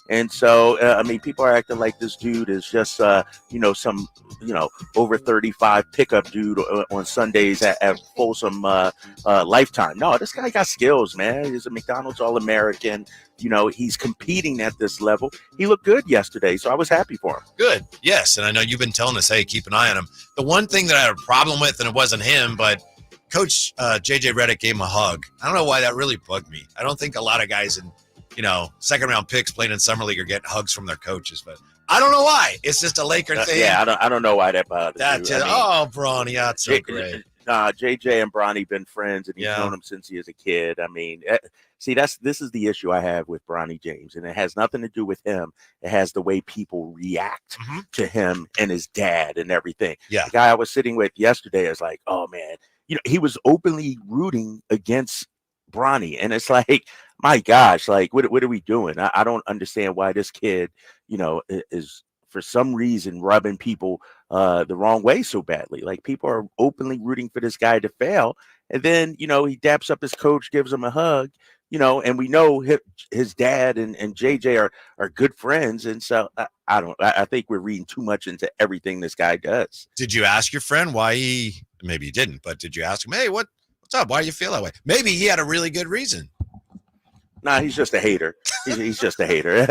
And so, I mean, people are acting like this dude is just, some, over 35 pickup dude on Sundays at Folsom Lifetime. No, this guy got skills, man. He's a McDonald's All-American. He's competing at this level. He looked good yesterday, so I was happy for him. Good. Yes. And I know you've been telling us, hey, keep an eye on him. The one thing that I had a problem with, and it wasn't him, but Coach J.J. Redick gave him a hug. I don't know why that really bugged me. I don't think a lot of guys in, second-round picks playing in Summer League are getting hugs from their coaches, but I don't know why. It's just a Laker thing. Yeah, I don't know why that bothers you. Bronny, that's so great. JJ and Bronny been friends, and he's known him since he was a kid. I mean, see, this is the issue I have with Bronny James, and it has nothing to do with him. It has the way people react to him and his dad and everything. Yeah. The guy I was sitting with yesterday is like, oh man, he was openly rooting against Bronny, and it's like, my gosh, like what are we doing? I don't understand why this kid, is for some reason rubbing people the wrong way so badly. Like, people are openly rooting for this guy to fail, and then he daps up his coach, gives him a hug, and we know his dad and JJ are good friends, and so I think we're reading too much into everything this guy does. Did you ask your friend why he? Maybe you didn't, but did you ask him, hey, what's up? Why do you feel that way? Maybe he had a really good reason. Nah, he's just a hater. He's just a hater.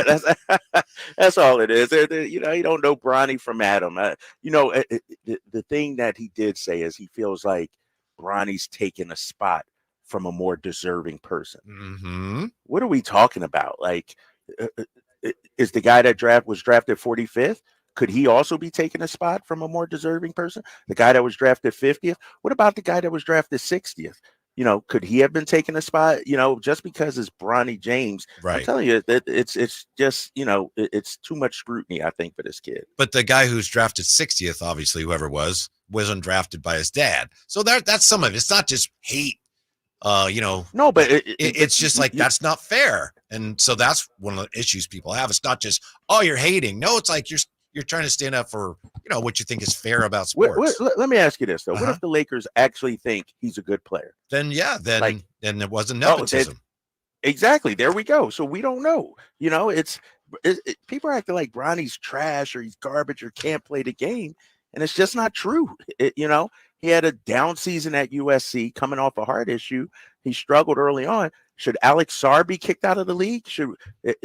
That's all it is. You don't know Bronny from Adam. The thing that he did say is he feels like Bronny's taking a spot from a more deserving person. Mm-hmm. What are we talking about? Like, is the guy that was drafted 45th? Could he also be taking a spot from a more deserving person? The guy that was drafted 50th? What about the guy that was drafted 60th? Could he have been taking a spot? Just because it's Bronny James, right? I'm telling you that it's just it's too much scrutiny, I think, for this kid. But the guy who's drafted 60th, obviously, whoever wasn't drafted by his dad. So that's some of it. It's not just hate. No, but it's just like that's not fair, and so that's one of the issues people have. It's not just you're hating. No, it's like you're trying to stand up for what you think is fair about sports. Let me ask you this though: What if the Lakers actually think he's a good player? Then then it wasn't nepotism. Exactly. There we go. So we don't know. It's people are acting like Bronny's trash or he's garbage or can't play the game, and it's just not true. He had a down season at USC, coming off a heart issue. He struggled early on. Should Alex Sarr be kicked out of the league?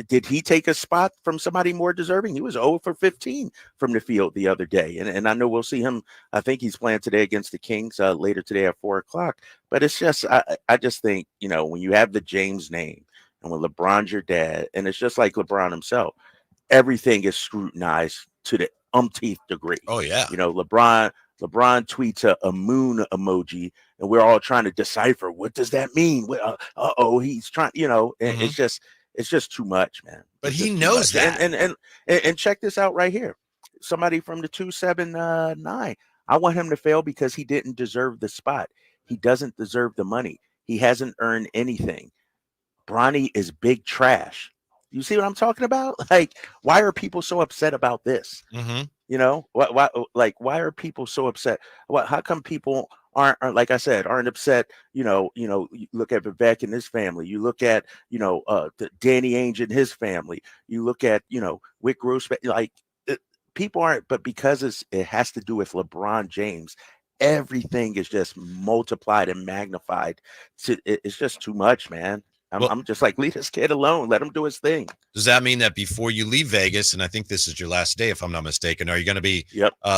Did he take a spot from somebody more deserving? He was 0 for 15 from the field the other day. And I know we'll see him. I think he's playing today against the Kings later today at 4:00. But it's just, I just think, when you have the James name and when LeBron's your dad, and it's just like LeBron himself, everything is scrutinized to the umpteenth degree. Oh, yeah. LeBron tweets a moon emoji, and we're all trying to decipher what does that mean. He's trying. It's just too much, man. But he knows that. And check this out right here. Somebody from the 279. I want him to fail because he didn't deserve the spot. He doesn't deserve the money. He hasn't earned anything. Bronny is big trash. You see what I'm talking about? Like, why are people so upset about this? Mm-hmm. Why are people so upset? How come people aren't like I said, aren't upset? You look at Vivek and his family. You look at, Danny Ainge and his family. You look at, Wick Grossman. People aren't, but because it has to do with LeBron James, everything is just multiplied and magnified. It's just too much, man. I'm just like, leave this kid alone. Let him do his thing. Does that mean that before you leave Vegas, and I think this is your last day, if I'm not mistaken, are you going to be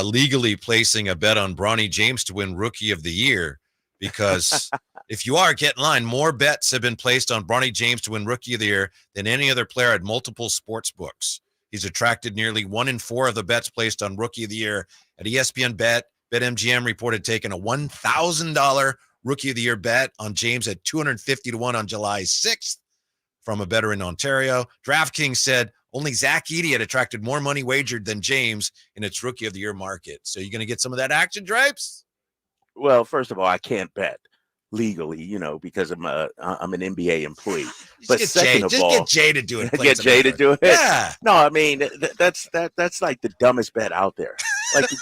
legally placing a bet on Bronny James to win Rookie of the Year? Because if you are, get in line. More bets have been placed on Bronny James to win Rookie of the Year than any other player at multiple sports books. He's attracted nearly 1 in 4 of the bets placed on Rookie of the Year at ESPN BetMGM reported taking a $1,000 Rookie of the Year bet on James at 250 to 1 on July 6th from a bettor in Ontario. DraftKings said only Zach Edey had attracted more money wagered than James in its Rookie of the Year market. So you're going to get some of that action, Drapes? Well, first of all, I can't bet legally, because I'm an NBA employee. But second of all, get Jay to do it. Get Jay to do it. Yeah. No, I mean that's like the dumbest bet out there. Like the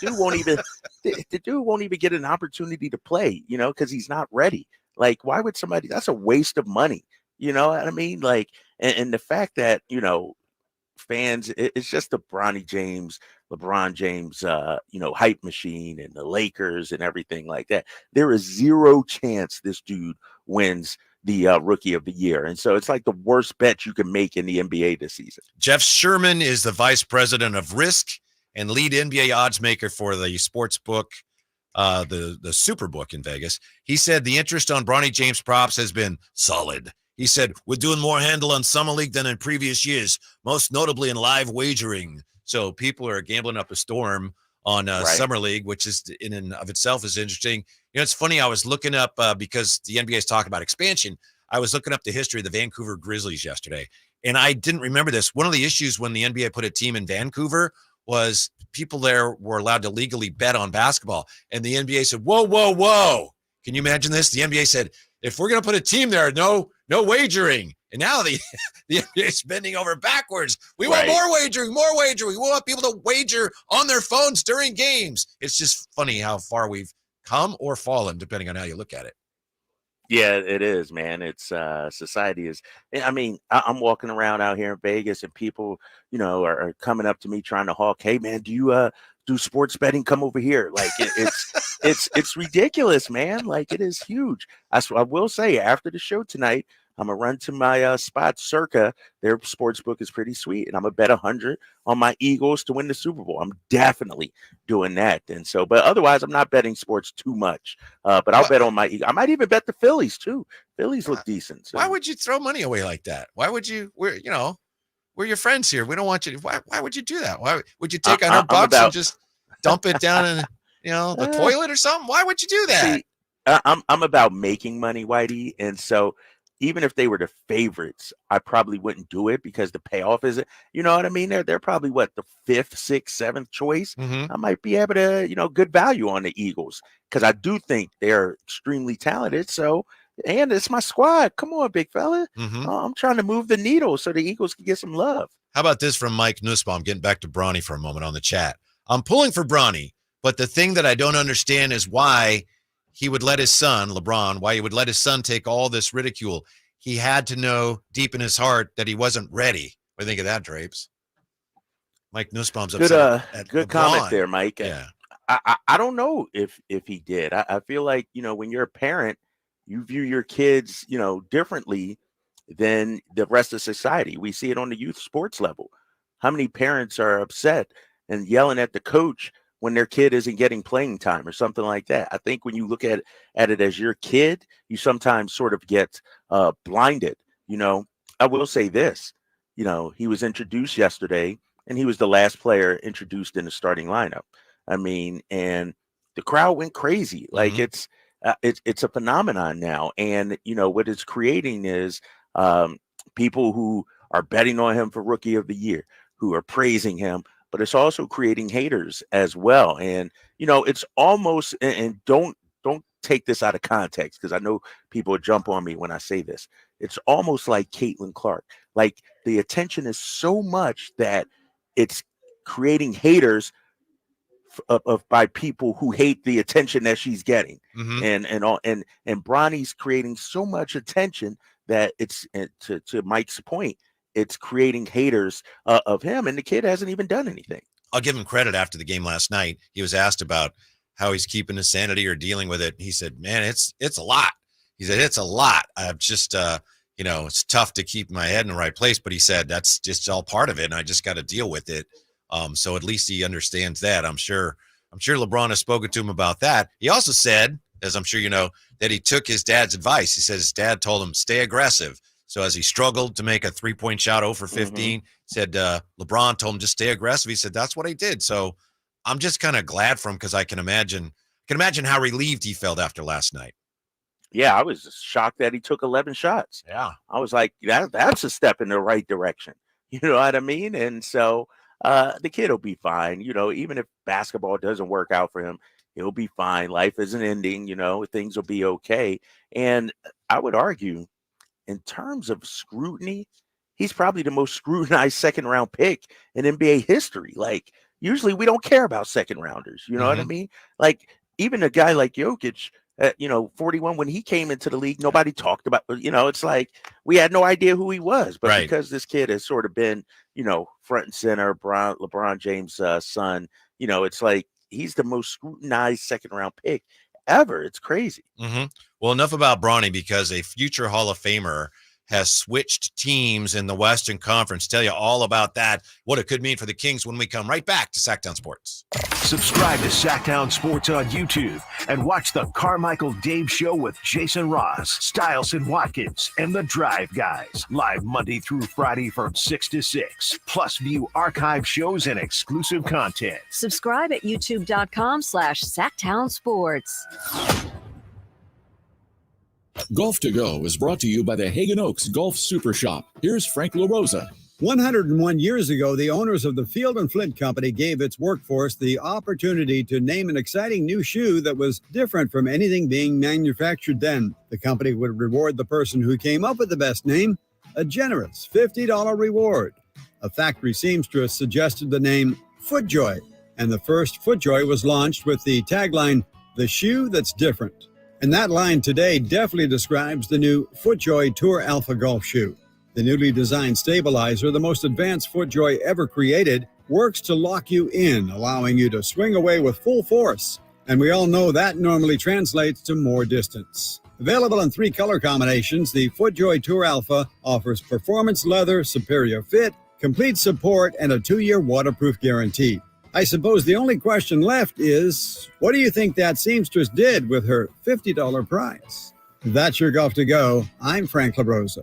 dude won't even get an opportunity to play, because he's not ready. Like, why would somebody? That's a waste of money. You know what I mean? Like, and the fact that fans, it's just the LeBron James, hype machine and the Lakers and everything like that. There is zero chance this dude wins the Rookie of the Year. And so it's like the worst bet you can make in the NBA this season. Jeff Sherman is the vice president of risk and lead NBA odds maker for the sports book, the Superbook in Vegas. He said the interest on Bronny James props has been solid. He said, we're doing more handle on Summer League than in previous years, most notably in live wagering. So people are gambling up a storm on Summer League, which is in and of itself is interesting. It's funny. I was looking up because the NBA is talking about expansion. I was looking up the history of the Vancouver Grizzlies yesterday, and I didn't remember this. One of the issues when the NBA put a team in Vancouver was people there were allowed to legally bet on basketball, and the NBA said, whoa, whoa, whoa. Can you imagine this? The NBA said, if we're going to put a team there, no wagering. And now the NBA is bending over backwards. We want more wagering, more wagering. We want people to wager on their phones during games. It's just funny how far we've come or fallen, depending on how you look at it. Yeah, it is, man. It's society is. I mean, I'm walking around out here in Vegas, and people, are coming up to me trying to hawk. Hey, man, do you do sports betting? Come over here. Like it's ridiculous, man. Like it is huge. I will say after the show tonight, I'm gonna run to my spot, Circa. Their sports book is pretty sweet, and I'm gonna bet 100 on my Eagles to win the Super Bowl. I'm definitely doing that. And so, but otherwise, I'm not betting sports too much. But I'll bet on my Eagles. I might even bet the Phillies too. Phillies look decent. So. Why would you throw money away like that? Why would you? We're your friends here. We don't want you to. Why would you do that? Why would you take $100 and just dump it down in the toilet or something? Why would you do that? See, I'm about making money, Whitey, and so. Even if they were the favorites, I probably wouldn't do it because the payoff isn't, you know what I mean? They're probably the 5th, 6th, 7th choice. I might be able to, good value on the Eagles because I do think they're extremely talented. So, and it's my squad. Come on, big fella. I'm trying to move the needle so the Eagles can get some love. How about this from Mike Nussbaum? Getting back to Bronny for a moment on the chat. I'm pulling for Bronny, but the thing that I don't understand is why he would let his son, LeBron, why he would let his son take all this ridicule. He had to know deep in his heart that he wasn't ready. What do you think of that, Drapes? Mike Nussbaum's upset. Good comment there, Mike. Yeah. I don't know if he did. I feel like, when you're a parent, you view your kids, differently than the rest of society. We see it on the youth sports level. How many parents are upset and yelling at the coach when their kid isn't getting playing time or something like that? I think when you look at it as your kid, you sometimes sort of get blinded. I will say this, he was introduced yesterday and he was the last player introduced in the starting lineup. I mean, and the crowd went crazy. Like it's a phenomenon now. And, what it's creating is people who are betting on him for Rookie of the Year, who are praising him, but it's also creating haters as well. And, it's almost, and don't take this out of context, because I know people jump on me when I say this. It's almost like Caitlin Clark. Like the attention is so much that it's creating haters by people who hate the attention that she's getting. And Bronny's creating so much attention that it's, to Mike's point, it's creating haters of him, and the kid hasn't even done anything. I'll give him credit. After the game last night, he was asked about how he's keeping his sanity or dealing with it. He said, man, it's a lot. He said, it's a lot. I'm just, it's tough to keep my head in the right place, but he said, that's just all part of it. And I just got to deal with it. So at least he understands that. I'm sure LeBron has spoken to him about that. He also said, as I'm sure you know, that he took his dad's advice. He says his dad told him, stay aggressive. So as he struggled to make a 3-point shot 0 for 15, said LeBron told him just stay aggressive. He said that's what he did. So I'm just kind of glad for him, because I can imagine how relieved he felt after last night. Yeah, I was shocked that he took 11 shots. Yeah, I was like, that's a step in the right direction. You know what I mean? And so the kid will be fine. Even if basketball doesn't work out for him, he'll be fine. Life isn't ending. Things will be okay. And I would argue, in terms of scrutiny, he's probably the most scrutinized second-round pick in NBA history. Like, usually we don't care about second-rounders. You know what I mean? Like, even a guy like Jokic, at 41 when he came into the league. Nobody talked about, it's like we had no idea who he was. But Right. because this kid has sort of been, front and center, LeBron James' son, it's like he's the most scrutinized second-round pick ever. It's crazy. Mm-hmm. Well, enough about Bronny, because a future Hall of Famer has switched teams in the Western Conference. Tell you all about that, what it could mean for the Kings when we come right back to Sactown Sports. Subscribe to Sactown Sports on YouTube and watch the Carmichael Dave Show with Jason Ross, Stiles and Watkins, and the Drive Guys. Live Monday through Friday from 6 to 6. Plus view archive shows and exclusive content. Subscribe at youtube.com/Sactown Sports. Golf to Go is brought to you by the Hagen Oaks Golf Super Shop. Here's Frank LaRosa. 101 years ago, the owners of the Field and Flint Company gave its workforce the opportunity to name an exciting new shoe that was different from anything being manufactured then. The company would reward the person who came up with the best name, a generous $50 reward. A factory seamstress suggested the name FootJoy, and the first FootJoy was launched with the tagline, "The shoe that's different." And that line today definitely describes the new FootJoy Tour Alpha golf shoe. The newly designed stabilizer, the most advanced FootJoy ever created, works to lock you in, allowing you to swing away with full force. And we all know that normally translates to more distance. Available in 3 color combinations, the FootJoy Tour Alpha offers performance leather, superior fit, complete support, and a 2-year waterproof guarantee. I suppose the only question left is, what do you think that seamstress did with her $50 prize? That's your Golf to Go. I'm Frank LaRosa.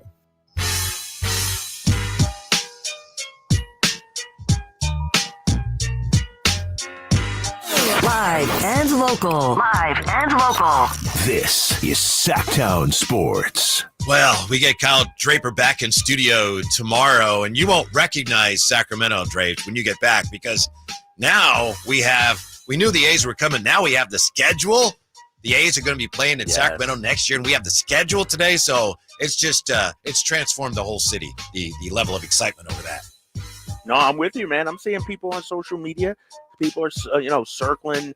Live and local. Live and local. This is Sactown Sports. Well, we get Kyle Draper back in studio tomorrow, and you won't recognize Sacramento, Drape, when you get back, because now we knew the A's were coming. Now we have the schedule. The A's are going to be playing in Sacramento next year, and we have the schedule today. So it's just, it's transformed the whole city, the level of excitement over that. No, I'm with you, man. I'm seeing people on social media. People are, circling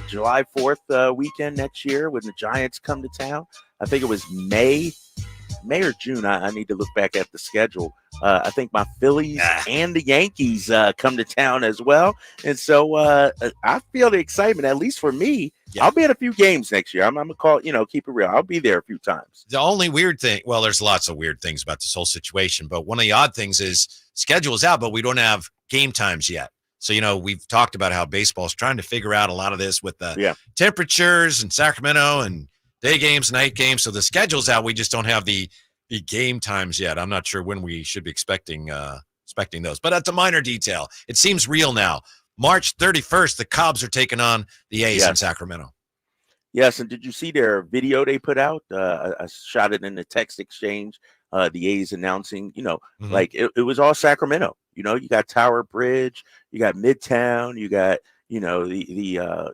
July 4th weekend next year when the Giants come to town. I think it was May or June. I need to look back at the schedule. I think my Phillies and the Yankees come to town as well. And so I feel the excitement, at least for me. Yeah. I'll be at a few games next year. I'm going to call, keep it real. I'll be there a few times. The only weird thing, well, there's lots of weird things about this whole situation, but one of the odd things is schedule is out, but we don't have game times yet. So, we've talked about how baseball's trying to figure out a lot of this with the temperatures in Sacramento and day games, night games. So the schedule's out. We just don't have the game times yet. I'm not sure when we should be expecting those, but that's a minor detail. It seems real now. March 31st, the Cubs are taking on the A's in Sacramento. Yes, and did you see their video they put out? I shot it in the text exchange. The A's announcing, like it was all Sacramento. You got Tower Bridge, you got Midtown, you got, the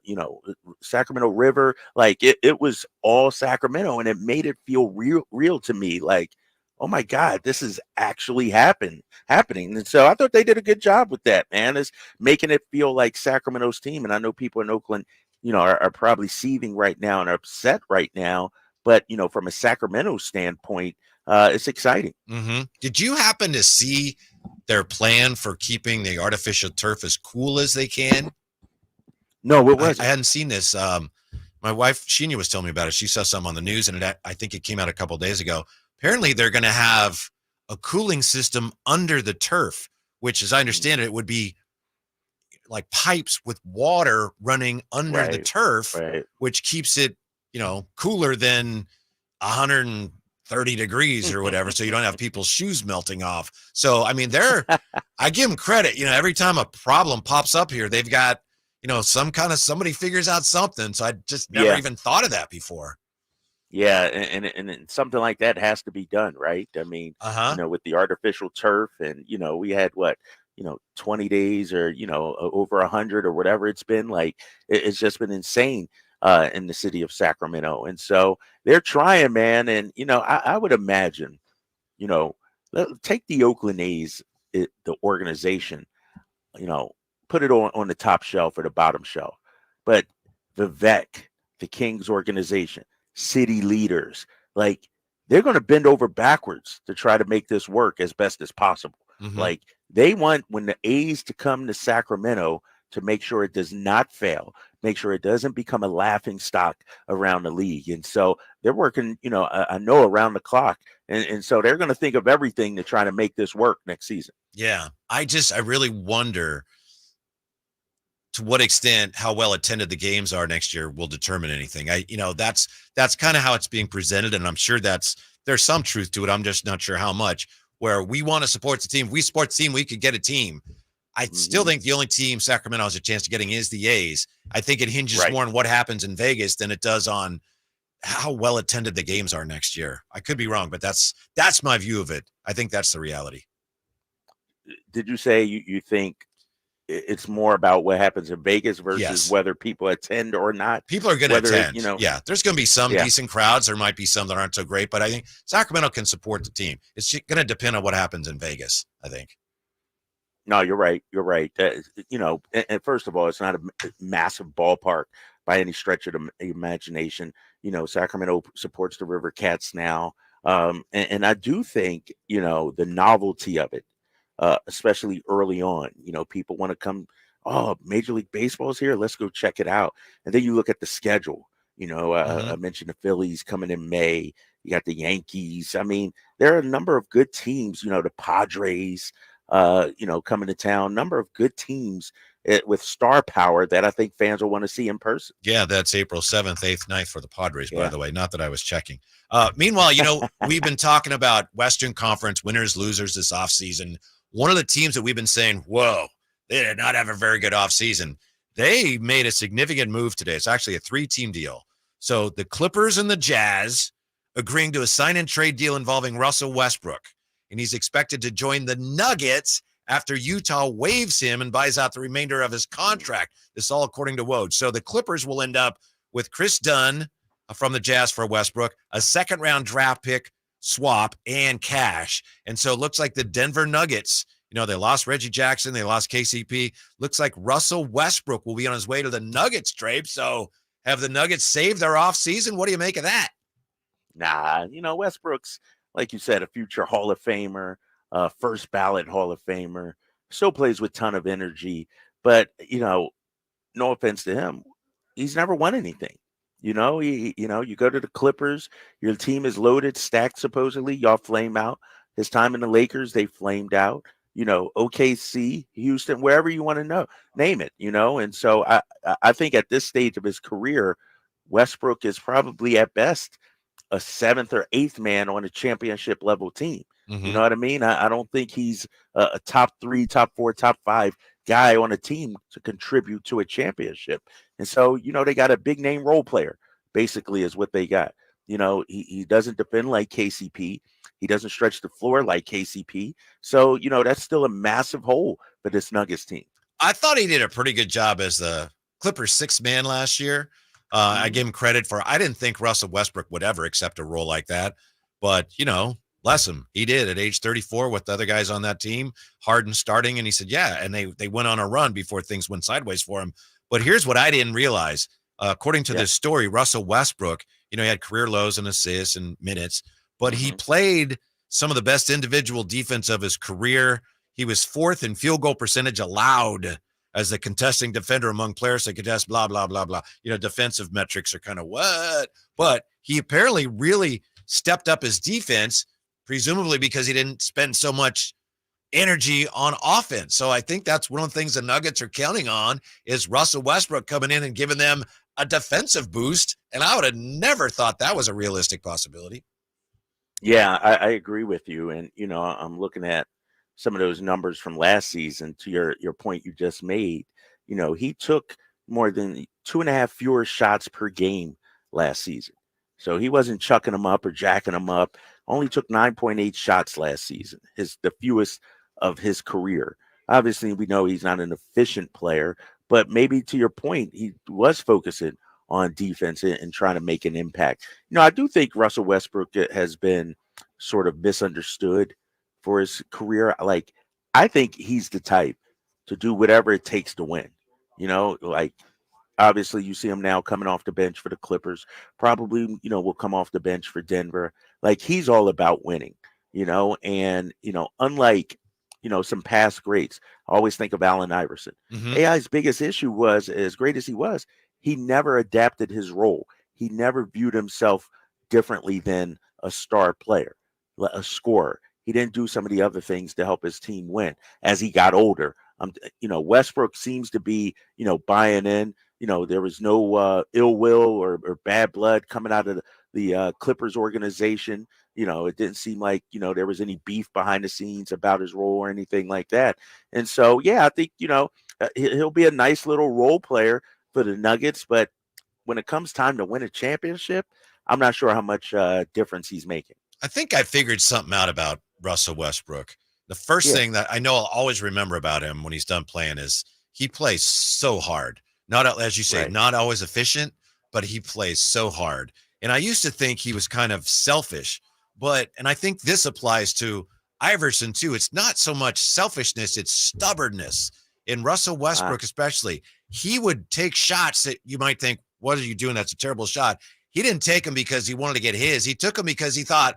Sacramento River. Like it was all Sacramento, and it made it feel real to me. Like, oh my God, this is actually happening. And so I thought they did a good job with that, man. Is making it feel like Sacramento's team. And I know people in Oakland, are probably seething right now and are upset right now. But, from a Sacramento standpoint, it's exciting. Mm-hmm. Did you happen to see their plan for keeping the artificial turf as cool as they can? No, it wasn't. I hadn't seen this. My wife, Sheena, was telling me about it. She saw some on the news, and I think it came out a couple of days ago. Apparently, they're going to have a cooling system under the turf, which, as I understand it, would be like pipes with water running under the turf, which keeps it, cooler than 130 degrees or whatever. So you don't have people's shoes melting off. So, I mean, I give them credit. Every time a problem pops up here, they've got, somebody figures out something. So I just never even thought of that before. Yeah, and something like that has to be done, right? I mean, with the artificial turf, and we had 20 days or over 100 or whatever it's been. Like it's just been insane in the city of Sacramento, and so they're trying, man. And I would imagine, take the Oakland A's, the organization, put it on the top shelf or the bottom shelf, but Vivek, the Kings organization, city leaders, like they're going to bend over backwards to try to make this work as best as possible. Mm-hmm. Like they want when the A's to come to Sacramento to make sure it does not fail, make sure it doesn't become a laughing stock around the league. And so they're working, I know around the clock. And so they're going to think of everything to try to make this work next season. Yeah. I really wonder to what extent how well attended the games are next year will determine anything. That's kind of how it's being presented. And I'm sure there's some truth to it. I'm just not sure how much, where we want to support the team. If we support the team, we could get a team. I still think the only team Sacramento has a chance of getting is the A's. I think it hinges more on what happens in Vegas than it does on how well attended the games are next year. I could be wrong, but that's my view of it. I think that's the reality. Did you say you think it's more about what happens in Vegas versus whether people attend or not? People are going to attend. Yeah, there's going to be some decent crowds. There might be some that aren't so great, but I think Sacramento can support the team. It's going to depend on what happens in Vegas, I think. No, you're right. You're right. And first of all, it's not a massive ballpark by any stretch of the imagination. Sacramento supports the River Cats now. And I do think, the novelty of it, especially early on, people want to come, Major League Baseball is here. Let's go check it out. And then you look at the schedule, I mentioned the Phillies coming in May. You got the Yankees. I mean, there are a number of good teams, the Padres, coming to town, number of good teams with star power that I think fans will want to see in person. Yeah, that's April 7th, 8th, 9th for the Padres, by the way. Not that I was checking. Meanwhile, we've been talking about Western Conference winners, losers this offseason. One of the teams that we've been saying, whoa, they did not have a very good offseason. They made a significant move today. It's actually a 3-team deal. So the Clippers and the Jazz agreeing to a sign-and-trade deal involving Russell Westbrook. And he's expected to join the Nuggets after Utah waives him and buys out the remainder of his contract. This all according to Woj. So the Clippers will end up with Chris Dunn from the Jazz for Westbrook, a second-round draft pick swap, and cash. And so it looks like the Denver Nuggets, they lost Reggie Jackson, they lost KCP. Looks like Russell Westbrook will be on his way to the Nuggets, Drape. So have the Nuggets saved their offseason? What do you make of that? Nah, Westbrook's, like you said, a future Hall of Famer, first ballot Hall of Famer, still plays with a ton of energy. But, no offense to him, he's never won anything. You go to the Clippers, your team is loaded, stacked supposedly, y'all flame out. His time in the Lakers, they flamed out. OKC, Houston, wherever you want to name it, And so I think at this stage of his career, Westbrook is probably at best a 7th or 8th man on a championship level team. You know what I mean? I don't think he's a top 3, top 4, top 5 guy on a team to contribute to a championship. And so, they got a big name role player, basically, is what they got. He doesn't defend like KCP. He doesn't stretch the floor like KCP. So, that's still a massive hole for this Nuggets team. I thought he did a pretty good job as the Clippers 6th man last year. I give him credit I didn't think Russell Westbrook would ever accept a role like that. But, bless him. He did at age 34 with the other guys on that team, Harden starting. And he said, yeah. And they went on a run before things went sideways for him. But here's what I didn't realize. According to this story, Russell Westbrook, he had career lows and assists and minutes, but he played some of the best individual defense of his career. He was 4th in field goal percentage allowed as the contesting defender among players that contest, blah, blah, blah, blah. Defensive metrics are kind of what? But he apparently really stepped up his defense, presumably because he didn't spend so much energy on offense. So I think that's one of the things the Nuggets are counting on is Russell Westbrook coming in and giving them a defensive boost. And I would have never thought that was a realistic possibility. Yeah, I agree with you. And, I'm looking at some of those numbers from last season to your point you just made. He took more than 2.5 fewer shots per game last season. So he wasn't chucking them up or jacking them up. Only took 9.8 shots last season, the fewest of his career. Obviously, we know he's not an efficient player, but maybe to your point, he was focusing on defense and trying to make an impact. I do think Russell Westbrook has been sort of misunderstood for his career. Like, I think he's the type to do whatever it takes to win. Obviously, you see him now coming off the bench for the Clippers. Probably, will come off the bench for Denver. Like, he's all about winning, and, unlike, some past greats, I always think of Allen Iverson. Mm-hmm. AI's biggest issue was, as great as he was, he never adapted his role. He never viewed himself differently than a star player, a scorer. He didn't do some of the other things to help his team win as he got older. Westbrook seems to be, buying in. There was no ill will or bad blood coming out of the Clippers organization. It didn't seem like, there was any beef behind the scenes about his role or anything like that. And so, I think, he'll be a nice little role player for the Nuggets. But when it comes time to win a championship, I'm not sure how much difference he's making. I think I figured something out about Russell Westbrook. The first thing that I know I'll always remember about him when he's done playing is he plays so hard. Not, as you say, Right. Not always efficient, but he plays so hard. And I used to think he was kind of selfish, and I think this applies to Iverson too. It's not so much selfishness, it's stubbornness. In Russell Westbrook especially, he would take shots that you might think, what are you doing? That's a terrible shot. He didn't take them because he wanted to get his. He took them because he thought,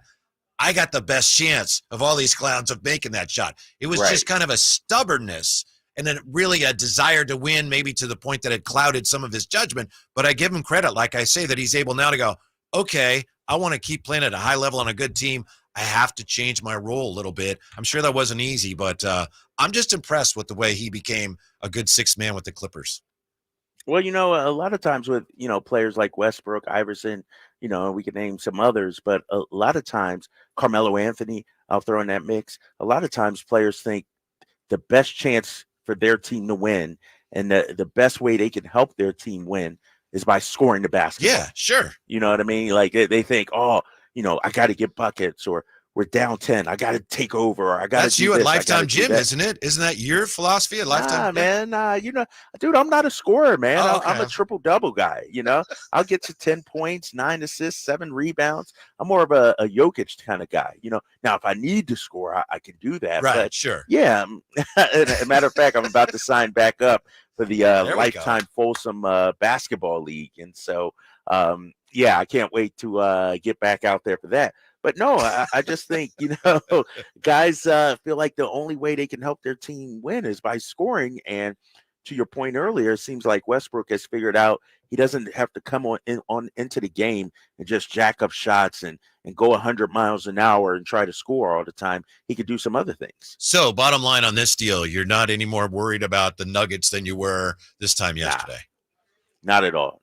I got the best chance of all these clowns of making that shot. It was just kind of a stubbornness and then really a desire to win, maybe to the point that it clouded some of his judgment. But I give him credit, like I say, that he's able now to go, okay, I want to keep playing at a high level on a good team. I have to change my role a little bit. I'm sure that wasn't easy, but I'm just impressed with the way he became a good sixth man with the Clippers. Well, a lot of times with, players like Westbrook, Iverson, we could name some others, but a lot of times, Carmelo Anthony, I'll throw in that mix. A lot of times players think the best chance for their team to win and the best way they can help their team win is by scoring the basketball. Yeah, sure. You know what I mean? Like they think, I got to get buckets, or we're down 10. I got to take over. Or I got to. That's you at Lifetime Gym, isn't it? Isn't that your philosophy at Lifetime? Man. Dude, I'm not a scorer, man. Oh, okay. I'm a triple double guy. I'll get to 10 points, 9 assists, 7 rebounds. I'm more of a Jokic kind of guy. Now if I need to score, I can do that. Right. But sure. Yeah. As a matter of fact, I'm about to sign back up for the Lifetime Folsom basketball league, and so I can't wait to get back out there for that. But no, I just think, guys feel like the only way they can help their team win is by scoring. And to your point earlier, it seems like Westbrook has figured out he doesn't have to come on into the game and just jack up shots and go 100 miles an hour and try to score all the time. He could do some other things. So bottom line on this deal, you're not any more worried about the Nuggets than you were this time yesterday. Not at all.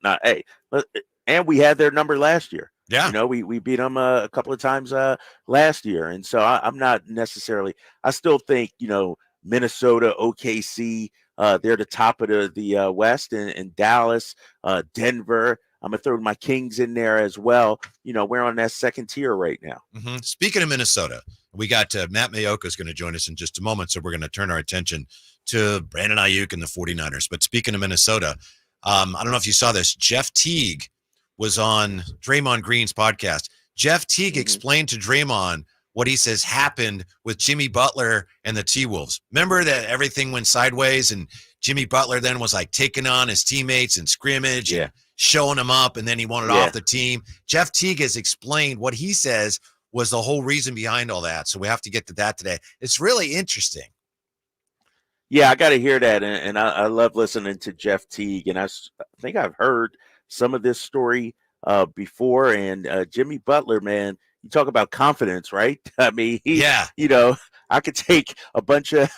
And we had their number last year. Yeah. We beat them a couple of times last year. And so I'm not necessarily – I still think, Minnesota, OKC, they're the top of the West, and Dallas, Denver. I'm going to throw my Kings in there as well. We're on that second tier right now. Mm-hmm. Speaking of Minnesota, we got Matt Maiocco is going to join us in just a moment, so we're going to turn our attention to Brandon Aiyuk and the 49ers. But speaking of Minnesota, I don't know if you saw this. Jeff Teague was on Draymond Green's podcast. Jeff Teague explained to Draymond what he says happened with Jimmy Butler and the T-Wolves. Remember that everything went sideways and Jimmy Butler then was like taking on his teammates in scrimmage and showing them up, and then he wanted off the team. Jeff Teague has explained what he says was the whole reason behind all that. So we have to get to that today. It's really interesting. Yeah, I got to hear that. And I love listening to Jeff Teague. And I think I've heard some of this story before. And Jimmy Butler, man, you talk about confidence, right? I mean, I could take a bunch of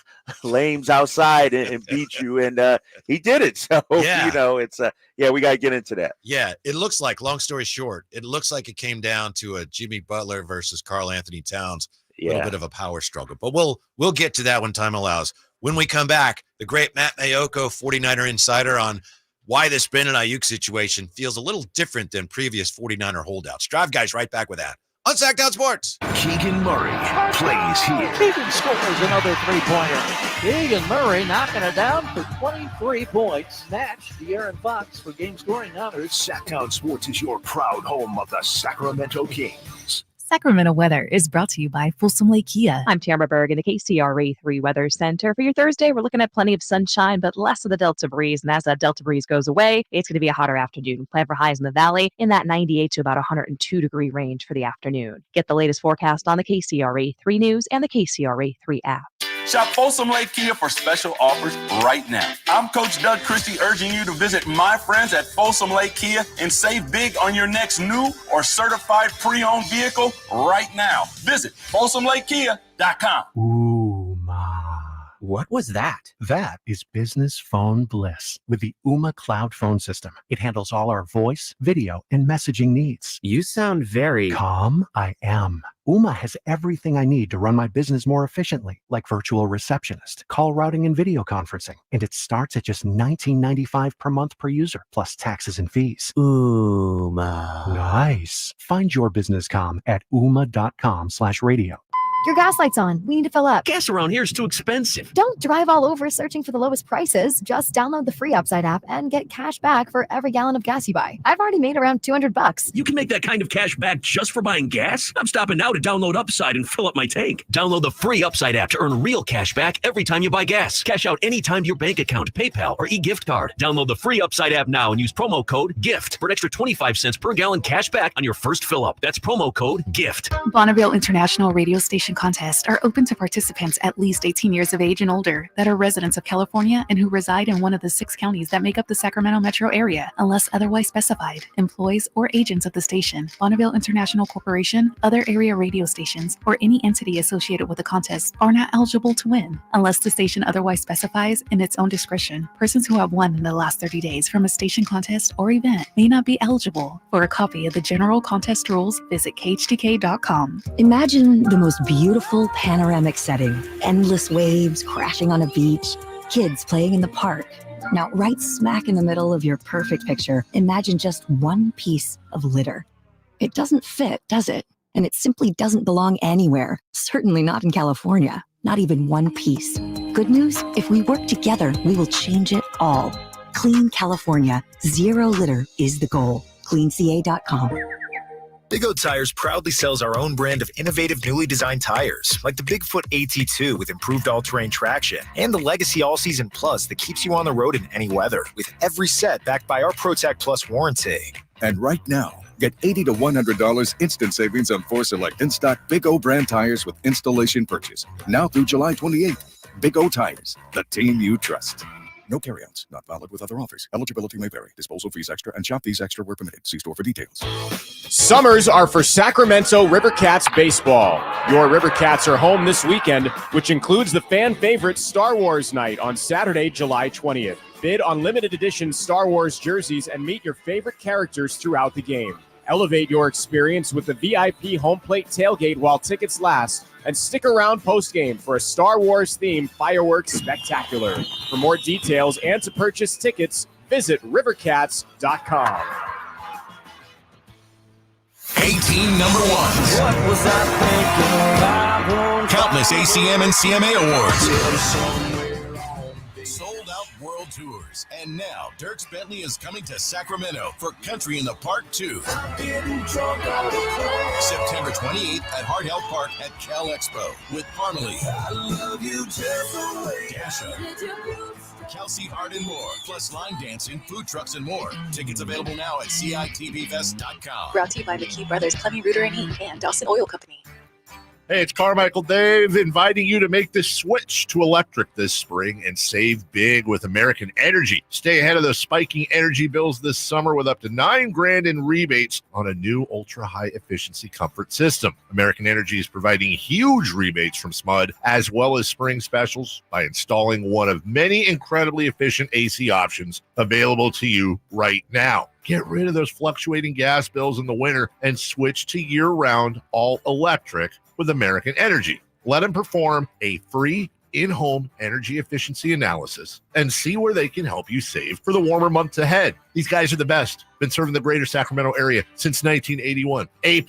lames outside and beat you. And he did it. So, it's we got to get into that. Yeah, it looks like, long story short, it looks like it came down to a Jimmy Butler versus Karl Anthony Towns. A little bit of a power struggle. But we'll get to that when time allows. When we come back, the great Matt Maiocco, 49er Insider, on why this Brandon Aiyuk situation feels a little different than previous 49er holdouts. Drive Guys right back with that on Sactown Sports. Keegan Murray plays here. Keegan scores another three-pointer. Keegan Murray knocking it down for 23 points. Snatch De'Aaron Fox for game scoring honors. Sactown Sports is your proud home of the Sacramento Kings. Sacramento weather is brought to you by Folsom Lake Kia. I'm Tamara Berg in the KCRA 3 Weather Center. For your Thursday, we're looking at plenty of sunshine, but less of the Delta breeze. And as that Delta breeze goes away, it's going to be a hotter afternoon. Plan for highs in the valley in that 98 to about 102 degree range for the afternoon. Get the latest forecast on the KCRA 3 News and the KCRA 3 app. Shop Folsom Lake Kia for special offers right now. I'm Coach Doug Christie urging you to visit my friends at Folsom Lake Kia and save big on your next new or certified pre-owned vehicle right now. Visit FolsomLakeKia.com. Ooh, ma. What was that? That is business phone bliss with the Ooma Cloud Phone System. It handles all our voice, video, and messaging needs. You sound very calm. I am. Ooma has everything I need to run my business more efficiently, like virtual receptionist, call routing, and video conferencing. And it starts at just $19.95 per month per user, plus taxes and fees. Ooma. Nice. Find your business comm at ooma.com/radio. Your gas light's on. We need to fill up. Gas around here is too expensive. Don't drive all over searching for the lowest prices. Just download the free Upside app and get cash back for every gallon of gas you buy. I've already made around $200. You can make that kind of cash back just for buying gas? I'm stopping now to download Upside and fill up my tank. Download the free Upside app to earn real cash back every time you buy gas. Cash out anytime to your bank account, PayPal, or e-gift card. Download the free Upside app now and use promo code GIFT for an extra 25 cents per gallon cash back on your first fill up. That's promo code GIFT. Bonneville International Radio Station contests are open to participants at least 18 years of age and older that are residents of California and who reside in one of the 6 counties that make up the Sacramento metro area, unless otherwise specified. Employees or agents of the station, Bonneville International Corporation, other area radio stations, or any entity associated with the contest are not eligible to win, unless the station otherwise specifies in its own discretion. Persons who have won in the last 30 days from a station contest or event may not be eligible. For a copy of the general contest rules, visit khtk.com. Imagine the most beautiful panoramic setting, endless waves crashing on a beach, kids playing in the park. Now, right smack in the middle of your perfect picture, imagine just one piece of litter. It doesn't fit, does it? And it simply doesn't belong anywhere, certainly not in California, not even one piece. Good news, if we work together, we will change it all. Clean California, zero litter is the goal. CleanCA.com. Big O Tires proudly sells our own brand of innovative newly designed tires, like the Bigfoot AT2 with improved all-terrain traction, and the Legacy All-Season Plus that keeps you on the road in any weather, with every set backed by our ProTech Plus warranty. And right now, get $80 to $100 instant savings on 4 select in-stock Big O brand tires with installation purchase. Now through July 28th. Big O Tires, the team you trust. No carryouts, not valid with other offers. Eligibility may vary. Disposal fees extra and shop fees extra where permitted. See store for details. Summers are for Sacramento Rivercats baseball. Your Rivercats are home this weekend, which includes the fan favorite Star Wars night on Saturday, July 20th. Bid on limited edition Star Wars jerseys and meet your favorite characters throughout the game. Elevate your experience with the VIP home plate tailgate while tickets last, and stick around postgame for a Star Wars-themed fireworks spectacular. For more details and to purchase tickets, visit rivercats.com. 18 number ones. What was I thinking? Countless ACM and CMA awards. Sold out world tours. And now, Dierks Bentley is coming to Sacramento for Country in the Park 2. September 28th at Hart Health Park at Cal Expo with Parmalee, Dasha, Kelsey Hart, and more, plus line dancing, food trucks, and more. Tickets available now at CITVFest.com. Brought to you by McKee Brothers Plumbing, Rooter, and Heat, and Dawson Oil Company. Hey, it's Carmichael Dave inviting you to make the switch to electric this spring and save big with American Energy. Stay ahead of the spiking energy bills this summer with up to $9,000 in rebates on a new ultra-high efficiency comfort system. American Energy is providing huge rebates from SMUD as well as spring specials by installing one of many incredibly efficient AC options available to you right now. Get rid of those fluctuating gas bills in the winter and switch to year-round all-electric with American Energy. Let them perform a free in-home energy efficiency analysis and see where they can help you save for the warmer months ahead. These guys are the best. Been serving the greater Sacramento area since 1981. A+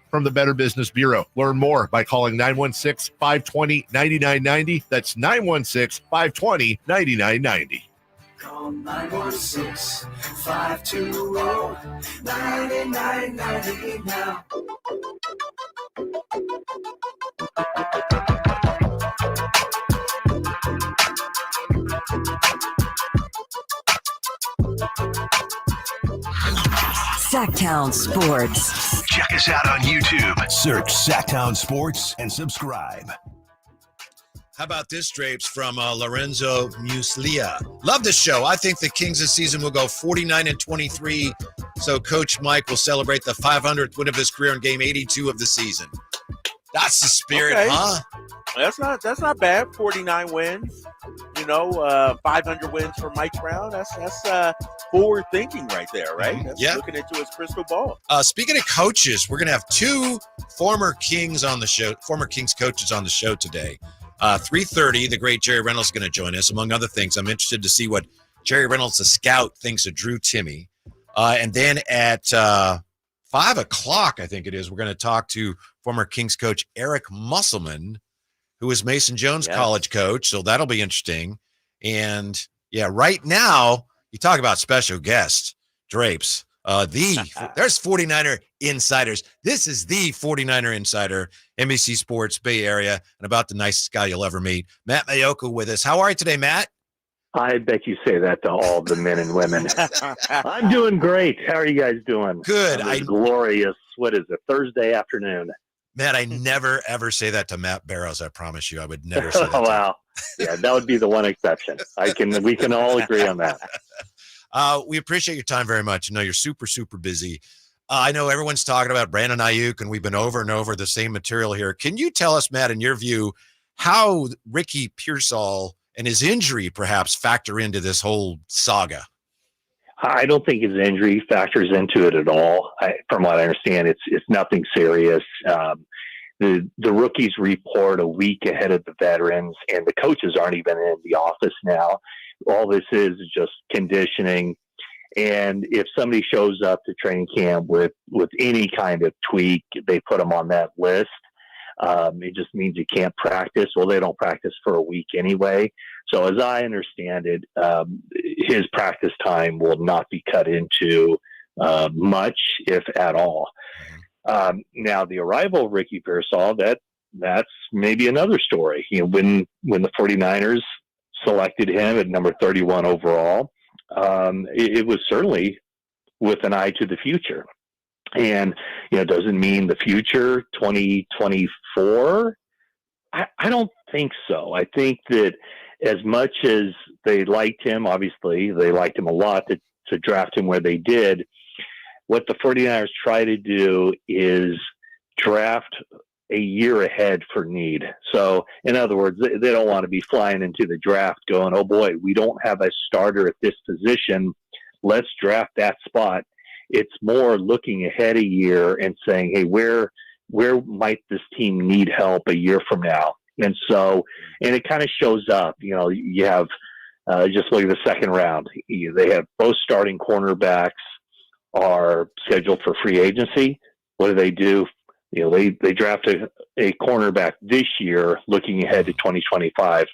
from the Better Business Bureau. Learn more by calling 916-520-9990. That's 916-520-9990. Call 916-520-9990 now. Sactown Sports. Check us out on YouTube. Search Sactown Sports and subscribe. How about this, Drapes, from Lorenzo Muslia? Love the show. I think the Kings this season will go 49-23, so Coach Mike will celebrate the 500th win of his career in Game 82 of the season. That's the spirit, huh? That's not bad. 49 wins. 500 wins for Mike Brown. That's forward thinking right there, right? That's looking into his crystal ball. Speaking of coaches, we're going to have two former Kings coaches on the show today. 3:30, the great Jerry Reynolds is going to join us. Among other things, I'm interested to see what Jerry Reynolds, the scout, thinks of Drew Timme. And then at 5 o'clock, I think it is, we're going to talk to former Kings coach Eric Musselman, who is Mason Jones' college coach. So that'll be interesting. And, right now, you talk about special guests, Drapes. There's 49er Insiders. This is the 49er Insider, NBC Sports Bay Area, and about the nicest guy you'll ever meet. Matt Maiocco with us. How are you today, Matt? I bet you say that to all the men and women. I'm doing great. How are you guys doing? Good. Glorious. What is it? Thursday afternoon. Matt, I never, ever say that to Matt Barrows. I promise you. I would never say that. Oh, wow. Yeah, that would be the one exception. We can all agree on that. We appreciate your time very much. I know you're super, super busy. I know everyone's talking about Brandon Aiyuk, and we've been over and over the same material here. Can you tell us, Matt, in your view, how Ricky Pearsall and his injury perhaps factor into this whole saga? I don't think his injury factors into it at all. From what I understand, it's nothing serious. The rookies report a week ahead of the veterans, and the coaches aren't even in the office now. All this is just conditioning. And if somebody shows up to training camp with any kind of tweak, they put them on that list. It just means you can't practice. Well, they don't practice for a week anyway. So as I understand it, his practice time will not be cut into much, if at all. Now, the arrival of Ricky Pearsall, that's maybe another story. When the 49ers selected him at number 31 overall, it was certainly with an eye to the future. And, doesn't mean the future 2024. I don't think so. I think that as much as they liked him, obviously they liked him a lot to draft him where they did. What the 49ers try to do is draft a year ahead for need. So in other words, they don't want to be flying into the draft going, oh boy, we don't have a starter at this position. Let's draft that spot. It's more looking ahead a year and saying, hey, where might this team need help a year from now? And it kind of shows up, you have, just look at the second round. They have both starting cornerbacks are scheduled for free agency. What do? They draft a cornerback this year looking ahead to 2025.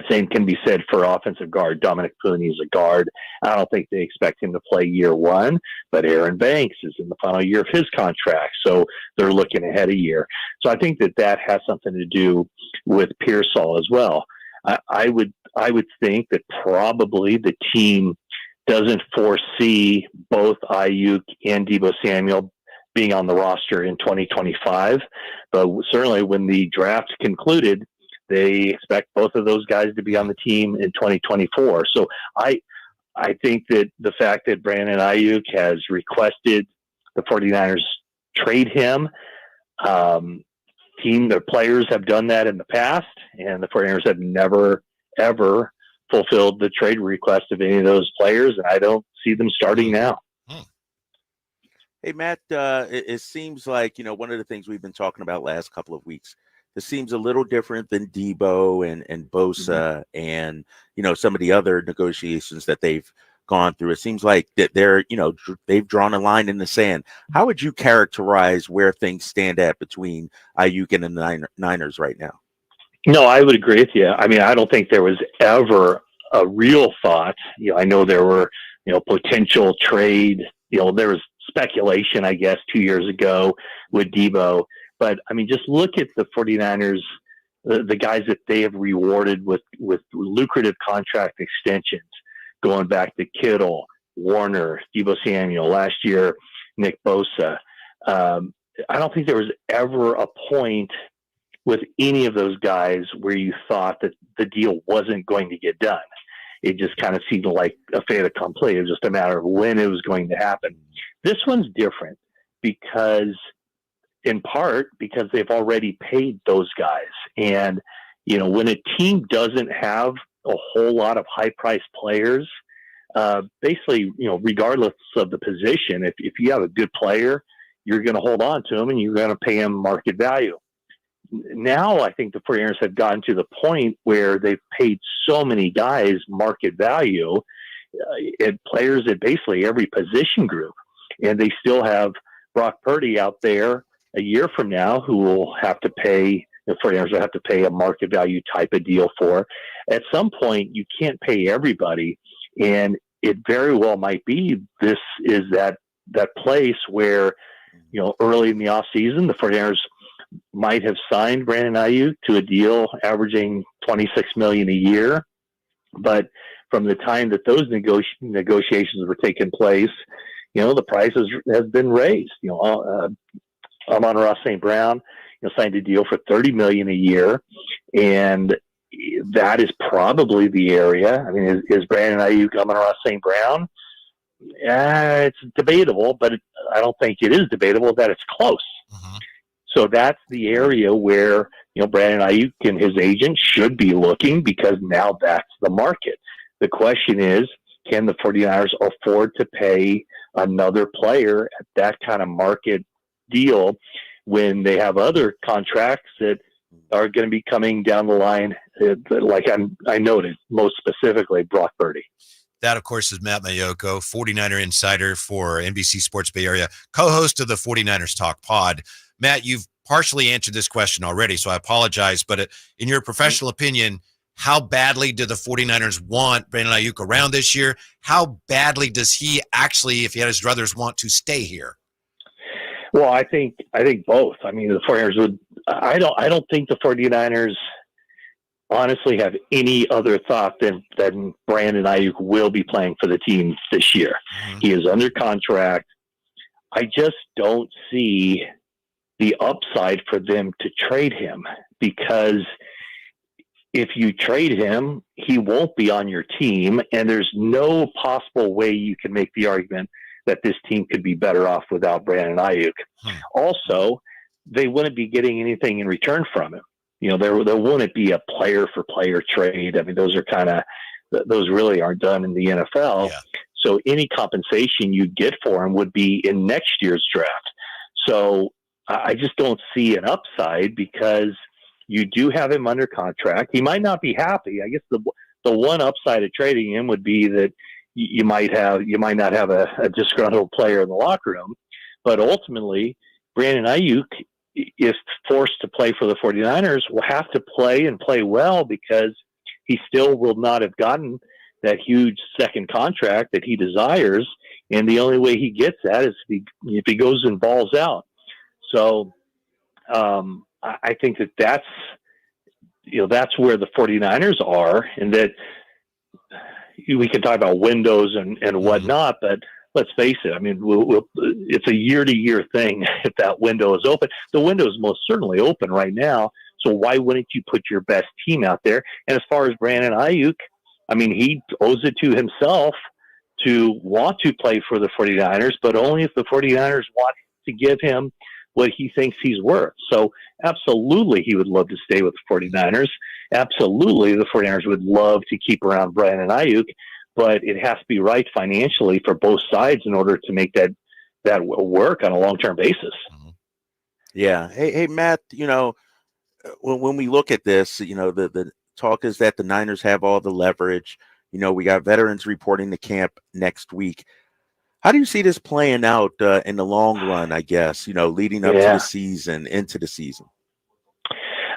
Same can be said for offensive guard. Dominic Pooney is a guard. I don't think they expect him to play year one, but Aaron Banks is in the final year of his contract, so they're looking ahead a year. So I think that has something to do with Pearsall as well. I would think that probably the team doesn't foresee both Aiyuk and Deebo Samuel being on the roster in 2025, but certainly when the draft concluded, they expect both of those guys to be on the team in 2024. So I think that the fact that Brandon Aiyuk has requested the 49ers trade him, their players have done that in the past, and the 49ers have never, ever fulfilled the trade request of any of those players, and I don't see them starting now. Hey, Matt, it seems like, one of the things we've been talking about last couple of weeks, it seems a little different than Deebo and Bosa and, some of the other negotiations that they've gone through. It seems like that they've drawn a line in the sand. How would you characterize where things stand at between Aiyuk and the Niners right now? No, I would agree with you. I mean, I don't think there was ever a real thought. I know there were, potential trade, there was speculation, I guess, 2 years ago with Deebo But, I mean, just look at the 49ers, the guys that they have rewarded with lucrative contract extensions, going back to Kittle, Warner, Deebo Samuel, last year, Nick Bosa. I don't think there was ever a point with any of those guys where you thought that the deal wasn't going to get done. It just kind of seemed like a fait accompli. It was just a matter of when it was going to happen. This one's different in part because they've already paid those guys. And, when a team doesn't have a whole lot of high-priced players, basically, regardless of the position, if you have a good player, you're going to hold on to him and you're going to pay him market value. Now I think the 49ers have gotten to the point where they've paid so many guys market value at players at basically every position group. And they still have Brock Purdy out there a year from now who will have to pay, the 49ers will have to pay a market value type of deal for. At some point, you can't pay everybody. And it very well might be this is that place where, early in the offseason, the 49ers might have signed Brandon Aiyuk to a deal averaging $26 million a year. But from the time that those negotiations were taking place, the price has been raised. Amon-Ra St. Brown signed a deal for $30 million a year. And that is probably the area. I mean, is Brandon Aiyuk Amon-Ra St. Brown? It's debatable, but I don't think it is debatable that it's close. So that's the area where, Brandon Aiyuk and his agent should be looking, because now that's the market. The question is, can the 49ers afford to pay another player at that kind of market deal when they have other contracts that are going to be coming down the line, like I noted, most specifically Brock Purdy? That, of course, is Matt Maiocco, 49er insider for NBC Sports Bay Area, co-host of the 49ers Talk Pod. Matt, you've partially answered this question already, so I apologize. But in your professional opinion, how badly do the 49ers want Brandon Aiyuk around this year? How badly does he actually, if he had his druthers, want to stay here? Well, I think both. I mean, the 49ers would. I don't think the 49ers honestly have any other thought than Brandon Aiyuk will be playing for the team this year. He is under contract. I just don't see the upside for them to trade him, because if you trade him, he won't be on your team, and there's no possible way you can make the argument that this team could be better off without Brandon Aiyuk. Also, they wouldn't be getting anything in return from him. There wouldn't be a player-for-player trade. I mean, those really aren't done in the NFL. Yeah. So any compensation you get for him would be in next year's draft. So I just don't see an upside, because you do have him under contract. He might not be happy. I guess the one upside of trading him would be that you might not have a disgruntled player in the locker room. But ultimately, Brandon Aiyuk, if forced to play for the 49ers, will have to play and play well, because he still will not have gotten that huge second contract that he desires. And the only way he gets that is if he goes and balls out. So I think that's where the 49ers are, and that we can talk about windows and whatnot, but let's face it. I mean, it's a year-to-year thing if that window is open. The window is most certainly open right now, so why wouldn't you put your best team out there? And as far as Brandon Aiyuk, I mean, he owes it to himself to want to play for the 49ers, but only if the 49ers want to give him what he thinks he's worth. So absolutely, he would love to stay with the 49ers. Absolutely, the 49ers would love to keep around Brandon Aiyuk, but it has to be right financially for both sides in order to make that work on a long-term basis. Yeah. Hey, Matt, when we look at this, the talk is that the Niners have all the leverage. We got veterans reporting to camp next week. How do you see this playing out in the long run, I guess, leading up to the season, into the season?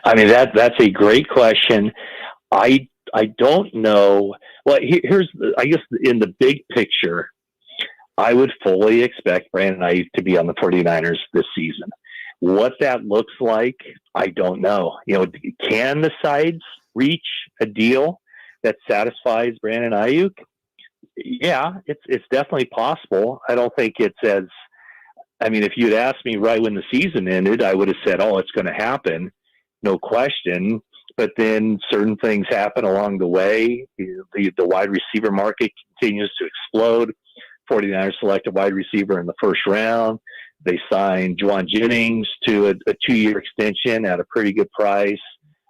I mean, that's a great question. I don't know. Well, here's, I guess, in the big picture, I would fully expect Brandon Aiyuk to be on the 49ers this season. What that looks like, I don't know. Can the sides reach a deal that satisfies Brandon Aiyuk? Yeah, it's definitely possible. I don't think it's as, if you'd asked me right when the season ended, I would have said, oh, it's going to happen, no question. But then certain things happen along the way. The wide receiver market continues to explode. 49ers select a wide receiver in the first round. They signed Juwan Jennings to a 2-year extension at a pretty good price.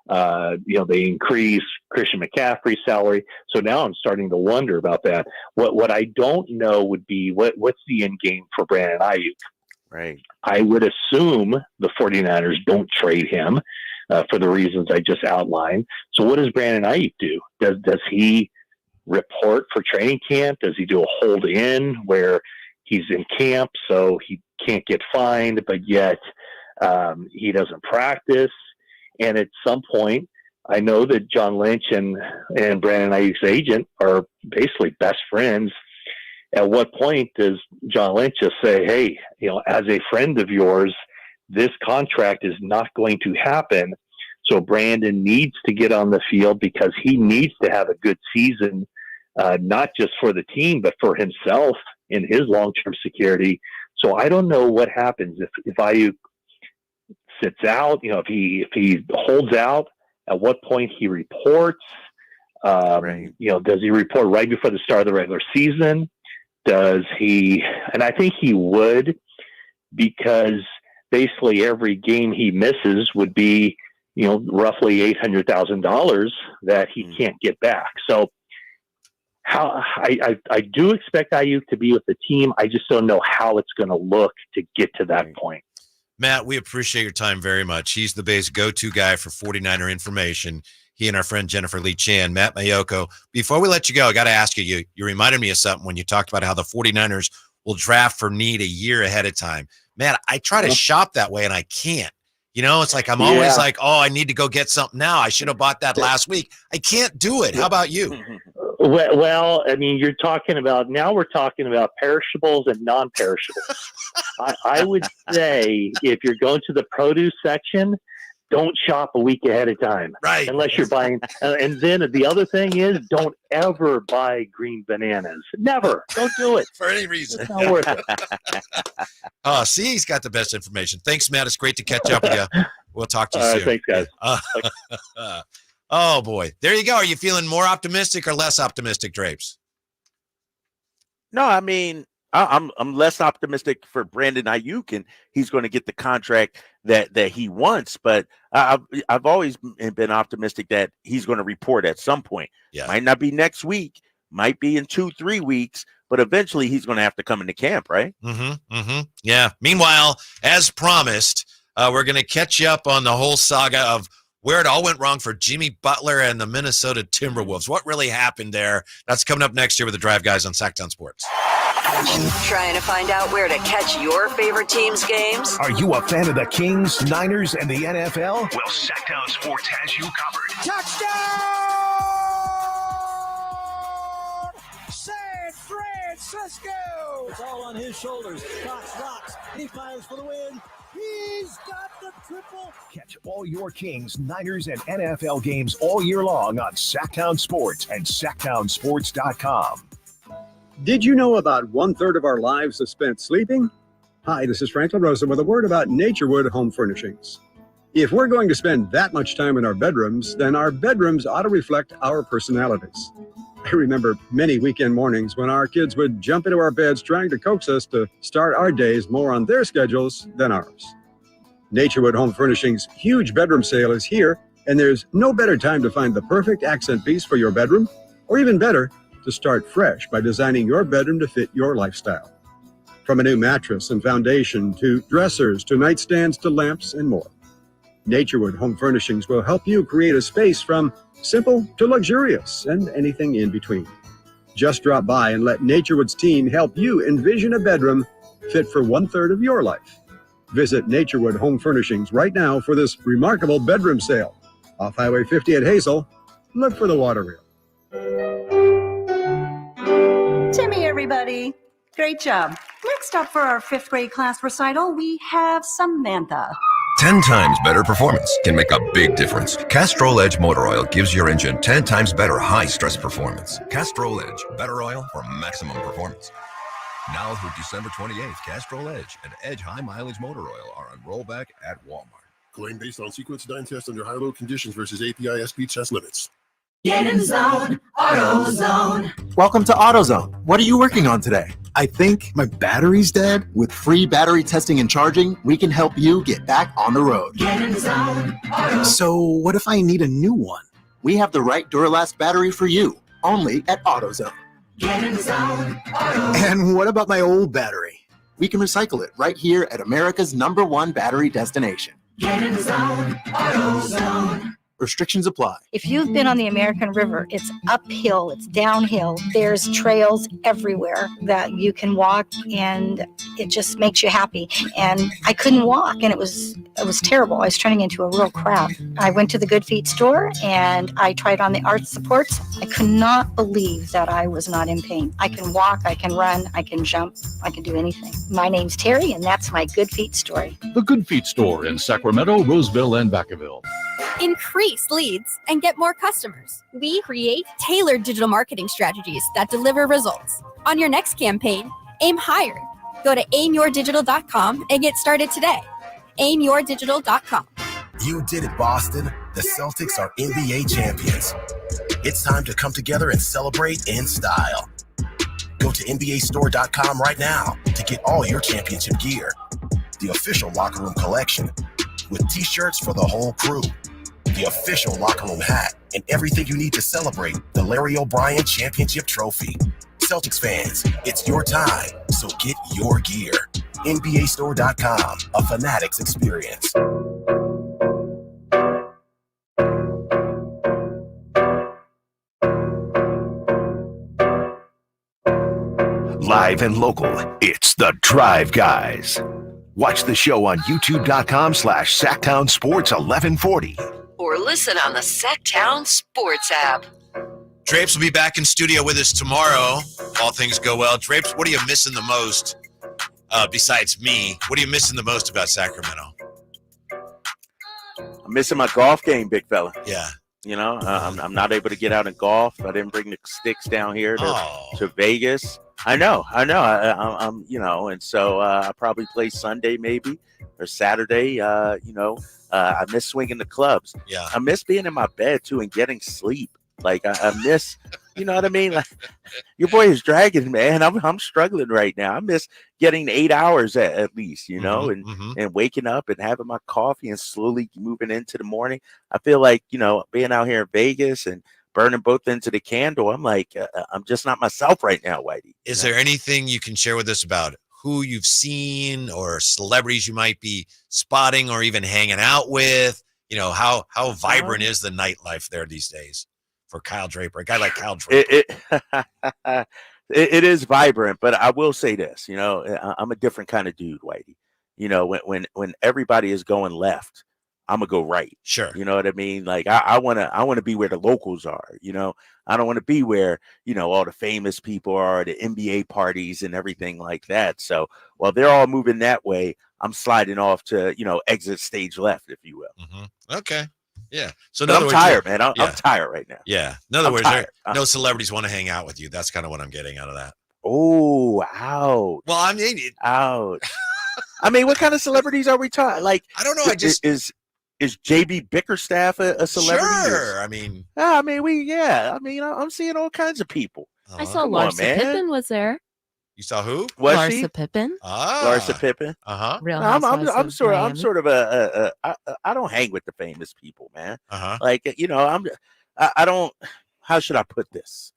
They increased Christian McCaffrey's salary. So now I'm starting to wonder about that. What I don't know would be what's the end game for Brandon Aiyuk. Right. I would assume the 49ers don't trade him for the reasons I just outlined. So what does Brandon Aiyuk do? Does he report for training camp? Does he do a hold in where he's in camp so he can't get fined, but yet he doesn't practice? And at some point, I know that John Lynch and Brandon Aiyuk's agent are basically best friends. At what point does John Lynch just say, hey, as a friend of yours, this contract is not going to happen. So Brandon needs to get on the field because he needs to have a good season, not just for the team, but for himself and his long-term security. So I don't know what happens if Aiyuk sits out, if he holds out, at what point he reports. Does he report right before the start of the regular season? Does he? And I think he would, because basically every game he misses would be, roughly $800,000 that he can't get back. So I do expect Aiyuk to be with the team. I just don't know how it's going to look to get to that point. Matt, we appreciate your time very much. He's the base go-to guy for 49er information. He and our friend Jennifer Lee Chan, Matt Maiocco. Before we let you go, I got to ask you, you reminded me of something when you talked about how the 49ers will draft for need a year ahead of time. Man, I try to shop that way and I can't. It's like I'm always like, oh, I need to go get something now. I should have bought that last week. I can't do it. How about you? Well, we're talking about perishables and non-perishables. I would say if you're going to the produce section, don't shop a week ahead of time. Right. Unless you're buying. And then the other thing is, don't ever buy green bananas. Never. Don't do it. For any reason. It's not worth it. See, he's got the best information. Thanks, Matt. It's great to catch up with you. We'll talk to you soon. Thanks, guys. Oh, boy. There you go. Are you feeling more optimistic or less optimistic, Drapes? No, I'm less optimistic for Brandon Aiyuk, and he's going to get the contract that he wants. But I've always been optimistic that he's going to report at some point. Yeah. Might not be next week, might be in 2-3 weeks, but eventually he's going to have to come into camp, right? Yeah. Meanwhile, as promised, we're going to catch you up on the whole saga of where it all went wrong for Jimmy Butler and the Minnesota Timberwolves. What really happened there? That's coming up next year with the Drive Guys on Sactown Sports. Trying to find out where to catch your favorite team's games? Are you a fan of the Kings, Niners, and the NFL? Well, Sactown Sports has you covered. Touchdown! San Francisco! It's all on his shoulders. Fox rocks. He fires for the win. He's got the triple. Catch all your Kings, Niners, and NFL games all year long on Sactown Sports and SactownSports.com. Did you know about 1/3 of our lives is spent sleeping? Hi, this is Franklin Rosa with a word about Naturewood Home Furnishings. If we're going to spend that much time in our bedrooms, then our bedrooms ought to reflect our personalities. I remember many weekend mornings when our kids would jump into our beds trying to coax us to start our days more on their schedules than ours. Naturewood Home Furnishings' huge bedroom sale is here, and there's no better time to find the perfect accent piece for your bedroom, or even better, to start fresh by designing your bedroom to fit your lifestyle. From a new mattress and foundation to dressers to nightstands to lamps and more. Naturewood Home Furnishings will help you create a space from simple to luxurious and anything in between. Just drop by and let Naturewood's team help you envision a bedroom fit for 1/3 of your life. Visit Naturewood Home Furnishings right now for this remarkable bedroom sale. Off Highway 50 at Hazel, look for the water wheel. Timmy, everybody. Great job. Next up for our 5th grade class recital, we have Samantha. 10 times better performance can make a big difference. Castrol Edge Motor Oil gives your engine 10 times better high-stress performance. Castrol Edge, better oil for maximum performance. Now through December 28th, Castrol Edge and Edge High Mileage Motor Oil are on rollback at Walmart. Claim based on sequence design test under high-load conditions versus API SP test limits. Get in zone, AutoZone. Welcome to AutoZone. What are you working on today? I think my battery's dead. With free battery testing and charging, we can help you get back on the road. Get in zone, AutoZone. So what if I need a new one? We have the right Duralast battery for you, only at AutoZone. Get in zone, AutoZone. And what about my old battery? We can recycle it right here at America's #1 battery destination. Get in zone, AutoZone. Restrictions apply. If you've been on the American River, it's uphill, it's downhill. There's trails everywhere that you can walk, and it just makes you happy. And I couldn't walk, and it was terrible. I was turning into a real crab. I went to the Good Feet store, and I tried on the arch supports. I could not believe that I was not in pain. I can walk, I can run, I can jump, I can do anything. My name's Terry, and that's my Good Feet story. The Good Feet store in Sacramento, Roseville, and Vacaville. Increase leads and get more customers. We create tailored digital marketing strategies that deliver results. On your next campaign, aim higher. Go to aimyourdigital.com and get started today. aimyourdigital.com. You did it, Boston. The Celtics are NBA champions. It's time to come together and celebrate in style. Go to NBAstore.com right now to get all your championship gear. The official locker room collection with t-shirts for the whole crew. The official locker room hat, and everything you need to celebrate the Larry O'Brien Championship Trophy. Celtics fans, it's your time, so get your gear. NBAstore.com, a Fanatics experience. Live and local, it's the Drive Guys. Watch the show on youtube.com/Sactown Sports 1140. Or listen on the Sactown Sports app. Drapes will be back in studio with us tomorrow. All things go well. Drapes, what are you missing the most besides me? What are you missing the most about Sacramento? I'm missing my golf game, big fella. Yeah. You know, I'm not able to get out and golf. I didn't bring the sticks down here to Vegas. I know. I'm, you know, and so I'll probably play Sunday maybe or Saturday. I miss swinging the clubs. Yeah. I miss being in my bed too and getting sleep. Like I miss, you know what I mean? Like your boy is dragging, man. I'm struggling right now. I miss getting 8 hours at least, you know, and waking up and having my coffee and slowly moving into the morning. I feel like, you know, being out here in Vegas and burning both ends of the candle, I'm like, I'm just not myself right now, Whitey. Is there anything you can share with us about who you've seen or celebrities you might be spotting or even hanging out with? You know, how vibrant is the nightlife there these days for Kyle Draper, a guy like Kyle Draper? It is vibrant, but I will say this, you know, I'm a different kind of dude, Whitey. You know, when everybody is going left, I'm gonna go right. Sure. You know what I mean? Like I wanna be where the locals are, you know. I don't want to be where, you know, all the famous people are, the NBA parties and everything like that. So while they're all moving that way, I'm sliding off to, you know, exit stage left, if you will. Okay. Yeah. So I'm tired, man. I'm tired right now. Yeah. In other words, no celebrities want to hang out with you. That's kind of what I'm getting out of that. Oh, ouch. Well, I mean, ouch. I mean, what kind of celebrities are we talking? Like, I don't know. I just is JB Bickerstaff a celebrity? Sure. I'm seeing all kinds of people. I saw Larsa Pippen was there. You saw who? Was Larsa she? Pippen. Larsa Pippen. Real I'm Housewives of Miami. sort of I don't hang with the famous people, man. Like, you know, I don't, how should I put this?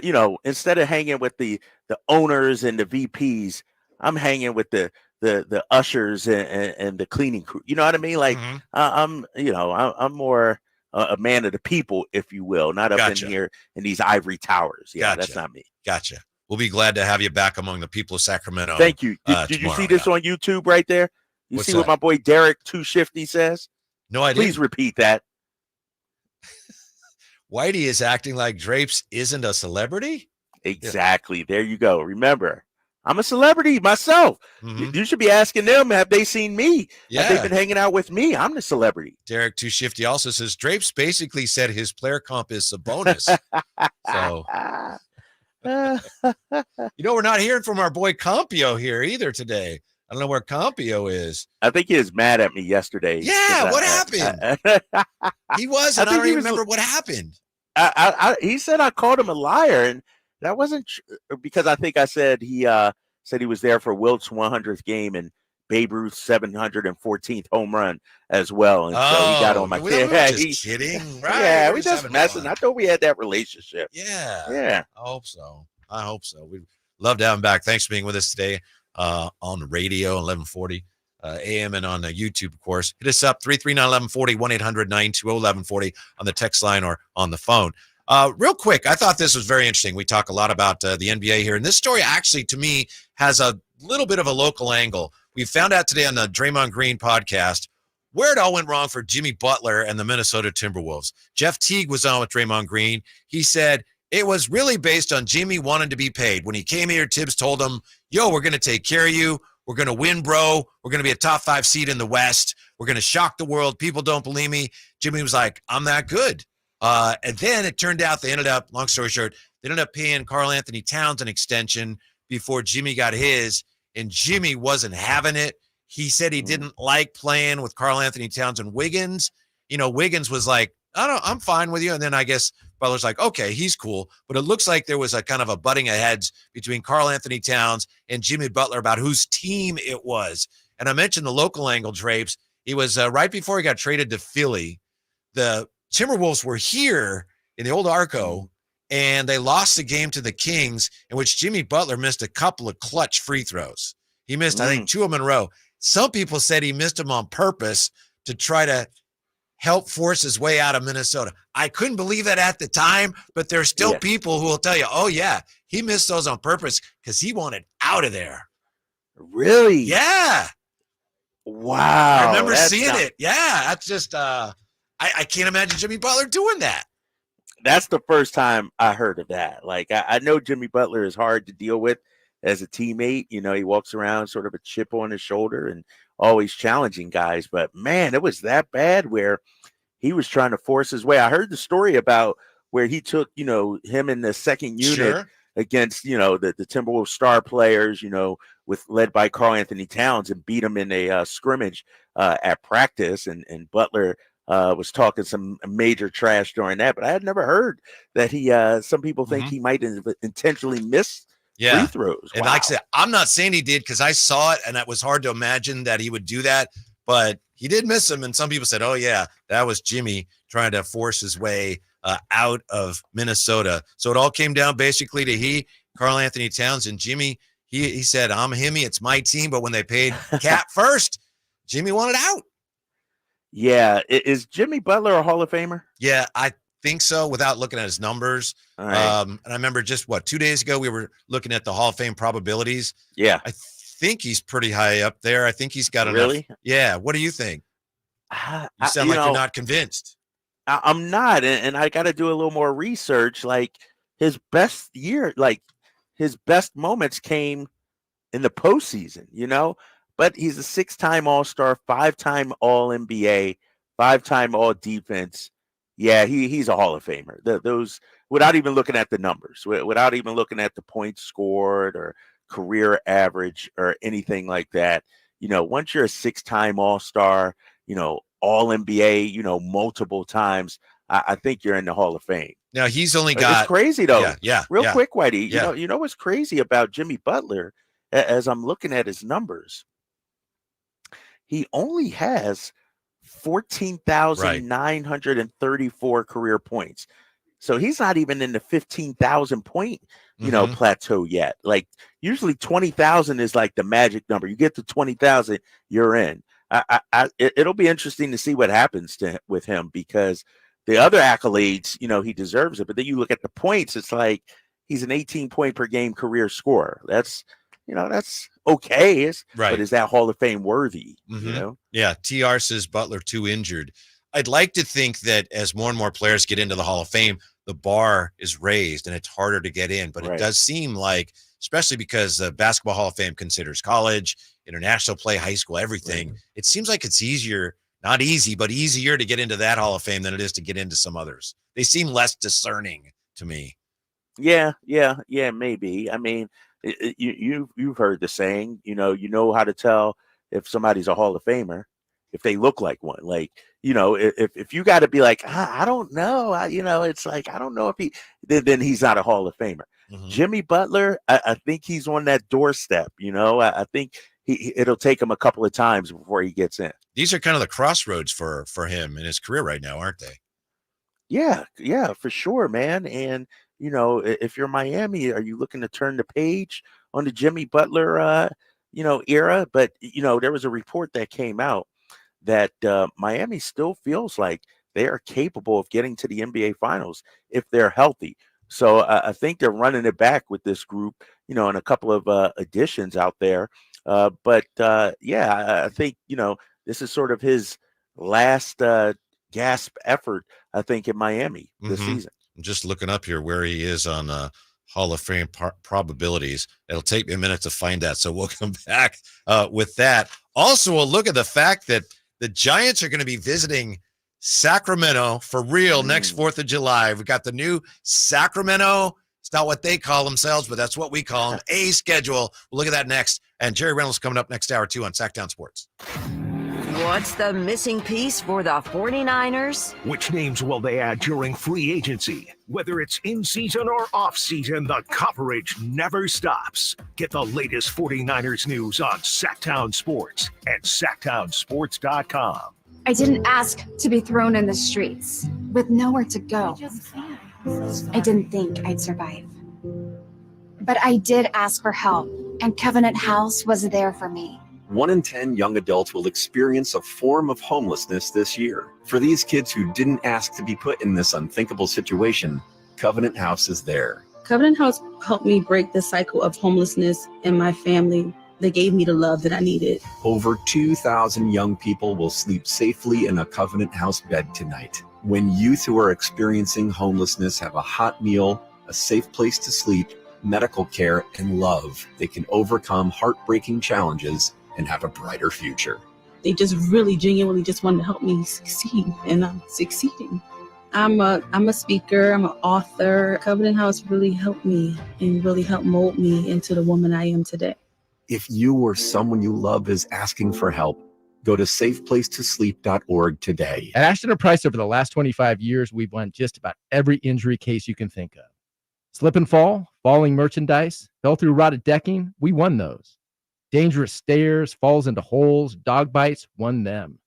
You know, instead of hanging with the owners and the VPs, I'm hanging with the ushers and the cleaning crew. You know what I mean? Like I'm more a man of the people, if you will, not up in here in these ivory towers. Yeah, that's not me. Gotcha. We'll be glad to have you back among the people of Sacramento. Thank you. Did you see this on YouTube right there? You What's see that? what my boy Derek Too Shifty says? No, I didn't. Please repeat that. Whitey is acting like Drapes isn't a celebrity? Exactly. There you go. Remember, I'm a celebrity myself. Mhm. You should be asking them, have they seen me? Yeah. Have they been hanging out with me? I'm the celebrity. Derek Too Shifty also says Drapes basically said his player comp is a bonus. So, we're not hearing from our boy Compio here either today. I don't know where Compio is. I think he was mad at me yesterday. Yeah, what happened? He was, and I don't even remember what happened. He said I called him a liar, and that wasn't because I think I said he was there for Wilt's 100th game and Babe Ruth's 714th home run as well, and so he got on my kid. Just kidding, right? Yeah, we just messing. I thought we had that relationship. Yeah. I hope so. We'd love to have him back. Thanks for being with us today on the radio, 1140 AM, and on YouTube, of course. Hit us up, 339-1140, 1-800-920-1140 on the text line or on the phone. Real quick, I thought this was very interesting. We talk a lot about the NBA here, and this story actually, to me, has a little bit of a local angle. We found out today on the Draymond Green podcast where it all went wrong for Jimmy Butler and the Minnesota Timberwolves. Jeff Teague was on with Draymond Green. He said it was really based on Jimmy wanting to be paid. When he came here, Tibbs told him, yo, we're going to take care of you. We're going to win, bro. We're going to be a top 5 seed in the West. We're going to shock the world. People don't believe me. Jimmy was like, I'm that good. And then it turned out they ended up, long story short, they ended up paying Karl Anthony Towns an extension before Jimmy got his, and Jimmy wasn't having it. He said he didn't like playing with Karl Anthony Towns and Wiggins. Wiggins was like, I'm fine with you. And then I guess Butler's like, okay, he's cool. But it looks like there was a kind of a butting of heads between Karl Anthony Towns and Jimmy Butler about whose team it was. And I mentioned the local angle, Drapes. It was right before he got traded to Philly. The Timberwolves were here in the old Arco, and they lost the game to the Kings, in which Jimmy Butler missed a couple of clutch free throws. He missed, I think, 2 of them in a row. Some people said he missed them on purpose to try to help force his way out of Minnesota. I couldn't believe that at the time, but there's still people who will tell you, oh, yeah, he missed those on purpose because he wanted out of there. Really? Yeah. Wow. I remember seeing it. Yeah, that's just I can't imagine Jimmy Butler doing that. That's the first time I heard of that. Like, I know Jimmy Butler is hard to deal with as a teammate. He walks around sort of a chip on his shoulder and always challenging guys. But, man, it was that bad where he was trying to force his way. I heard the story about where he took, him in the second unit against, the Timberwolves star players, led by Karl Anthony Towns, and beat him in a scrimmage at practice. And Butler was talking some major trash during that, but I had never heard that he some people think he might intentionally miss free throws. And like I said, I'm not saying he did because I saw it and it was hard to imagine that he would do that, but he did miss them. And some people said, oh yeah, that was Jimmy trying to force his way out of Minnesota. So it all came down basically to Karl Anthony Towns, and Jimmy, he said, I'm Himmy, it's my team. But when they paid Cap first, Jimmy wanted out. Yeah. Is Jimmy Butler a Hall of Famer? Yeah, I think so, without looking at his numbers. All right. And I remember just 2 days ago, we were looking at the Hall of Fame probabilities. Yeah. I think he's pretty high up there. I think he's got enough. Really? Yeah. What do you think? You sound like you're not convinced. I'm not. And I got to do a little more research. Like, his best year, like his best moments came in the postseason, but he's a 6-time All-Star, 5-time All-NBA, 5-time All-Defense. Yeah, he's a Hall of Famer. Those, without even looking at the numbers, without even looking at the points scored or career average or anything like that. Once you're a 6-time All-Star, All-NBA, multiple times, I think you're in the Hall of Fame. Now, he's only got... It's crazy, though. Yeah. Real quick, Whitey, you know what's crazy about Jimmy Butler, as I'm looking at his numbers, he only has 14,934 career points. So he's not even in the 15,000 point, plateau yet. Like, usually 20,000 is like the magic number. You get to 20,000, you're in. It'll be interesting to see what happens with him, because the other accolades, he deserves it. But then you look at the points, it's like he's an 18-point per game career scorer. That's okay. Right. But is that Hall of Fame worthy? Yeah. TR says Butler too injured. I'd like to think that as more and more players get into the Hall of Fame, the bar is raised and it's harder to get in. But It does seem like especially because the Basketball Hall of Fame considers college, international play, high school, everything. It seems like it's easier, not easy, but easier to get into that Hall of Fame than it is to get into some others. They seem less discerning to me. Yeah, maybe. I mean, you've heard the saying, you know how to tell if somebody's a Hall of Famer if they look like one. Like, if you got to be like, I don't know, it's like, I don't know if then he's not a Hall of Famer. Mm-hmm. Jimmy Butler, I think he's on that doorstep. I think it'll take him a couple of times before he gets in. These are kind of the crossroads for him in his career right now, aren't they? Yeah, for sure, man. And if you're Miami, are you looking to turn the page on the Jimmy Butler, era? But there was a report that came out that Miami still feels like they are capable of getting to the NBA Finals if they're healthy. So I think they're running it back with this group, and a couple of additions out there. But I think this is sort of his last gasp effort, I think, in Miami this season. I'm just looking up here where he is on Hall of Fame probabilities. It'll take me a minute to find that, so we'll come back with that. Also, we'll look at the fact that the Giants are going to be visiting Sacramento for real next 4th of July. We've got the new Sacramento. It's not what they call themselves, but that's what we call them. A schedule. We'll look at that next. And Jerry Reynolds coming up next hour, too, on Sactown Sports. What's the missing piece for the 49ers? Which names will they add during free agency? Whether it's in season or off season, the coverage never stops. Get the latest 49ers news on Sactown Sports at SactownSports.com. I didn't ask to be thrown in the streets with nowhere to go. I didn't think I'd survive. But I did ask for help, and Covenant House was there for me. 1 in 10 young adults will experience a form of homelessness this year. For these kids who didn't ask to be put in this unthinkable situation, Covenant House is there. Covenant House helped me break the cycle of homelessness in my family. They gave me the love that I needed. Over 2,000 young people will sleep safely in a Covenant House bed tonight. When youth who are experiencing homelessness have a hot meal, a safe place to sleep, medical care, and love, they can overcome heartbreaking challenges and have a brighter future. They just really genuinely just wanted to help me succeed, and I'm succeeding. I'm a speaker, I'm an author. Covenant House really helped me and really helped mold me into the woman I am today. If you or someone you love is asking for help, go to safeplacetosleep.org today. At Ashton & Price, over the last 25 years, we've won just about every injury case you can think of. Slip and fall, falling merchandise, fell through rotted decking, we won those. Dangerous stairs, falls into holes, dog bites, won them.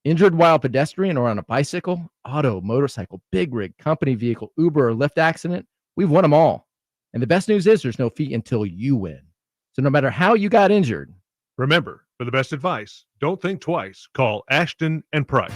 Injured while pedestrian or on a bicycle, auto, motorcycle, big rig, company vehicle, Uber, or Lyft accident, we've won them all. And the best news is there's no fee until you win. So no matter how you got injured, remember, for the best advice, don't think twice. Call Ashton & Price.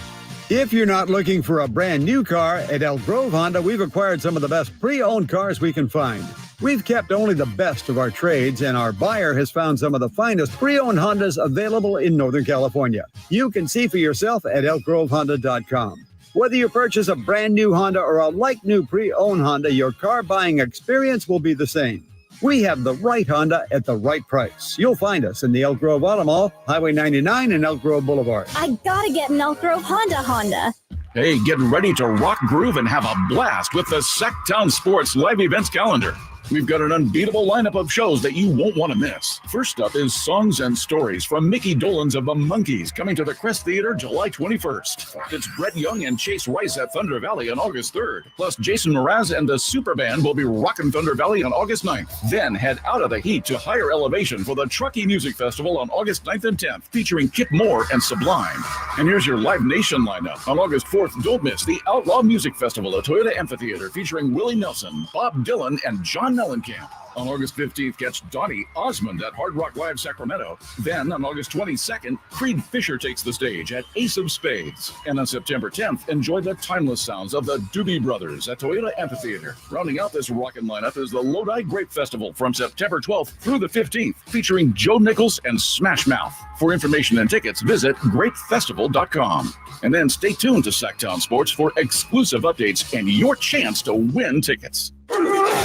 If you're not looking for a brand new car, at Elk Grove Honda, we've acquired some of the best pre-owned cars we can find. We've kept only the best of our trades, and our buyer has found some of the finest pre-owned Hondas available in Northern California. You can see for yourself at elkgrovehonda.com. Whether you purchase a brand new Honda or a like-new pre-owned Honda, your car buying experience will be the same. We have the right Honda at the right price. You'll find us in the Elk Grove Auto Mall, Highway 99 and Elk Grove Boulevard. I gotta get an Elk Grove Honda. Hey, get ready to rock, groove, and have a blast with the Sactown Sports live events calendar. We've got an unbeatable lineup of shows that you won't want to miss. First up is Songs and Stories from Mickey Dolenz of the Monkees, coming to the Crest Theater July 21st. It's Brett Young and Chase Rice at Thunder Valley on August 3rd. Plus, Jason Mraz and the Super Band will be rocking Thunder Valley on August 9th. Then head out of the heat to higher elevation for the Truckee Music Festival on August 9th and 10th, featuring Kip Moore and Sublime. And here's your Live Nation lineup. On August 4th, don't miss the Outlaw Music Festival at Toyota Amphitheater, featuring Willie Nelson, Bob Dylan, and John Mellencamp. On August 15th, catch Donny Osmond at Hard Rock Live Sacramento. Then on August 22nd, Creed Fisher takes the stage at Ace of Spades. And on September 10th, enjoy the timeless sounds of the Doobie Brothers at Toyota Amphitheater. Rounding out this rockin' lineup is the Lodi Grape Festival from September 12th through the 15th, featuring Joe Nichols and Smash Mouth. For information and tickets, visit grapefestival.com. And then stay tuned to Sactown Sports for exclusive updates and your chance to win tickets.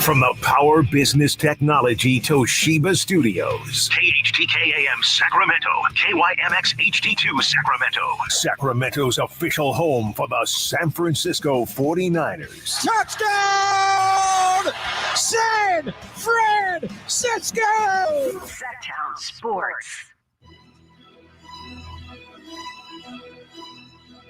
From the Power Business Technology Toshiba Studios. KHTK AM Sacramento. KYMX HD2 Sacramento. Sacramento's official home for the San Francisco 49ers. Touchdown! San Francisco! Sactown Sports.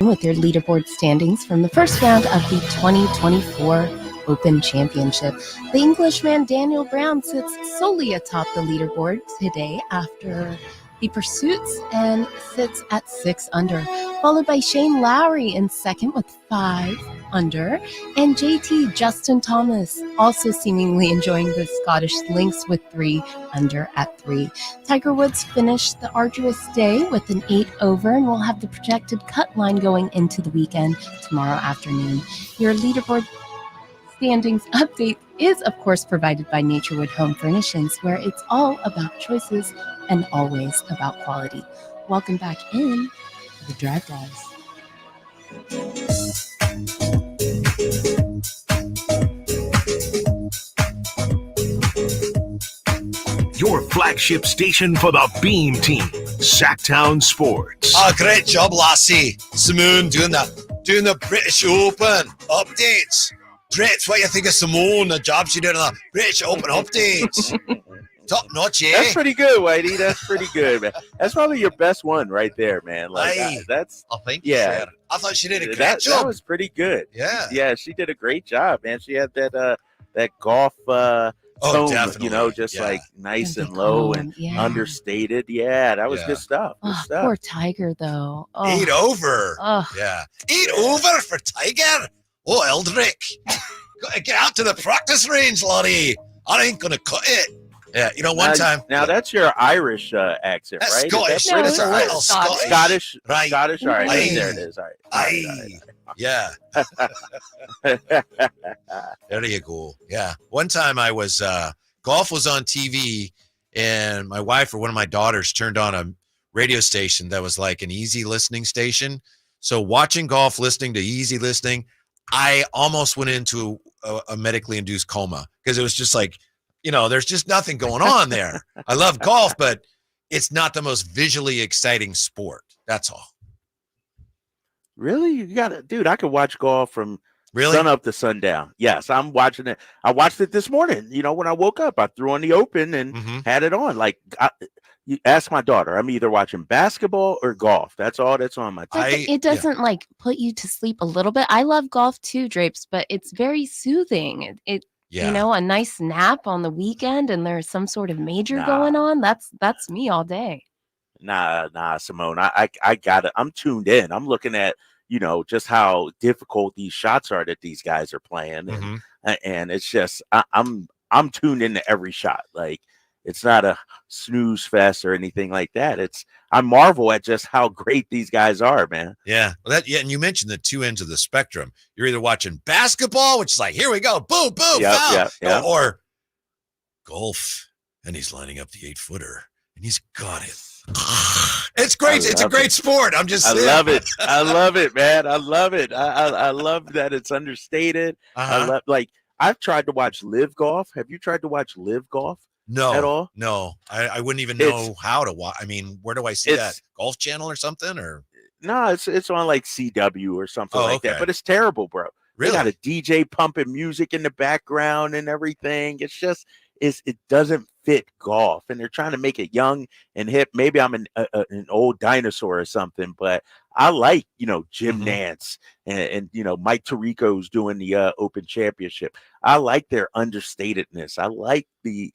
With your leaderboard standings from the first round of the 2024 Open Championship. The Englishman Daniel Brown sits solely atop the leaderboard today after the pursuits and sits at 6 under, followed by Shane Lowry in second with 5 under, and JT Justin Thomas also seemingly enjoying the Scottish links with 3 under at 3. Tiger Woods finished the arduous day with an 8 over and will have the projected cut line going into the weekend tomorrow afternoon. Your leaderboard standings update is, of course, provided by Naturewood Home Furnishings, where it's all about choices and always about quality. Welcome back in to the Drive Guys. Your flagship station for the Beam Team, Sactown Sports. Oh, great job, Lassie. Simone doing the British Open updates. Great. What do you think of Simone? The job she did on the British Open updates. Top notch, eh? That's pretty good, Whitey. That's pretty good, man. That's probably your best one right there, man. Like that's. I think. Yeah. I thought she did a great job. That was pretty good. Yeah. Yeah, she did a great job, man. She had that golf tone, definitely. you know, just like nice and low and understated. Yeah, that was good stuff. Good stuff. Poor Tiger, though. Oh. 8 over. Oh. Yeah. 8 over for Tiger. Oh, Eldrick. Gotta get out to the practice range, Lottie. I ain't gonna cut it. Yeah, you know, one time. Now that's your Irish accent, That's right? Scottish. That's No, it's Scottish. Scottish. Right. Scottish. All right. Aye. There it is. All right. Aye. Yeah. There you go. Yeah. One time I was golf was on TV, and my wife or one of my daughters turned on a radio station that was like an easy listening station. So watching golf, listening to easy listening, I almost went into a medically induced coma because it was just like, you know, there's just nothing going on there. I love golf, but it's not the most visually exciting sport. That's all. Really? You got it, dude. I could watch golf from Really? sun up to sundown. Yes, I'm watching it. I watched it this morning. You know, when I woke up, I threw on the Open and had it on. Like, you ask my daughter. I'm either watching basketball or golf. That's all that's on my TV. It doesn't like put you to sleep a little bit. I love golf too, Drapes, but it's very soothing. You know, a nice nap on the weekend and there's some sort of major going on. That's me all day. Nah, Simone. I got it. I'm tuned in. I'm looking at, you know, just how difficult these shots are that these guys are playing. And it's just I'm tuned into every shot. Like, it's not a snooze fest or anything like that. I marvel at just how great these guys are, man. Yeah. Well, and you mentioned the two ends of the spectrum. You're either watching basketball, which is like, here we go, boom, boom, foul, or golf, and he's lining up the 8-footer, and he's got it. It's great. It's a great sport. I'm just saying. I love it. I love it, man. I love it. I love that it's understated. I love, like, I've tried to watch live golf. Have you tried to watch live golf? No, at all? No, I wouldn't even know how to watch. I mean, where do I see that? Golf Channel or something? Or no, it's on like CW or something like that. But it's terrible, bro. Really? They got a DJ pumping music in the background and everything. It's just it doesn't fit golf, and they're trying to make it young and hip. Maybe I'm an old dinosaur or something, but I like, you know, Jim Nance and you know, Mike Tirico's doing the Open Championship. I like their understatedness. I like the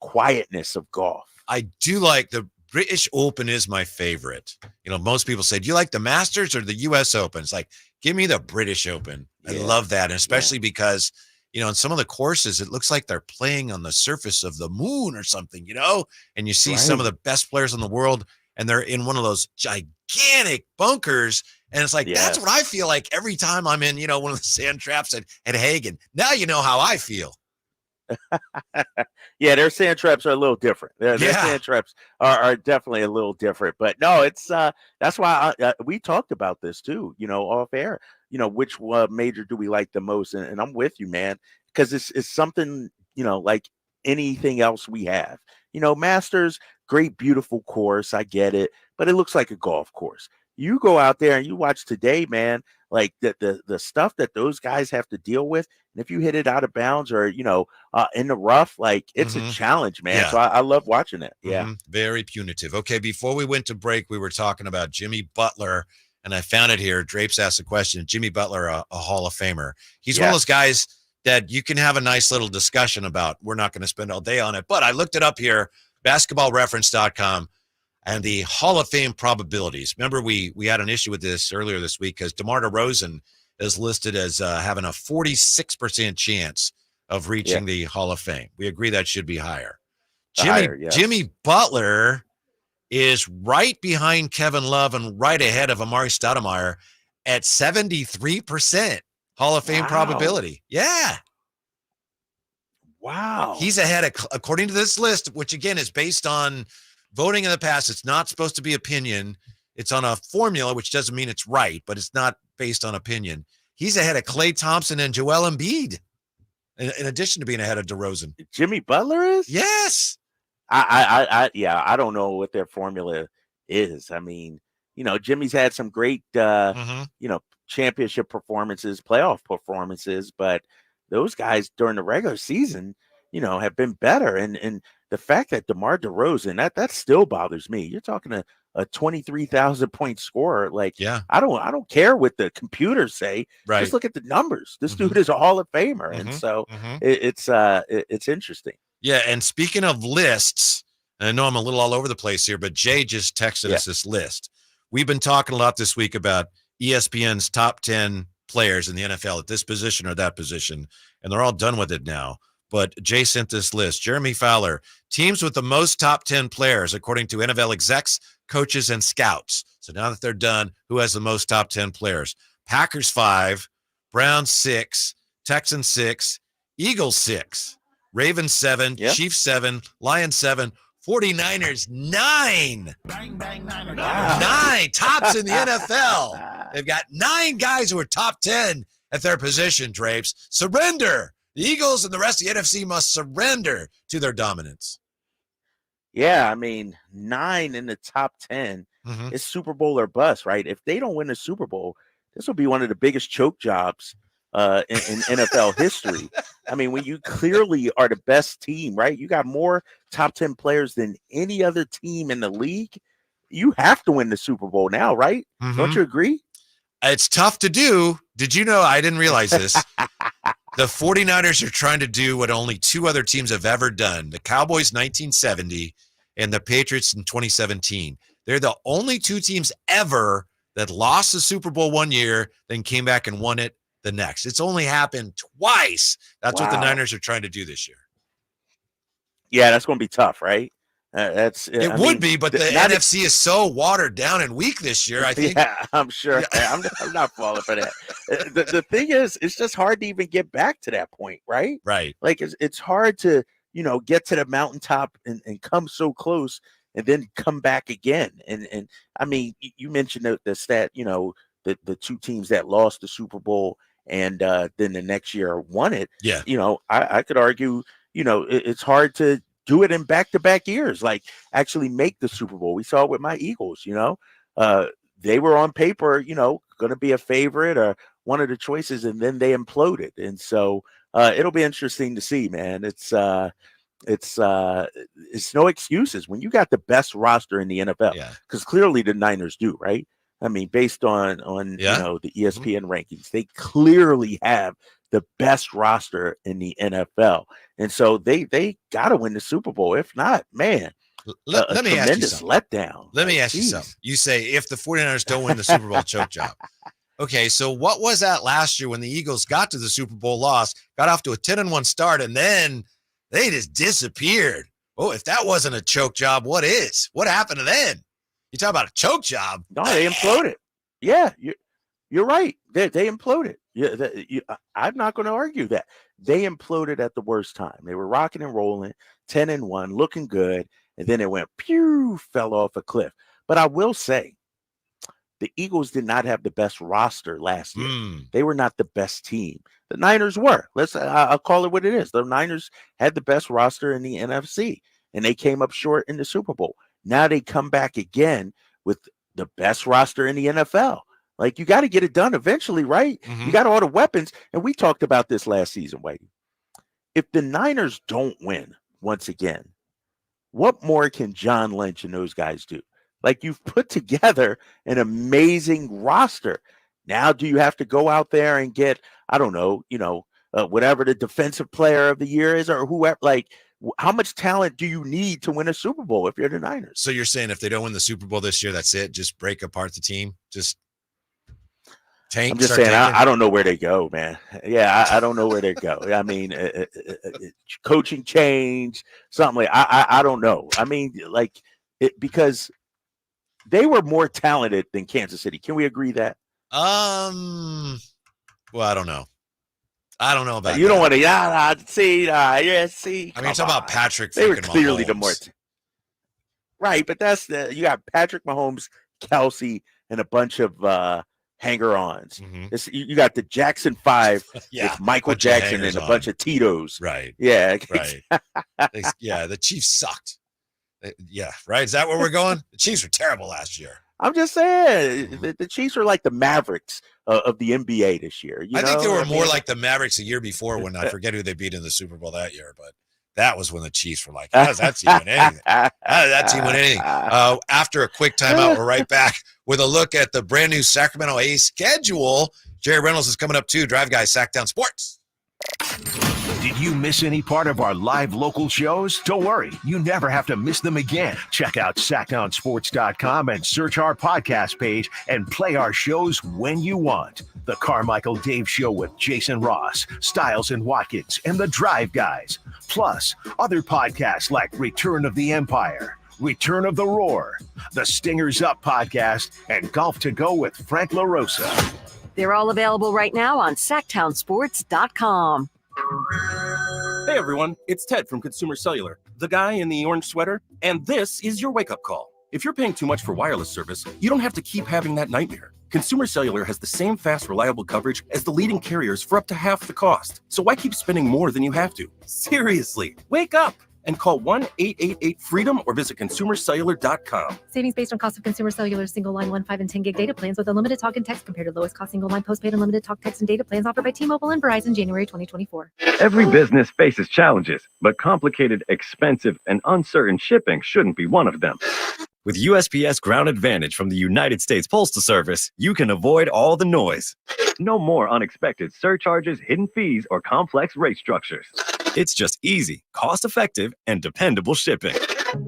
quietness of golf. I do like the British Open is my favorite. You know, most people say, do you like the Masters or the US Open? It's like, give me the British Open. I love that. And especially because, you know, in some of the courses, it looks like they're playing on the surface of the moon or something, you know, and you see some of the best players in the world and they're in one of those gigantic bunkers. And it's like, that's what I feel like every time I'm in, you know, one of the sand traps at Hagen. Now you know how I feel. Yeah, their sand traps are a little different. Their sand traps are definitely a little different. But no, it's that's why we talked about this too, you know, off air. You know, which major do we like the most? And I'm with you, man. because it's something, like anything else we have. Masters, great, beautiful course. I get it, but it looks like a golf course. You go out there and you watch today, man, like the stuff that those guys have to deal with. And if you hit it out of bounds or, in the rough, like it's a challenge, man. Yeah. So I love watching it. Yeah. Very punitive. Okay. Before we went to break, we were talking about Jimmy Butler, and I found it here. Drapes asked a question. Jimmy Butler, a Hall of Famer. He's one of those guys that you can have a nice little discussion about. We're not going to spend all day on it, but I looked it up here, basketballreference.com. And the Hall of Fame probabilities. Remember, we had an issue with this earlier this week because DeMar DeRozan is listed as having a 46% chance of reaching the Hall of Fame. We agree that should be higher. Jimmy Butler is right behind Kevin Love and right ahead of Amari Stoudemire at 73% Hall of Fame probability. Yeah. Wow. He's ahead, according to this list, which again is based on voting in the past. It's not supposed to be opinion. It's on a formula, which doesn't mean it's right, but it's not based on opinion. He's ahead of Klay Thompson and Joel Embiid, in addition to being ahead of DeRozan. Jimmy Butler is? Yes. I don't know what their formula is. I mean, Jimmy's had some great, championship performances, playoff performances, but those guys during the regular season, have been better. And the fact that DeMar DeRozan, that still bothers me. You're talking a 23,000 point scorer. Like, I don't care what the computers say. Right. Just look at the numbers. This dude is a Hall of Famer. And so it's interesting. Yeah. And speaking of lists, and I know I'm a little all over the place here, but Jay just texted us this list. We've been talking a lot this week about ESPN's top 10 players in the NFL at this position or that position, and they're all done with it now. But Jay sent this list. Jeremy Fowler, teams with the most top 10 players, according to NFL execs, coaches, and scouts. So now that they're done, who has the most top 10 players? Packers 5, Browns 6, Texans 6, Eagles 6, Ravens 7, Chiefs 7, Lions 7, 49ers 9. Bang, bang, 9. 9 tops in the NFL. They've got 9 guys who are top 10 at their position, Drapes. Surrender. The Eagles and the rest of the NFC must surrender to their dominance. Yeah, I mean, 9 in the top 10 is Super Bowl or bust, right? If they don't win the Super Bowl, this will be one of the biggest choke jobs in NFL history. I mean, when you clearly are the best team, right? You got more top 10 players than any other team in the league. You have to win the Super Bowl now, right? Don't you agree? It's tough to do. Did you know? I didn't realize this. The 49ers are trying to do what only 2 other teams have ever done. The Cowboys 1970 and the Patriots in 2017. They're the only 2 teams ever that lost the Super Bowl one year, then came back and won it the next. It's only happened twice. That's what the Niners are trying to do this year. Yeah, that's going to be tough, right? It would be, but the NFC is so watered down and weak this year, I think. Yeah, I'm sure. I'm not falling for that. The thing is, it's just hard to even get back to that point, right? Right. Like, it's hard to, get to the mountaintop and come so close and then come back again. And I mean, you mentioned the stat, the 2 teams that lost the Super Bowl and then the next year won it. Yeah. I could argue, it's hard to do it in back-to-back years, like actually make the Super Bowl. We saw it with my Eagles, they were on paper, going to be a favorite or one of the choices, and then they imploded. And so it'll be interesting to see, man. It's no excuses when you got the best roster in the NFL, because clearly the Niners do, right? I mean, based on the ESPN rankings, they clearly have the best roster in the NFL. And so they got to win the Super Bowl. If not, man, let me ask you something. Letdown. Let me ask you something. You say if the 49ers don't win the Super Bowl, choke job. Okay, so what was that last year when the Eagles got to the Super Bowl, lost, got off to a 10-1 start, and then they just disappeared? Oh, if that wasn't a choke job, what is? What happened to them? You talk about a choke job. No, they imploded. Yeah, you're right. They imploded. Yeah, I'm not going to argue that. They imploded at the worst time. They were rocking and rolling, 10-1, looking good, and then it went pew, fell off a cliff. But I will say, the Eagles did not have the best roster last year. They were not the best team. The Niners were. I'll call it what it is. The Niners had the best roster in the NFC, and they came up short in the Super Bowl. Now they come back again with the best roster in the NFL. Like, you got to get it done eventually, right? Mm-hmm. You got all the weapons, and we talked about this last season, Whitey. If the Niners don't win once again, what more can John Lynch and those guys do? Like, you've put together an amazing roster. Now, do you have to go out there and get, I don't know, whatever the defensive player of the year is, or whoever? Like, how much talent do you need to win a Super Bowl if you're the Niners? So you're saying if they don't win the Super Bowl this year, that's it? Just break apart the team? Just tank? I'm just saying, I don't know where they go, man. Yeah, I don't know where they go. I mean, coaching change, something like I don't know. I mean, like, because they were more talented than Kansas City. Can we agree that? Well, I don't know. I don't know about you. That. Don't want to see. I mean, you're talking about Patrick. They were clearly Mahomes. the more right, but you got Patrick Mahomes, Kelsey, and a bunch of hanger-ons. Mm-hmm. You got the Jackson 5 with Michael Jackson and a bunch of Tito's. Right. Yeah. Right. Yeah, the Chiefs sucked. Yeah, right. Is that where we're going? The Chiefs were terrible last year. I'm just saying, the Chiefs are like the Mavericks of the NBA this year. I think they were more like the Mavericks the year before, when I forget who they beat in the Super Bowl that year, but that was when the Chiefs were like, how does that team win anything? How does that team win anything? After a quick timeout, we're right back with a look at the brand new Sacramento A's schedule. Jerry Reynolds is coming up too. Drive Guy, Sactown Sports. Did you miss any part of our live local shows? Don't worry, you never have to miss them again. Check out SactownSports.com and search our podcast page and play our shows when you want. The Carmichael Dave Show with Jason Ross, Stiles and Watkins, and the Drive Guys. Plus, other podcasts like Return of the Empire, Return of the Roar, the Stingers Up podcast, and Golf to Go with Frank LaRosa. They're all available right now on SactownSports.com. Hey everyone, it's Ted from Consumer Cellular, the guy in the orange sweater, and this is your wake-up call. If you're paying too much for wireless service, you don't have to keep having that nightmare. Consumer Cellular has the same fast, reliable coverage as the leading carriers for up to half the cost. So why keep spending more than you have to? Seriously, wake up and call 1-888-FREEDOM or visit consumercellular.com. Savings based on cost of Consumer Cellular single line 1, 5, and 10 gig data plans with unlimited talk and text compared to lowest cost single line postpaid unlimited talk, text, and data plans offered by T-Mobile and Verizon January 2024. Every business faces challenges, but complicated, expensive, and uncertain shipping shouldn't be one of them. With USPS Ground Advantage from the United States Postal Service, you can avoid all the noise. No more unexpected surcharges, hidden fees, or complex rate structures. It's just easy, cost-effective, and dependable shipping.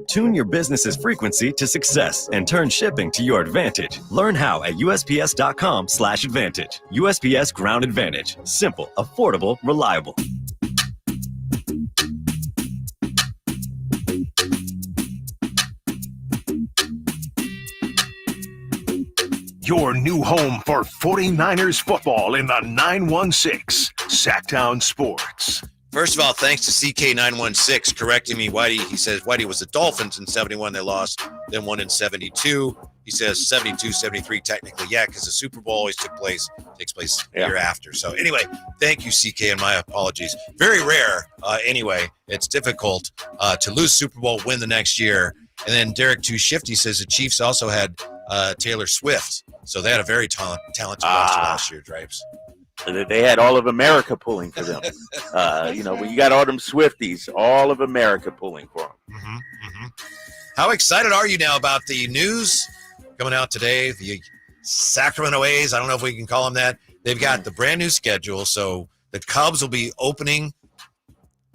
Tune your business's frequency to success and turn shipping to your advantage. Learn how at USPS.com/advantage. USPS Ground Advantage. Simple, affordable, reliable. Your new home for 49ers football in the 916, Sactown Sports. First of all, thanks to CK916 correcting me. Whitey, he says Whitey was the Dolphins in 71. They lost, then won in 72. He says 72, 73 technically. Yeah, because the Super Bowl always takes place the year after. So anyway, thank you, CK, and my apologies. Very rare. Anyway, it's difficult to lose Super Bowl, win the next year. And then Derek Too Shifty says the Chiefs also had Taylor Swift. So they had a very talented roster last year, Drapes. They had all of America pulling for them. When you got all them Swifties, all of America pulling for them. Mm-hmm, mm-hmm. How excited are you now about the news coming out today? The Sacramento A's, I don't know if we can call them that. They've got the brand new schedule. So the Cubs will be opening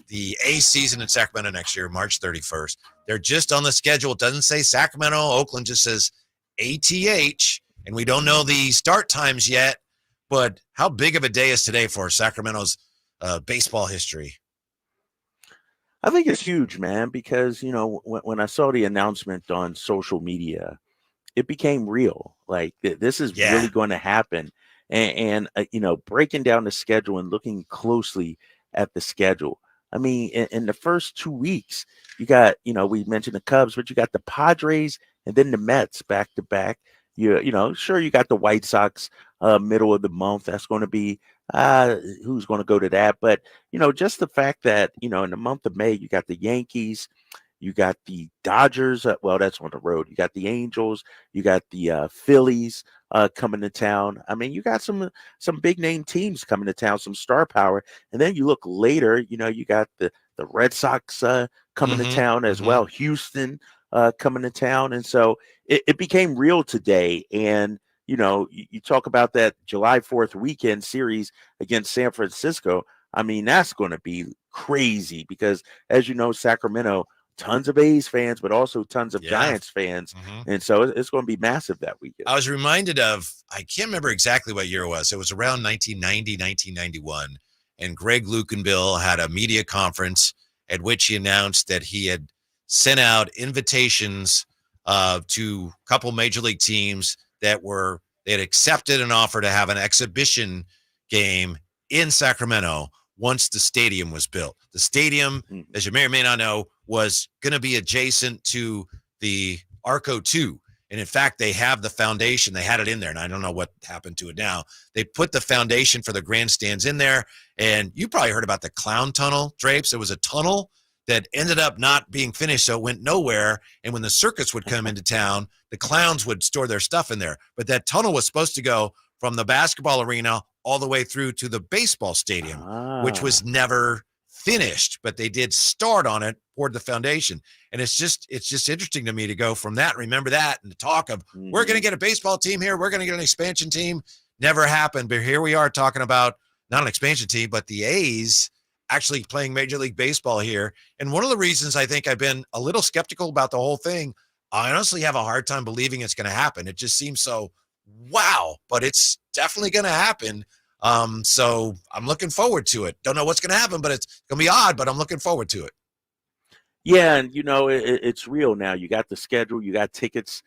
the A season in Sacramento next year, March 31st. They're just on the schedule. It doesn't say Sacramento. Oakland just says ATH. And we don't know the start times yet. But how big of a day is today for Sacramento's baseball history? I think it's huge, man, because, when I saw the announcement on social media, it became real. Like, this is really going to happen. And breaking down the schedule and looking closely at the schedule. I mean, in the first 2 weeks, you got, we mentioned the Cubs, but you got the Padres and then the Mets back to back. Sure, you got the White Sox middle of the month. That's going to be who's going to go to that. But, just the fact that, in the month of May, you got the Yankees, you got the Dodgers. Well, that's on the road. You got the Angels, you got the Phillies coming to town. I mean, you got some big name teams coming to town, some star power. And then you look later, you got the Red Sox coming to town as well. Houston coming to town. And so it became real today. And, you talk about that July 4th weekend series against San Francisco. I mean, that's going to be crazy because, as you know, Sacramento, tons of A's fans, but also tons of Giants fans. And so it's going to be massive that weekend. I was reminded of, I can't remember exactly what year it was. It was around 1990, 1991. And Greg Lukenbill had a media conference at which he announced that he had sent out invitations to a couple major league teams that they had accepted an offer to have an exhibition game in Sacramento once the stadium was built. The stadium, as you may or may not know, was going to be adjacent to the Arco 2. And in fact, they have the foundation. They had it in there, and I don't know what happened to it now. They put the foundation for the grandstands in there, and you probably heard about the clown tunnel, Drapes. It was a tunnel that ended up not being finished, so it went nowhere. And when the circus would come into town, the clowns would store their stuff in there. But that tunnel was supposed to go from the basketball arena all the way through to the baseball stadium, which was never finished, but they did start on it, poured the foundation. And it's just interesting to me to go from that, remember that, and the talk of we're going to get a baseball team here, we're going to get an expansion team. Never happened, but here we are talking about not an expansion team, but the A's actually playing Major League Baseball here. And one of the reasons I think I've been a little skeptical about the whole thing, I honestly have a hard time believing it's going to happen. It just seems so wow, but it's definitely going to happen. So I'm looking forward to it. Don't know what's going to happen, but it's going to be odd, but I'm looking forward to it. Yeah, and it's real now. You got the schedule, you got tickets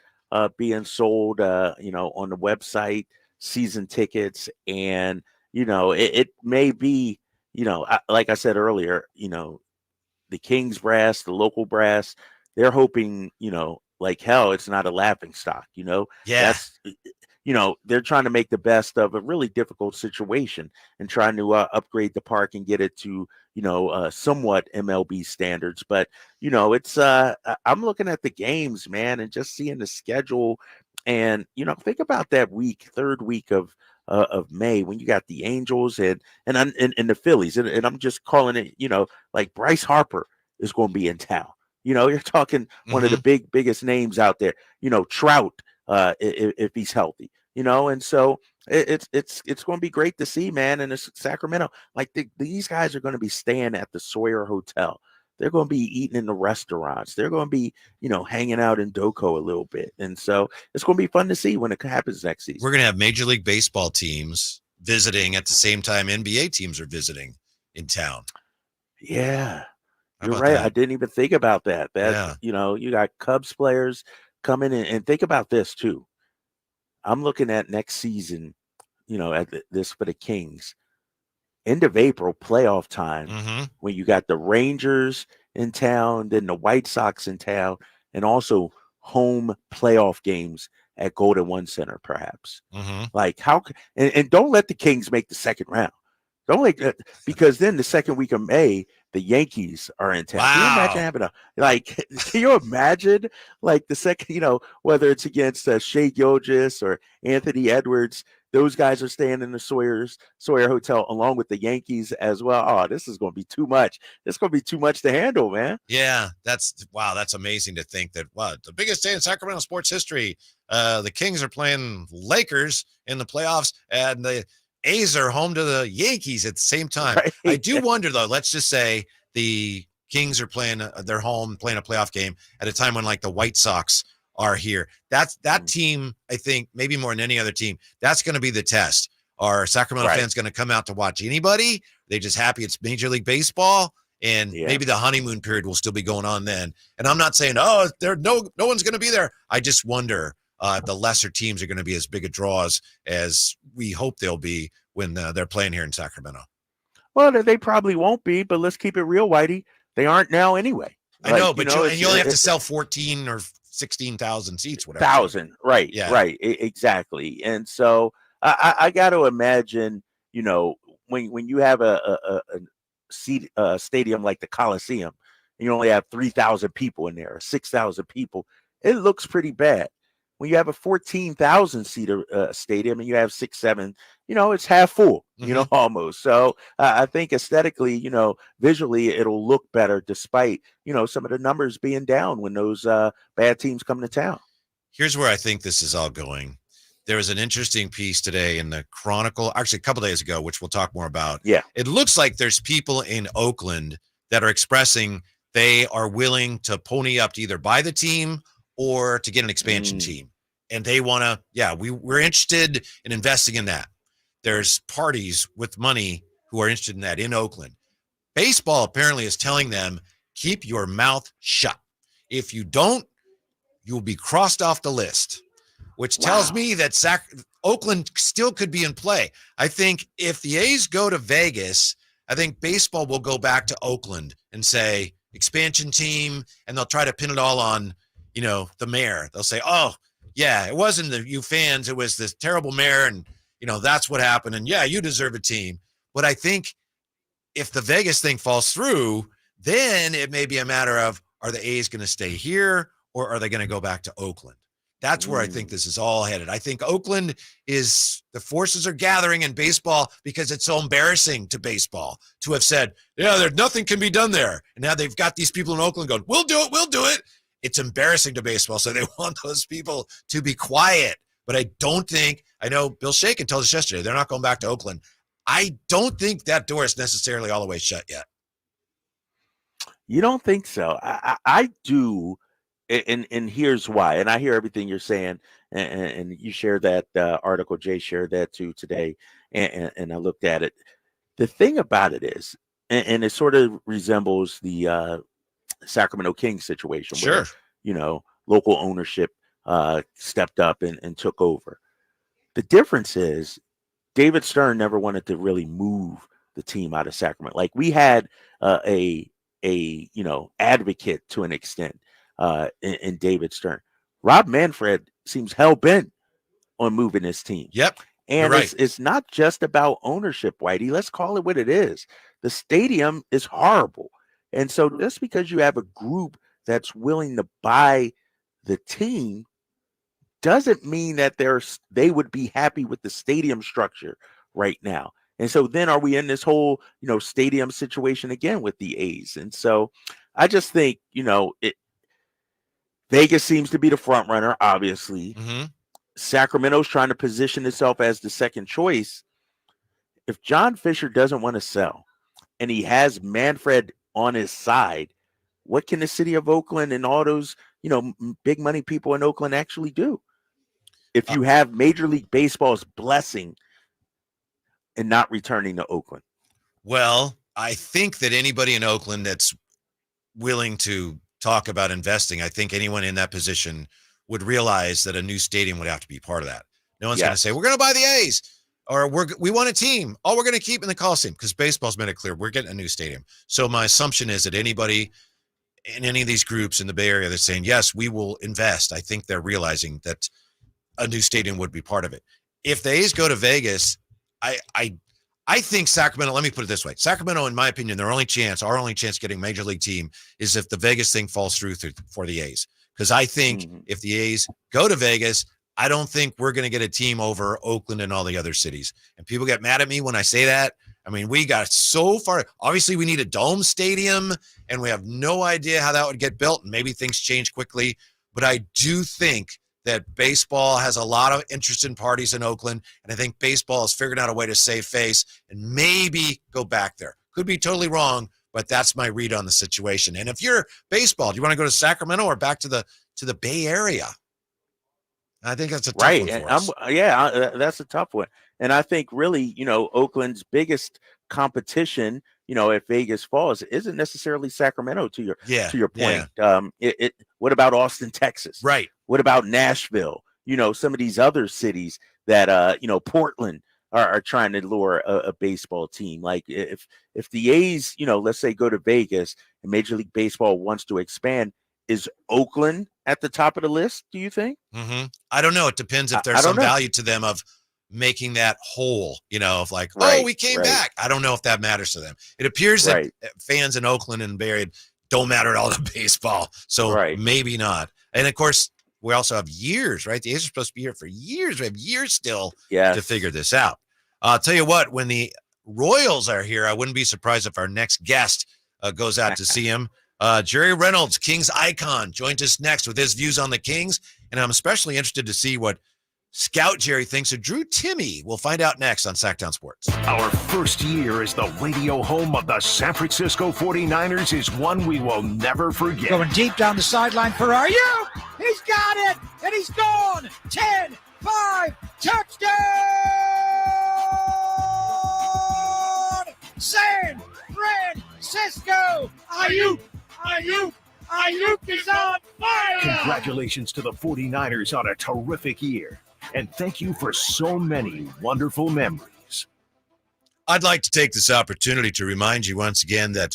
being sold, on the website, season tickets, and it may be, like I said earlier, the Kings brass, the local brass, they're hoping, like hell, it's not a laughing stock. That's they're trying to make the best of a really difficult situation and trying to upgrade the park and get it to, somewhat MLB standards. But, it's I'm looking at the games, man, and just seeing the schedule. And, think about that third week of May when you got the Angels and the Phillies. And I'm just calling it, like Bryce Harper is going to be in town. You're talking one of the biggest names out there, Trout, if he's healthy, and so it's going to be great to see, man. And it's Sacramento, like these guys are going to be staying at the Sawyer Hotel. They're going to be eating in the restaurants. They're going to be, hanging out in Doco a little bit. And so it's going to be fun to see when it happens next season. We're going to have Major League Baseball teams visiting at the same time NBA teams are visiting in town. Yeah. You're right. That? I didn't even think about that. You got Cubs players coming in, and think about this too. I'm looking at next season, at this for the Kings. End of April, playoff time, when you got the Rangers in town, then the White Sox in town, and also home playoff games at Golden One Center, perhaps. Like how? And don't let the Kings make the second round. Don't because then the second week of May, the Yankees are in town. Wow. Can you imagine like the second, whether it's against Shea Gilgeous or Anthony Edwards, those guys are staying in the Sawyer Hotel along with the Yankees as well. Oh, this is going to be too much. It's going to be too much to handle, man. Yeah, that's amazing to think that, the biggest day in Sacramento sports history, the Kings are playing Lakers in the playoffs, and the A's are home to the Yankees at the same time. Right. I do wonder, though, let's just say the Kings are playing, they're home playing a playoff game at a time when like the White Sox are here. That team, I think, maybe more than any other team, that's going to be the test. Are Sacramento fans going to come out to watch anybody? Are they just happy it's Major League Baseball? And maybe the honeymoon period will still be going on then. And I'm not saying, no one's going to be there. I just wonder the lesser teams are going to be as big a draws as we hope they'll be when they're playing here in Sacramento. Well, they probably won't be, but let's keep it real, Whitey. They aren't now anyway. I know, but you only have to sell 14 or 16,000 seats, whatever. 1,000, right? Yeah, right, exactly. And so, I got to imagine, when you have a stadium like the Coliseum, and you only have 3,000 people in there, or 6,000 people, it looks pretty bad. When you have a 14,000 seater stadium and you have 6, 7, it's half full, almost. So I think aesthetically, visually, it'll look better despite, some of the numbers being down when those bad teams come to town. Here's where I think this is all going. There was an interesting piece today in the Chronicle, actually a couple days ago, which we'll talk more about. Yeah. It looks like there's people in Oakland that are expressing they are willing to pony up to either buy the team or to get an expansion team. And they want to, we're interested in investing in that. There's parties with money who are interested in that in Oakland. Baseball apparently is telling them, keep your mouth shut. If you don't, you'll be crossed off the list, which tells me that Oakland still could be in play. I think if the A's go to Vegas, I think baseball will go back to Oakland and say expansion team, and they'll try to pin it all on, the mayor. They'll say, oh, yeah, it wasn't you fans. It was this terrible mayor, and, that's what happened. And, yeah, you deserve a team. But I think if the Vegas thing falls through, then it may be a matter of, are the A's going to stay here or are they going to go back to Oakland? That's where I think this is all headed. I think Oakland the forces are gathering in baseball because it's so embarrassing to baseball to have said, nothing can be done there. And now they've got these people in Oakland going, we'll do it. It's embarrassing to baseball. So they want those people to be quiet. But I know Bill Shakin told us yesterday, they're not going back to Oakland. I don't think that door is necessarily all the way shut yet. You don't think so? I do. And here's why. And I hear everything you're saying. And you shared that article. Jay shared that too today. And I looked at it. The thing about it is, and it sort of resembles the Sacramento Kings situation. Sure. Where, local ownership stepped up and took over. The difference is David Stern never wanted to really move the team out of Sacramento. Like we had a advocate to an extent in David Stern. Rob Manfred seems hell-bent on moving his team. Yep. And right. It's not just about ownership, Whitey. Let's call it what it is. The stadium is horrible. And so just because you have a group that's willing to buy the team doesn't mean that they would be happy with the stadium structure right now. And so then are we in this whole, stadium situation again with the A's? And so I just think, Vegas seems to be the front runner, obviously. Mm-hmm. Sacramento's trying to position itself as the second choice. If John Fisher doesn't want to sell and he has Manfred on his side, what can the city of Oakland and all those, big money people in Oakland actually do? If you have Major League Baseball's blessing and not returning to Oakland. Well, I think that anybody in Oakland that's willing to talk about investing, I think anyone in that position would realize that a new stadium would have to be part of that. No one's going to say, we're going to buy the A's or we want a team. All we're going to keep in the Coliseum, because baseball's made it clear we're getting a new stadium. So my assumption is that anybody in any of these groups in the Bay Area that's saying, yes, we will invest, I think they're realizing that a new stadium would be part of it. If the A's go to Vegas, I think Sacramento, let me put it this way. Sacramento, in my opinion, our only chance getting a major league team is if the Vegas thing falls through for the A's. Because I think if the A's go to Vegas, I don't think we're going to get a team over Oakland and all the other cities. And people get mad at me when I say that. I mean, we got so far. Obviously, we need a dome stadium, and we have no idea how that would get built. And maybe things change quickly. But I do think that baseball has a lot of interested parties in Oakland, and I think baseball has figured out a way to save face and maybe go back there. Could be totally wrong, but that's my read on the situation. And if you're baseball, do you want to go to Sacramento or back to the Bay Area? I think that's a tough one for us. That's a tough one. And I think really, Oakland's biggest competition, if Vegas falls, isn't necessarily Sacramento to your point. Yeah. What about Austin, Texas? Right. What about Nashville? Some of these other cities that, Portland are trying to lure a baseball team. Like if the A's, let's say go to Vegas and Major League Baseball wants to expand, is Oakland at the top of the list, do you think? Mm-hmm. I don't know. It depends if there's some value to them of making that whole, of like, Right, oh, we came right. back. I don't know if that matters to them. It appears that fans in Oakland and Bay Area don't matter at all to baseball. So maybe not. And of course, we also have years, right? The A's are supposed to be here for years. We have years still to figure this out. I'll tell you what, when the Royals are here, I wouldn't be surprised if our next guest goes out to see him. Jerry Reynolds, Kings icon, joins us next with his views on the Kings. And I'm especially interested to see what Scout Jerry thinks of Drew Timme. We'll find out next on Sactown Sports. Our first year as the radio home of the San Francisco 49ers is one we will never forget. Going deep down the sideline for Aiyuk. He's got it, and he's gone. 10, 5, touchdown! San Francisco! Aiyuk is on fire! Congratulations to the 49ers on a terrific year. And thank you for so many wonderful memories. I'd like to take this opportunity to remind you once again that,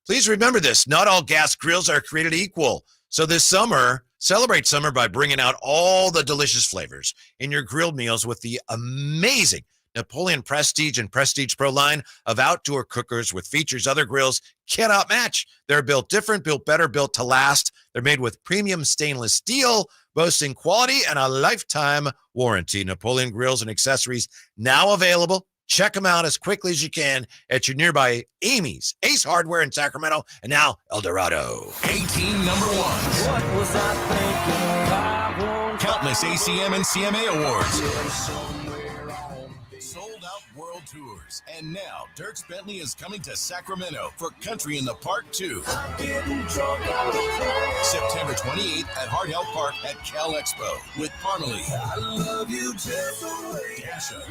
please remember this, not all gas grills are created equal. So this summer, celebrate summer by bringing out all the delicious flavors in your grilled meals with the amazing Napoleon Prestige and Prestige Pro line of outdoor cookers with features other grills cannot match. They're built different, built better, built to last. They're made with premium stainless steel, boasting quality and a lifetime warranty. Napoleon grills and accessories now available. Check them out as quickly as you can at your nearby Amy's, Ace Hardware in Sacramento, and now El Dorado. 18 number ones. What was I thinking? Countless ACM and CMA awards. Sold out world tours. And now Dierks Bentley is coming to Sacramento for Country in the Park 2. September 28th at Hart Health Park at Cal Expo with Parmalee, Dasha,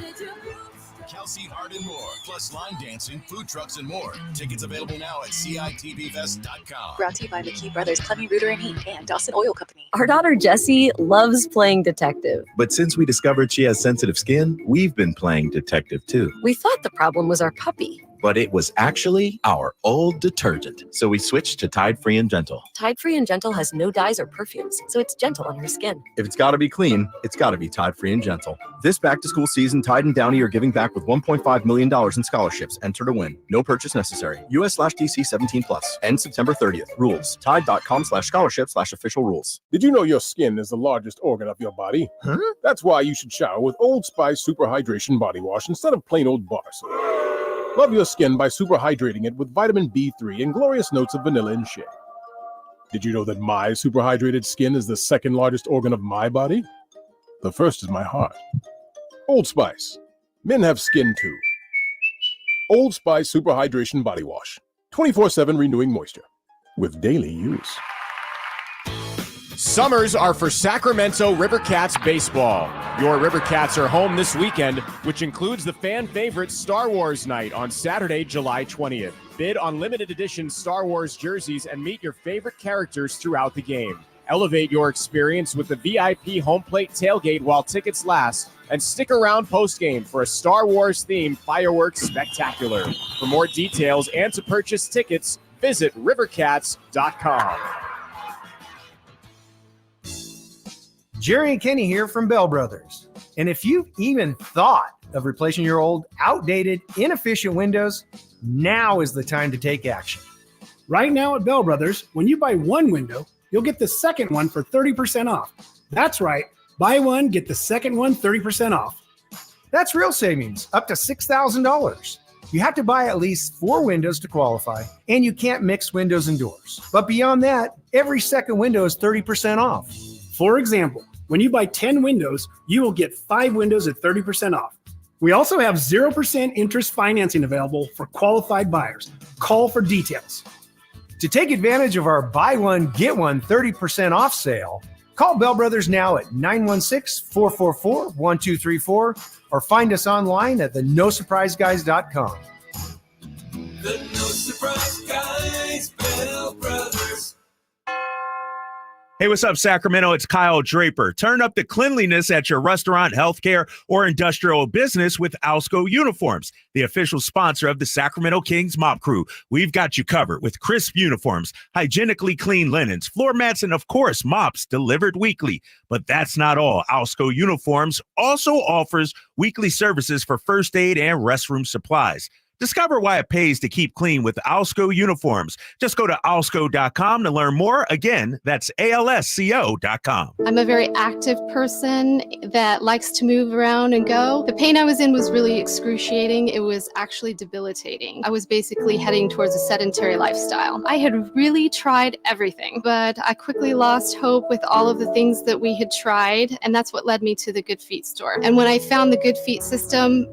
Kelsey Hart, and more, plus line dancing, food trucks, and more. Tickets available now at CITVFest.com. Brought to you by McKee Brothers, Clemmy Reuter and Heat, and Dawson Oil Company. Our daughter Jessie loves playing detective. But since we discovered she has sensitive skin, we've been playing detective too. We thought the problem was our puppy. But it was actually our old detergent. So we switched to Tide Free and Gentle. Tide Free and Gentle has no dyes or perfumes, so it's gentle on your skin. If it's got to be clean, it's got to be Tide Free and Gentle. This back-to-school season, Tide and Downy are giving back with $1.5 million in scholarships. Enter to win. No purchase necessary. US/DC 17+. End September 30th. Rules. Tide.com/scholarship/official rules. Did you know your skin is the largest organ of your body? Huh? That's why you should shower with Old Spice Super Hydration Body Wash instead of plain old bar soap. Love your skin by super hydrating it with vitamin B3 and glorious notes of vanilla and shea. Did you know that my super hydrated skin is the second largest organ of my body? The first is my heart. Old Spice. Men have skin too. Old Spice Super Hydration Body Wash. 24/7 renewing moisture with daily use. Summers are for Sacramento Rivercats baseball. Your Rivercats are home this weekend, which includes the fan favorite Star Wars Night on Saturday, July 20th. Bid on limited edition Star Wars jerseys and meet your favorite characters throughout the game. Elevate your experience with the VIP home plate tailgate while tickets last, and stick around postgame for a Star Wars-themed fireworks spectacular. For more details and to purchase tickets, visit rivercats.com. Jerry and Kenny here from Bell Brothers. And if you've even thought of replacing your old, outdated, inefficient windows, now is the time to take action. Right now at Bell Brothers, when you buy one window, you'll get the second one for 30% off. That's right. Buy one, get the second one 30% off. That's real savings, up to $6,000. You have to buy at least 4 windows to qualify, and you can't mix windows and doors. But beyond that, every second window is 30% off. For example, when you buy 10 windows, you will get 5 windows at 30% off. We also have 0% interest financing available for qualified buyers. Call for details. To take advantage of our buy one, get one 30% off sale, call Bell Brothers now at 916-444-1234 or find us online at theNoSurpriseGuys.com. The No Surprise Guys, Bell Brothers. Hey, what's up, Sacramento? It's Kyle Draper. Turn up the cleanliness at your restaurant, healthcare, or industrial business with Alsco Uniforms, the official sponsor of the Sacramento Kings Mop Crew. We've got you covered with crisp uniforms, hygienically clean linens, floor mats, and, of course, mops delivered weekly. But that's not all. Alsco Uniforms also offers weekly services for first aid and restroom supplies. Discover why it pays to keep clean with Alsco Uniforms. Just go to alsco.com to learn more. Again, that's ALSCO.com. I'm a very active person that likes to move around and go. The pain I was in was really excruciating. It was actually debilitating. I was basically heading towards a sedentary lifestyle. I had really tried everything, but I quickly lost hope with all of the things that we had tried, and that's what led me to the Good Feet store. And when I found the Good Feet system,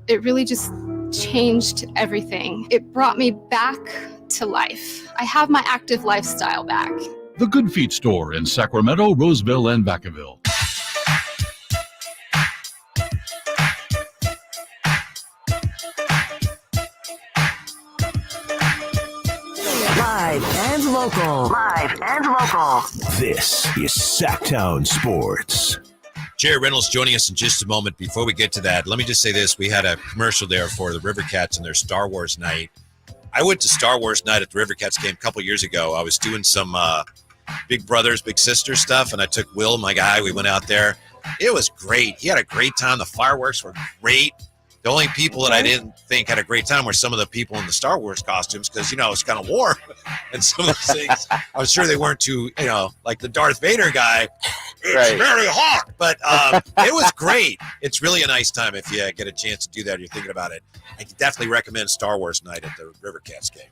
it really just changed everything. It brought me back to life. I have my active lifestyle back. The Good Feet store in Sacramento, Roseville, and Vacaville. Live and local. Live and local. This is Sactown Sports. Jerry Reynolds joining us in just a moment. Before we get to that, let me just say this. We had a commercial there for the River Cats and their Star Wars night. I went to Star Wars night at the River Cats game a couple years ago. I was doing some Big Brothers, Big Sisters stuff, and I took Will, my guy. We went out there. It was great. He had a great time. The fireworks were great. The only people that I didn't think had a great time were some of the people in the Star Wars costumes because, it's kind of warm. And some of those things, I was sure they weren't too, like the Darth Vader guy. It's very hot. But it was great. It's really a nice time if you get a chance to do that or you're thinking about it. I definitely recommend Star Wars night at the River Cats game.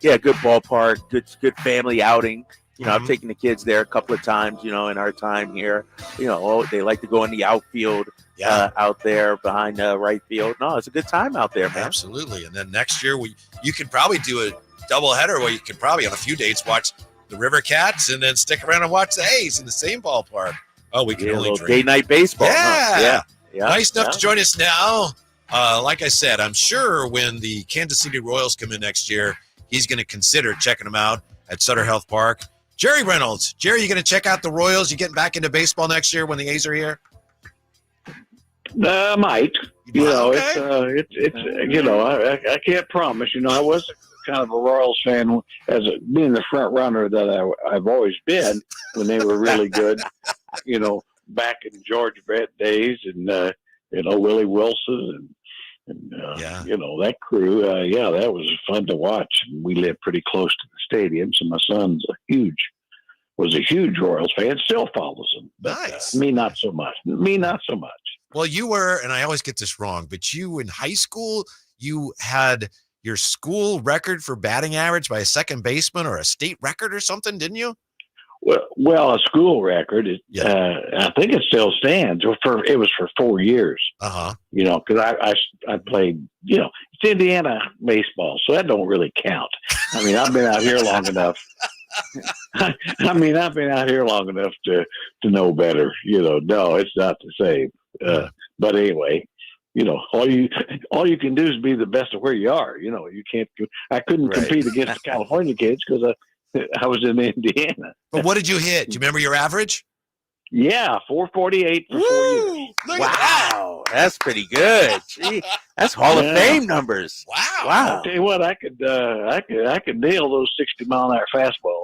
Yeah, good ballpark, good family outing. I've taken the kids there a couple of times, in our time here. They like to go in the outfield. Out there behind right field. No, it's a good time out there, man. Absolutely. And then next year, you can probably do a doubleheader where you can probably on a few dates watch the River Cats and then stick around and watch the A's in the same ballpark. Oh, we can only dream. Day night baseball. Yeah. Nice enough to join us now. Like I said, I'm sure when the Kansas City Royals come in next year, he's going to consider checking them out at Sutter Health Park. Jerry Reynolds. Jerry, you going to check out the Royals? You getting back into baseball next year when the A's are here? Might. I can't promise. I was kind of a Royals fan as being the front runner that I've always been when they were really good. Back in George Brett days and Willie Wilson and that crew. That was fun to watch. We lived pretty close to the stadium, so my son's was a huge Royals fan. Still follows them. Nice. Me not so much. Well, you were, and I always get this wrong, but you in high school, you had your school record for batting average by a second baseman or a state record or something, didn't you? Well, a school record. I think it still stands. It was for 4 years. Because I played. It's Indiana baseball, so that don't really count. I mean, I've been out here long enough. I've been out here long enough to know better. No, it's not the same. But anyway, all you can do is be the best of where you are. You can't. I couldn't compete against the California kids because I was in Indiana. But what did you hit? Do you remember your average? Yeah, 448 for 4 years. Wow, that's pretty good. Gee, that's Hall of Fame numbers. Wow. I'll tell you what, I could nail those 60-mile-an-hour fastballs.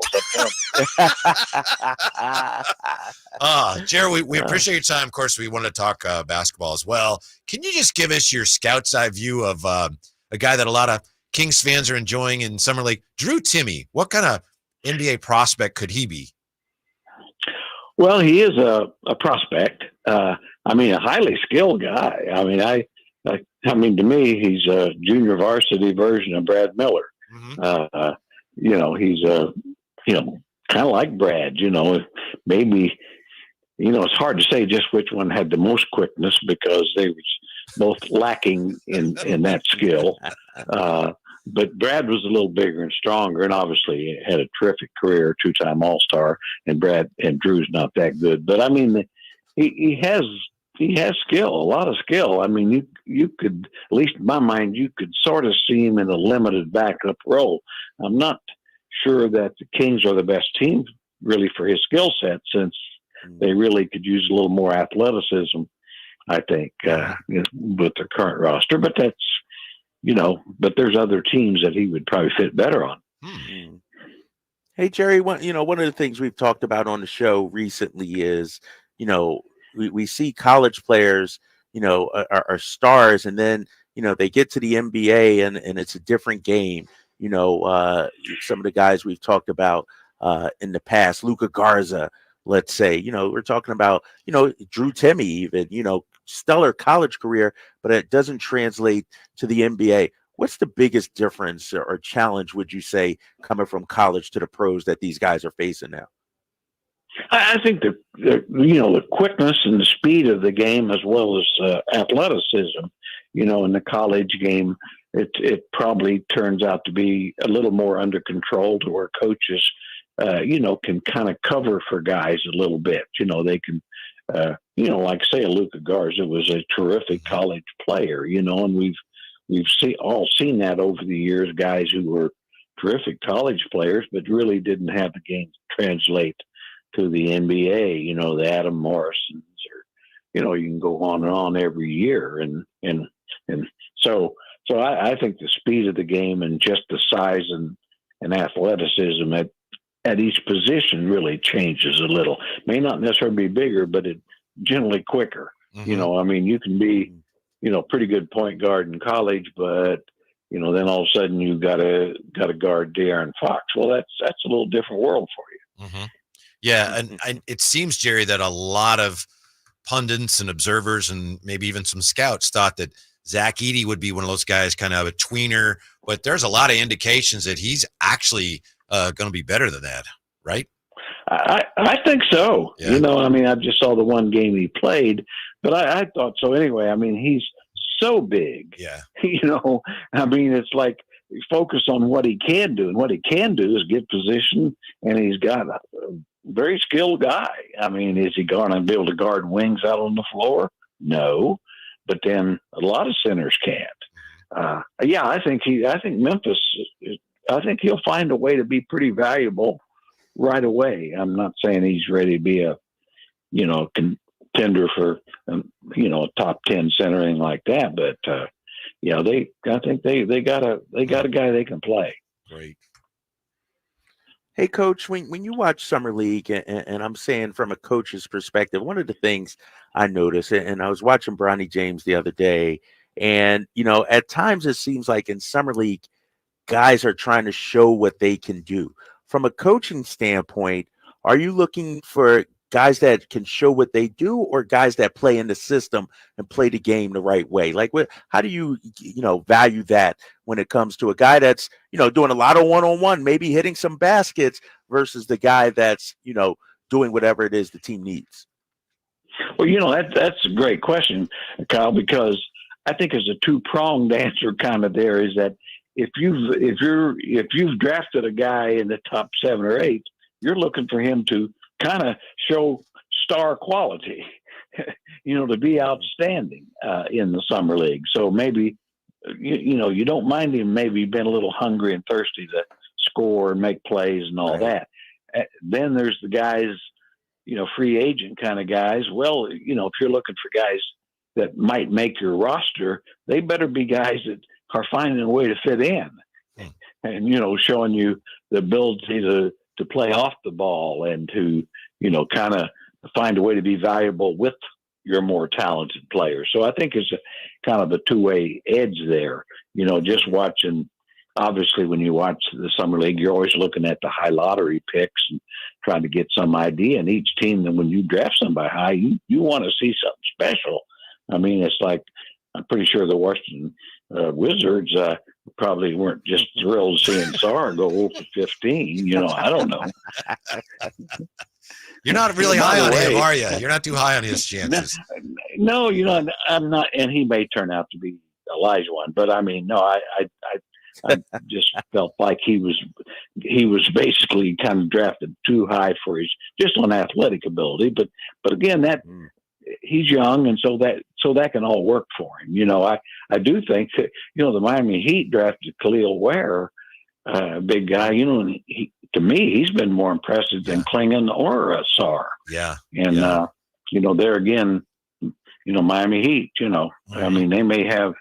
Jerry, we appreciate your time. Of course, we want to talk basketball as well. Can you just give us your scout's eye view of a guy that a lot of Kings fans are enjoying in Summer League, Drew Timme? What kind of NBA prospect could he be? Well, he is a prospect. A highly skilled guy. To me, he's a junior varsity version of Brad Miller. He's kind of like Brad. Maybe it's hard to say just which one had the most quickness because they were both lacking in that skill. But Brad was a little bigger and stronger, and obviously had a terrific career, 2-time All-Star. And Drew's not that good, but he has skill, a lot of skill. You could, at least in my mind, you could sort of see him in a limited backup role. I'm not sure that the Kings are the best team really for his skill set, since they really could use a little more athleticism, I think, with their current roster. But that's, but there's other teams that he would probably fit better on. Hey, Jerry, one of the things we've talked about on the show recently is, we see college players, are stars, and then, they get to the NBA and it's a different game. Some of the guys we've talked about in the past, Luka Garza, let's say, we're talking about, Drew Timme even, stellar college career, but it doesn't translate to the NBA. What's the biggest difference or challenge, would you say, coming from college to the pros that these guys are facing now? I think the quickness and the speed of the game, as well as athleticism, in the college game, it probably turns out to be a little more under control, to where coaches, can kind of cover for guys a little bit. They can, like say a Luka Garza was a terrific college player, and we've seen that over the years, guys who were terrific college players, but really didn't have the game translate to the NBA, the Adam Morrisons, or, you can go on and on every year. And so I think the speed of the game and just the size and athleticism at each position really changes a little. May not necessarily be bigger, but it generally quicker. You can be, pretty good point guard in college, but, then all of a sudden you got to guard De'Aaron Fox. Well, that's a little different world for you. Yeah. And it seems, Jerry, that a lot of pundits and observers and maybe even some scouts thought that Zach Edey would be one of those guys, kind of a tweener, but there's a lot of indications that he's actually going to be better than that, right? I think so. Yeah. I just saw the one game he played, but I thought so anyway. He's so big. Yeah. It's like focus on what he can do, and what he can do is get position, and he's got a very skilled guy. Is he going to be able to guard wings out on the floor? No, but then a lot of centers can't. I think Memphis, I think he'll find a way to be pretty valuable right away. I'm not saying he's ready to be a, contender for, a top 10 center, anything like that. But, I think they got a guy they can play. Great. Hey, Coach, when you watch Summer League, and I'm saying from a coach's perspective, one of the things I noticed, and I was watching Bronny James the other day, and, at times it seems like in Summer League, guys are trying to show what they can do. From a coaching standpoint, are you looking for guys that can show what they do, or guys that play in the system and play the game the right way? Like, how do you, value that when it comes to a guy that's, doing a lot of one-on-one, maybe hitting some baskets, versus the guy that's, doing whatever it is the team needs? Well, that's a great question, Kyle, because I think there's a two-pronged answer kind of there, is that if you've drafted a guy in the top 7 or 8, you're looking for him to kind of show star quality, to be outstanding in the Summer League. So maybe, you don't mind him maybe being a little hungry and thirsty to score and make plays and all that. Then there's the guys, free agent kind of guys. Well, if you're looking for guys that might make your roster, they better be guys that are finding a way to fit in and, showing you the ability to play off the ball and to, kind of find a way to be valuable with your more talented players. So I think it's a kind of a two-way edge there, just watching. Obviously, when you watch the Summer League, you're always looking at the high lottery picks and trying to get some idea. And each team, then when you draft somebody high, you want to see something special. It's like, I'm pretty sure the Washington Wizards probably weren't just thrilled seeing Sarr go 0 for 15. I don't know. You're not really high on him, are you? You're not too high on his chances. No, I'm not, and he may turn out to be Elijah one. But no, I just felt like he was basically kind of drafted too high for his just on athletic ability. But again, that he's young, and so that can all work for him. I do think that the Miami Heat drafted Khalil Ware, big guy. You know, and to me, he's been more impressive than Klingon or Sarr. Yeah. And, you know, there again, you know, Miami Heat, you know, I mean, they may have,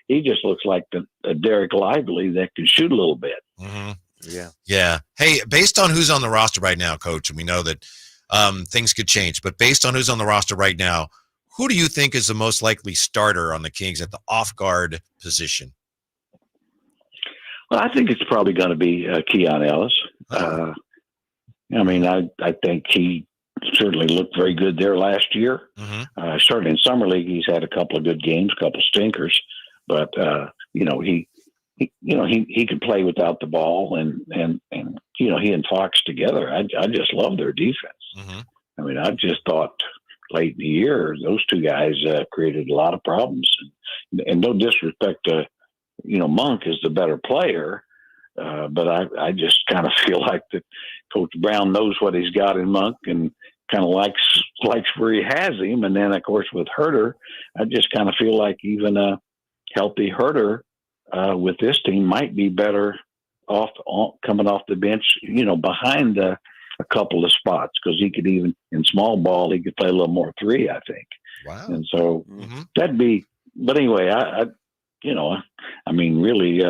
he just looks like a Derek Lively that can shoot a little bit. Yeah. Yeah. Hey, based on who's on the roster right now, Coach, and we know that things could change, but based on who's on the roster right now, who do you think is the most likely starter on the Kings at the off-guard position? Well, I think it's probably going to be Keon Ellis. I mean, I think he certainly looked very good there last year. Certainly in summer league, he's had a couple of good games, a couple of stinkers, but you know, he could play without the ball, and you know, he and Fox together, I just love their defense. I mean, I just thought late in the year those two guys created a lot of problems, and no disrespect to, you know, Monk is the better player, but I just kind of feel like that Coach Brown knows what he's got in Monk and kind of likes where he has him. And then, of course, with Herter, I just kind of feel like even a healthy Herter with this team might be better off coming off the bench, you know, behind a couple of spots, because he could even, in small ball, he could play a little more three, I think. Wow. And so that'd be, but anyway, you know, I mean, really,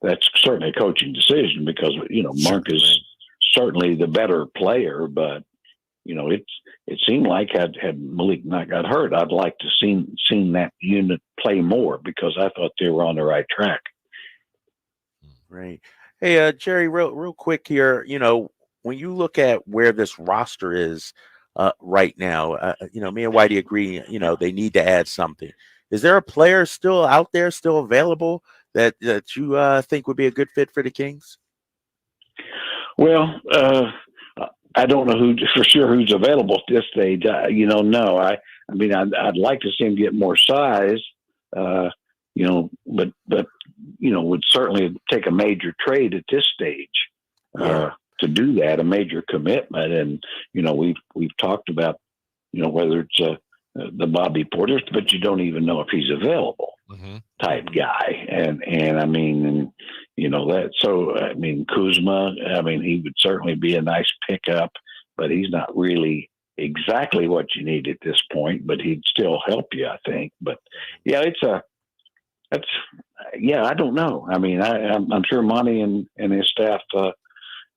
that's certainly a coaching decision, because, you know, Monk is certainly the better player, but, you know, it seemed like had Malik not got hurt, I'd like to seen that unit play more, because I thought they were on the right track. Right. Hey, Jerry, real quick here, you know, when you look at where this roster is right now, you know, me and Whitey agree, you know, they need to add something. Is there a player still out there, still available that you think would be a good fit for the Kings? Well, I don't know who for sure who's available at this stage. You know, no. I mean, I'd like to see him get more size. You know, but you know, would certainly take a major trade at this stage to do that, a major commitment. And you know, we've talked about, you know, whether it's the Bobby Porter, but you don't even know if he's available type guy. And I mean, and, you know, that, so, I mean, Kuzma, I mean, he would certainly be a nice pickup, but he's not really exactly what you need at this point, but he'd still help you, I think. But yeah, I don't know. I mean, I'm sure Monty and his staff,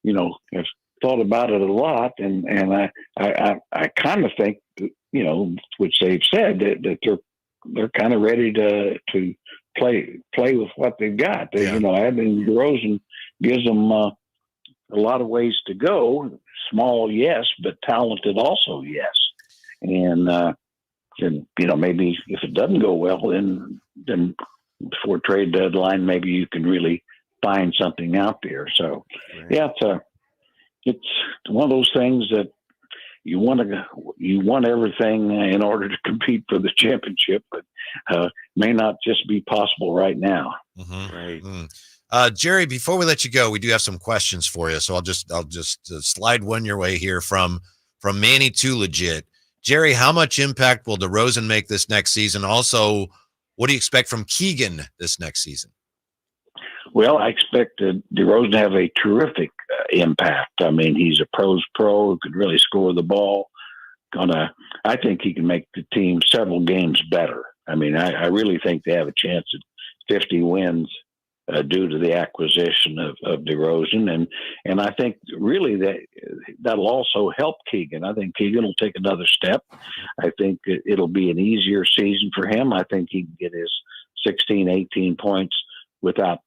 you know, have thought about it a lot. And I kind of think, you know, which they've said that they're kind of ready to play with what they've got. They, you know, adding DeRozan gives them a lot of ways to go. Small, yes, but talented also, yes. And you know, maybe if it doesn't go well, then before trade deadline, maybe you can really find something out there. So, yeah, it's one of those things that you want everything in order to compete for the championship, but may not just be possible right now. Right. Jerry, before we let you go, we do have some questions for you. So I'll just slide one your way here from Manny to Legit. Jerry, how much impact will DeRozan make this next season? Also, what do you expect from Keegan this next season? Well, I expect DeRozan to have a terrific impact. I mean, he's a pro's pro who could really score the ball. I think he can make the team several games better. I mean, I really think they have a chance at 50 wins due to the acquisition of DeRozan. And I think really that'll also help Keegan. I think Keegan will take another step. I think it'll be an easier season for him. I think he can get his 16, 18 points without,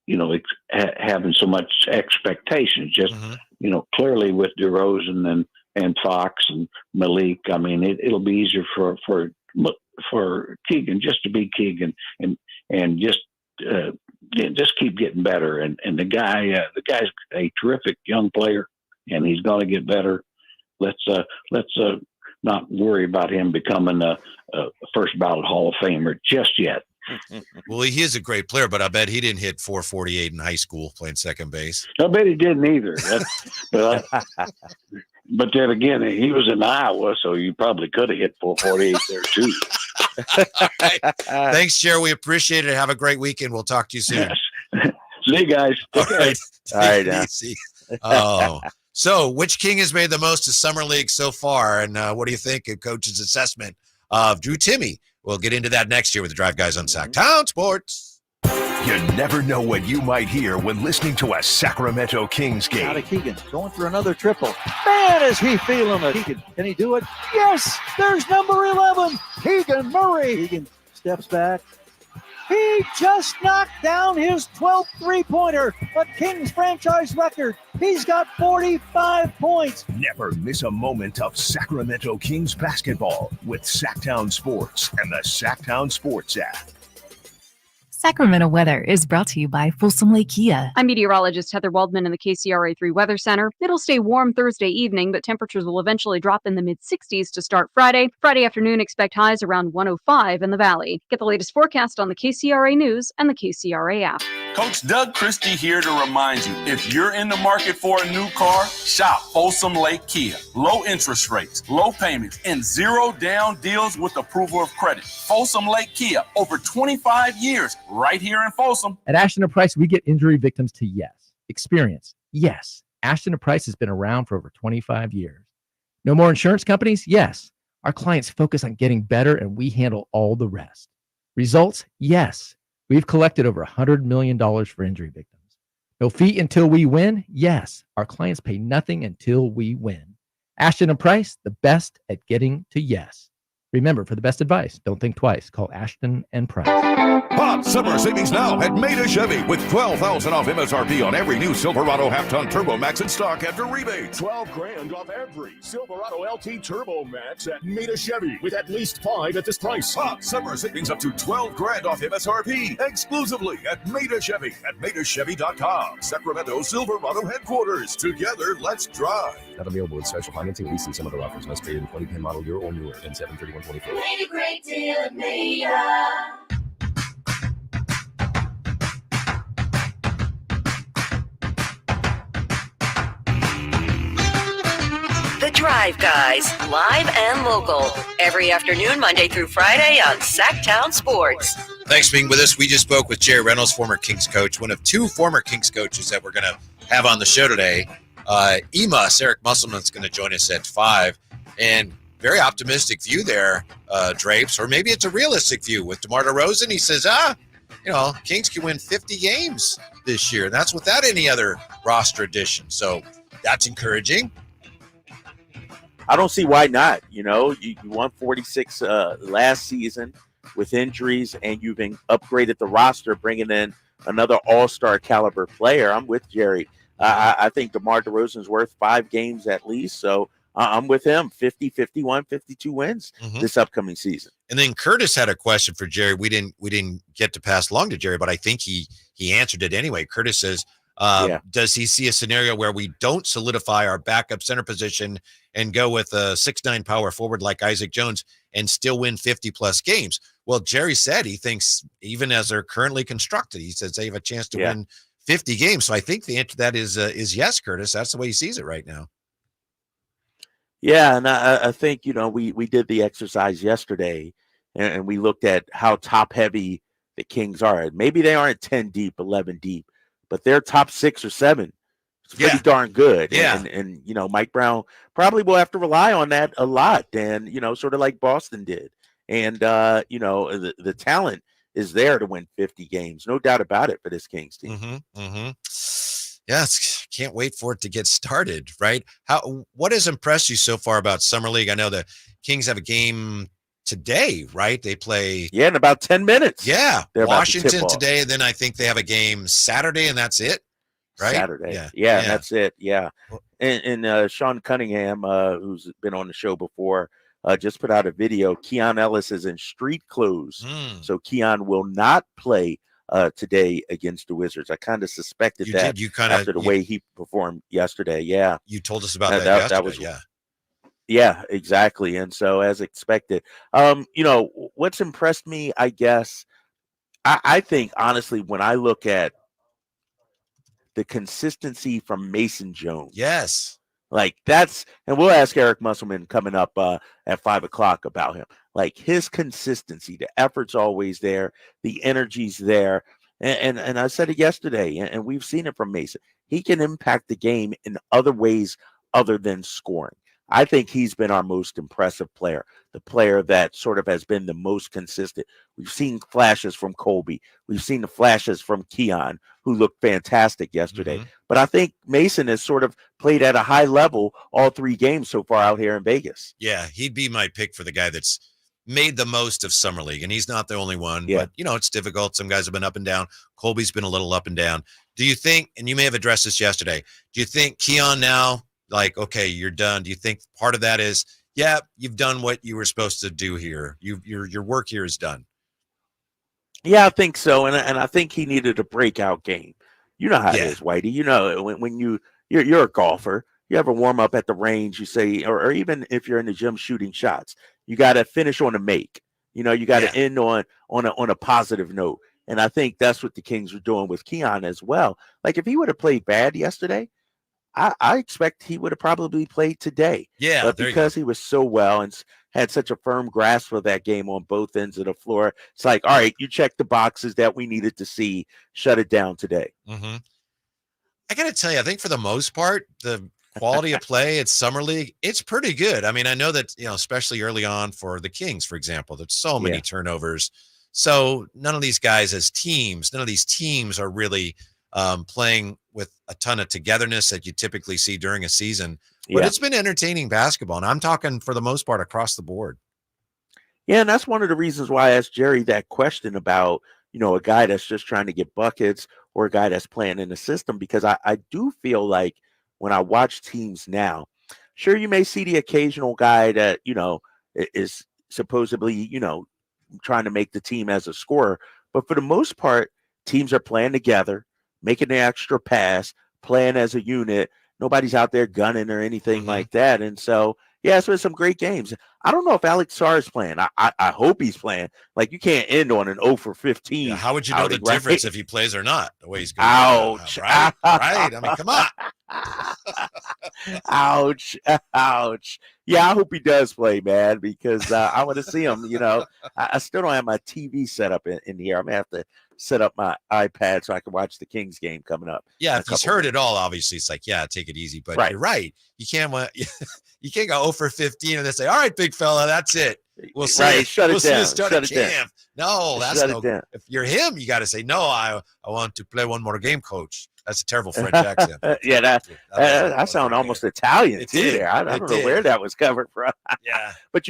you know, having so much expectations. Just, you know, clearly with DeRozan and Fox and Malik, I mean, it'll be easier for Keegan just to be Keegan and just keep getting better. And the guy's a terrific young player, and he's going to get better. Let's not worry about him becoming a first ballot Hall of Famer just yet. Well, he is a great player, but I bet he didn't hit 448 in high school playing second base. I bet he didn't either. But then again, he was in Iowa, so you probably could have hit 448 there too. Thanks, Jerry. We appreciate it. Have a great weekend. We'll talk to you soon. Yes. See you guys. All right. All right, Take it easy. Oh, so which King has made the most of Summer League so far? And what do you think of Coach's assessment of Drew Timme? We'll get into that next year with the Drive Guys on Sactown Sports. You never know what you might hear when listening to a Sacramento Kings game. Out of Keegan, going for another triple. Man, is he feeling it. Keegan, can he do it? Yes, there's number 11, Keegan Murray. Keegan steps back. He just knocked down his 12th three-pointer, a Kings franchise record. He's got 45 points. Never miss a moment of Sacramento Kings basketball with Sactown Sports and the Sactown Sports app. Sacramento weather is brought to you by Folsom Lake Kia. I'm meteorologist Heather Waldman in the KCRA 3 Weather Center. It'll stay warm Thursday evening, but temperatures will eventually drop in the mid-60s to start Friday. Friday afternoon, expect highs around 105 in the valley. Get the latest forecast on the KCRA News and the KCRA app. Coach Doug Christie here to remind you, if you're in the market for a new car, shop Folsom Lake Kia. Low interest rates, low payments, and zero down deals with approval of credit. Folsom Lake Kia, over 25 years, right here in Folsom. At Ashton & Price, we get injury victims to yes. Experience, yes. Ashton & Price has been around for over 25 years. No more insurance companies? Yes. Our clients focus on getting better, and we handle all the rest. Results? Yes. We've collected over $100 million for injury victims. No fee until we win? Yes. Our clients pay nothing until we win. Ashton & Price, the best at getting to yes. Remember, for the best advice, don't think twice. Call Ashton & Price. Hot summer savings now at Maida Chevy with $12,000 off MSRP on every new Silverado half-ton Turbo Max in stock after rebate. $12,000 off every Silverado LT Turbo Max at Maida Chevy with at least 5 at this price. Hot summer savings up to $12,000 off MSRP exclusively at Maida Chevy at MaidaChevy.com. Sacramento Silverado headquarters. Together, let's drive. Not available with special financing, leasing, some other offers. Must pay in 2010 model year or newer and 73124. Made a great deal at Maida. The Drive Guys, live and local, every afternoon, Monday through Friday on Sactown Sports. Thanks for being with us. We just spoke with Jerry Reynolds, former Kings coach, one of 2 former Kings coaches that we're going to have on the show today. Emus, Eric Musselman's going to join us at 5. And very optimistic view there, Drapes, or maybe it's a realistic view with DeMar DeRozan. He says, Kings can win 50 games this year. That's without any other roster addition. So that's encouraging. I don't see why not. You won 46 last season with injuries, and you've upgraded the roster, bringing in another all-star caliber player. I'm with Jerry. I think DeMar DeRozan's worth 5 games at least, so I'm with him. 50, 51, 52 wins this upcoming season. And then Curtis had a question for Jerry. We didn't get to pass along to Jerry, but I think he answered it anyway. Curtis says, does he see a scenario where we don't solidify our backup center position and go with a 6'9" power forward like Isaac Jones and still win 50-plus games? Well, Jerry said he thinks even as they're currently constructed, he says they have a chance to win 50 games. So I think the answer to that is yes, Curtis. That's the way he sees it right now. Yeah, and I think, we did the exercise yesterday, and we looked at how top-heavy the Kings are. Maybe they aren't 10 deep, 11 deep, but they're top 6 or 7. It's pretty darn good. Yeah. And Mike Brown probably will have to rely on that a lot, and, sort of like Boston did. And, the talent is there to win 50 games. No doubt about it for this Kings team. Yes, can't wait for it to get started, right? What has impressed you so far about Summer League? I know the Kings have a game today, right? They play in about 10 minutes. Yeah, Washington today, then I think they have a game Saturday, and that's it, right? Saturday. Yeah. That's it. Yeah. And Sean Cunningham, who's been on the show before, just put out a video. Keon Ellis is in street clothes, so Keon will not play today against the Wizards. I kind of suspected that after the way he performed yesterday. Yeah. You told us about that yesterday. That was, yeah, exactly. And so as expected, what's impressed me, I guess, I think, honestly, when I look at the consistency from Mason Jones. Yes. Like and we'll ask Eric Musselman coming up at 5:00 about him. Like his consistency, the effort's always there, the energy's there. And I said it yesterday, and we've seen it from Mason. He can impact the game in other ways other than scoring. I think he's been our most impressive player, the player that sort of has been the most consistent. We've seen flashes from Colby. We've seen the flashes from Keon, who looked fantastic yesterday. But I think Mason has sort of played at a high level all 3 games so far out here in Vegas. Yeah, he'd be my pick for the guy that's made the most of Summer League, and he's not the only one. Yeah. But, it's difficult. Some guys have been up and down. Colby's been a little up and down. Do you think, and you may have addressed this yesterday, do you think Keon now, like, okay, you're done? Do you think part of that is, yeah, you've done what you were supposed to do here. Your work here is done. Yeah, I think so. And I think he needed a breakout game. You know how it is, Whitey. You know, when you're a golfer, you have a warm up at the range, you say, or even if you're in the gym shooting shots, you got to finish on a make. You got to end on a positive note. And I think that's what the Kings were doing with Keon as well. Like, if he would have played bad yesterday, I expect he would have probably played today. Yeah, but because he was so well and had such a firm grasp of that game on both ends of the floor, it's like, all right, you check the boxes that we needed to see. Shut it down today. I got to tell you, I think for the most part, the quality of play at Summer League, it's pretty good. I mean, I know that, especially early on for the Kings, for example, there's so many turnovers. So none of these guys as teams, none of these teams are really playing with a ton of togetherness that you typically see during a season. But it's been entertaining basketball, and I'm talking for the most part across the board. Yeah, and that's one of the reasons why I asked Jerry that question about, a guy that's just trying to get buckets or a guy that's playing in the system, because I do feel like when I watch teams now, sure, you may see the occasional guy that, is supposedly, trying to make the team as a scorer. But for the most part, teams are playing together, making the extra pass, playing as a unit. Nobody's out there gunning or anything like that. And so, it's been some great games. I don't know if Alex Sarr is playing. I hope he's playing. Like, you can't end on an 0 for 15. Yeah, how would you know the difference if he plays or not? The way he's going. Ouch. Right? I mean, come on. Ouch. Yeah, I hope he does play, man, because I want to see him. I still don't have my TV set up in here. I'm going to have to set up my iPad so I can watch the Kings game coming up. Yeah, if he's hurt at all, obviously it's like, take it easy. But you're right. You can't go 0 for 15 and then say, all right, big fella, that's it. We'll see. Right, shut it down. Shut it down. No, that's no. If you're him, you got to say, no, I want to play one more game, coach. That's a terrible French accent. Yeah, that sounded almost Italian too. There, I don't know where that was coming from. Yeah, but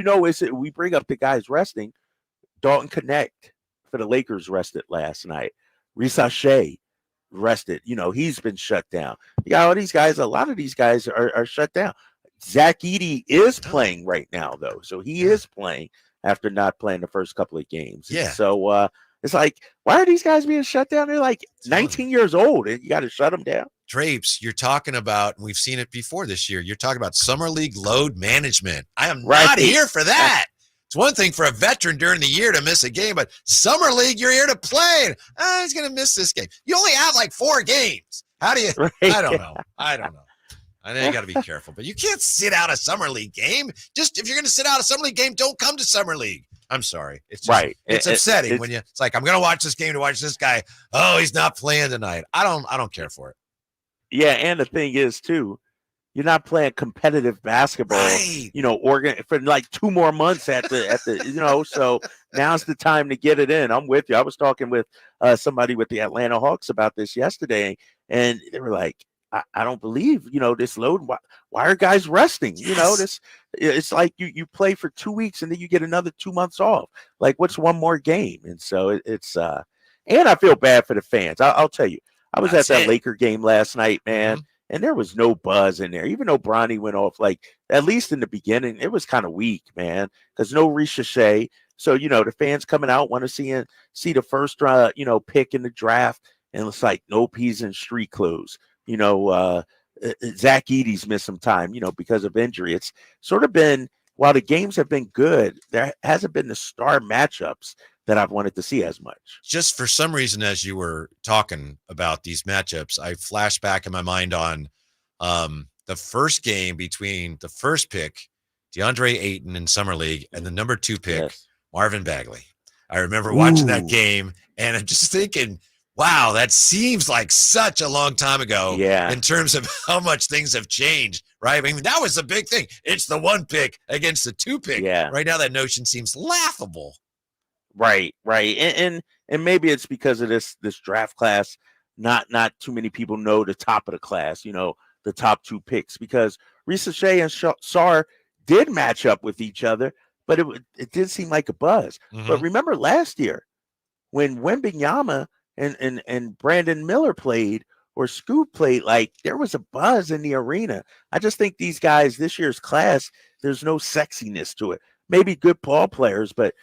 we bring up the guys resting. Dalton Connect for the Lakers rested last night. Risa Shea rested. He's been shut down. You got all these guys. A lot of these guys are shut down. Zach Edey is playing right now, though, so he is playing after not playing the first couple of games. Yeah. So it's like, why are these guys being shut down? They're like 19 years old, and you got to shut them down. Drapes, you're talking about, and we've seen it before this year, you're talking about Summer League load management. I am not here for that. It's one thing for a veteran during the year to miss a game, but Summer League, you're here to play. He's going to miss this game. You only have like 4 games. How do you? I don't know. I know you got to be careful, but you can't sit out a Summer League game. Just if you're going to sit out a Summer League game, don't come to Summer League. I'm sorry. It's just, It's upsetting when it's like, I'm going to watch this game to watch this guy. Oh, he's not playing tonight. I don't care for it. Yeah, and the thing is too, you're not playing competitive basketball, for like 2 more months at the so now's the time to get it in. I'm with you. I was talking with somebody with the Atlanta Hawks about this yesterday, and they were like, I don't believe, this load. Why are guys resting? Yes. It's like you play for 2 weeks and then you get another 2 months off. Like, what's one more game? And so it's and I feel bad for the fans. I'll tell you, I was at that Laker game last night, man. And there was no buzz in there, even though Bronny went off. Like, at least in the beginning, it was kind of weak, man, because no Ricochet. So, the fans coming out want to see the first, pick in the draft. And it's like, nope, he's in street clothes. Zach Edey's missed some time, because of injury. It's sort of been, while the games have been good, there hasn't been the star matchups that I've wanted to see as much. Just for some reason, as you were talking about these matchups, I flashed back in my mind on the first game between the first pick, DeAndre Ayton in Summer League, and the number 2 pick, Marvin Bagley. I remember watching that game, and I'm just thinking, Wow, that seems like such a long time ago. Yeah. In terms of how much things have changed, right? I mean, that was a big thing. It's the 1 pick against the 2 pick. Yeah. Right now, that notion seems laughable. Right. And maybe it's because of this draft class. Not too many people know the top of the class. The top 2 picks, because Ricochet and Sarr did match up with each other, but it did seem like a buzz. Mm-hmm. But remember last year when Wembanyama and Brandon Miller played, or Scoop played, like there was a buzz in the arena. I just think these guys, this year's class, there's no sexiness to it. Maybe good ball players, but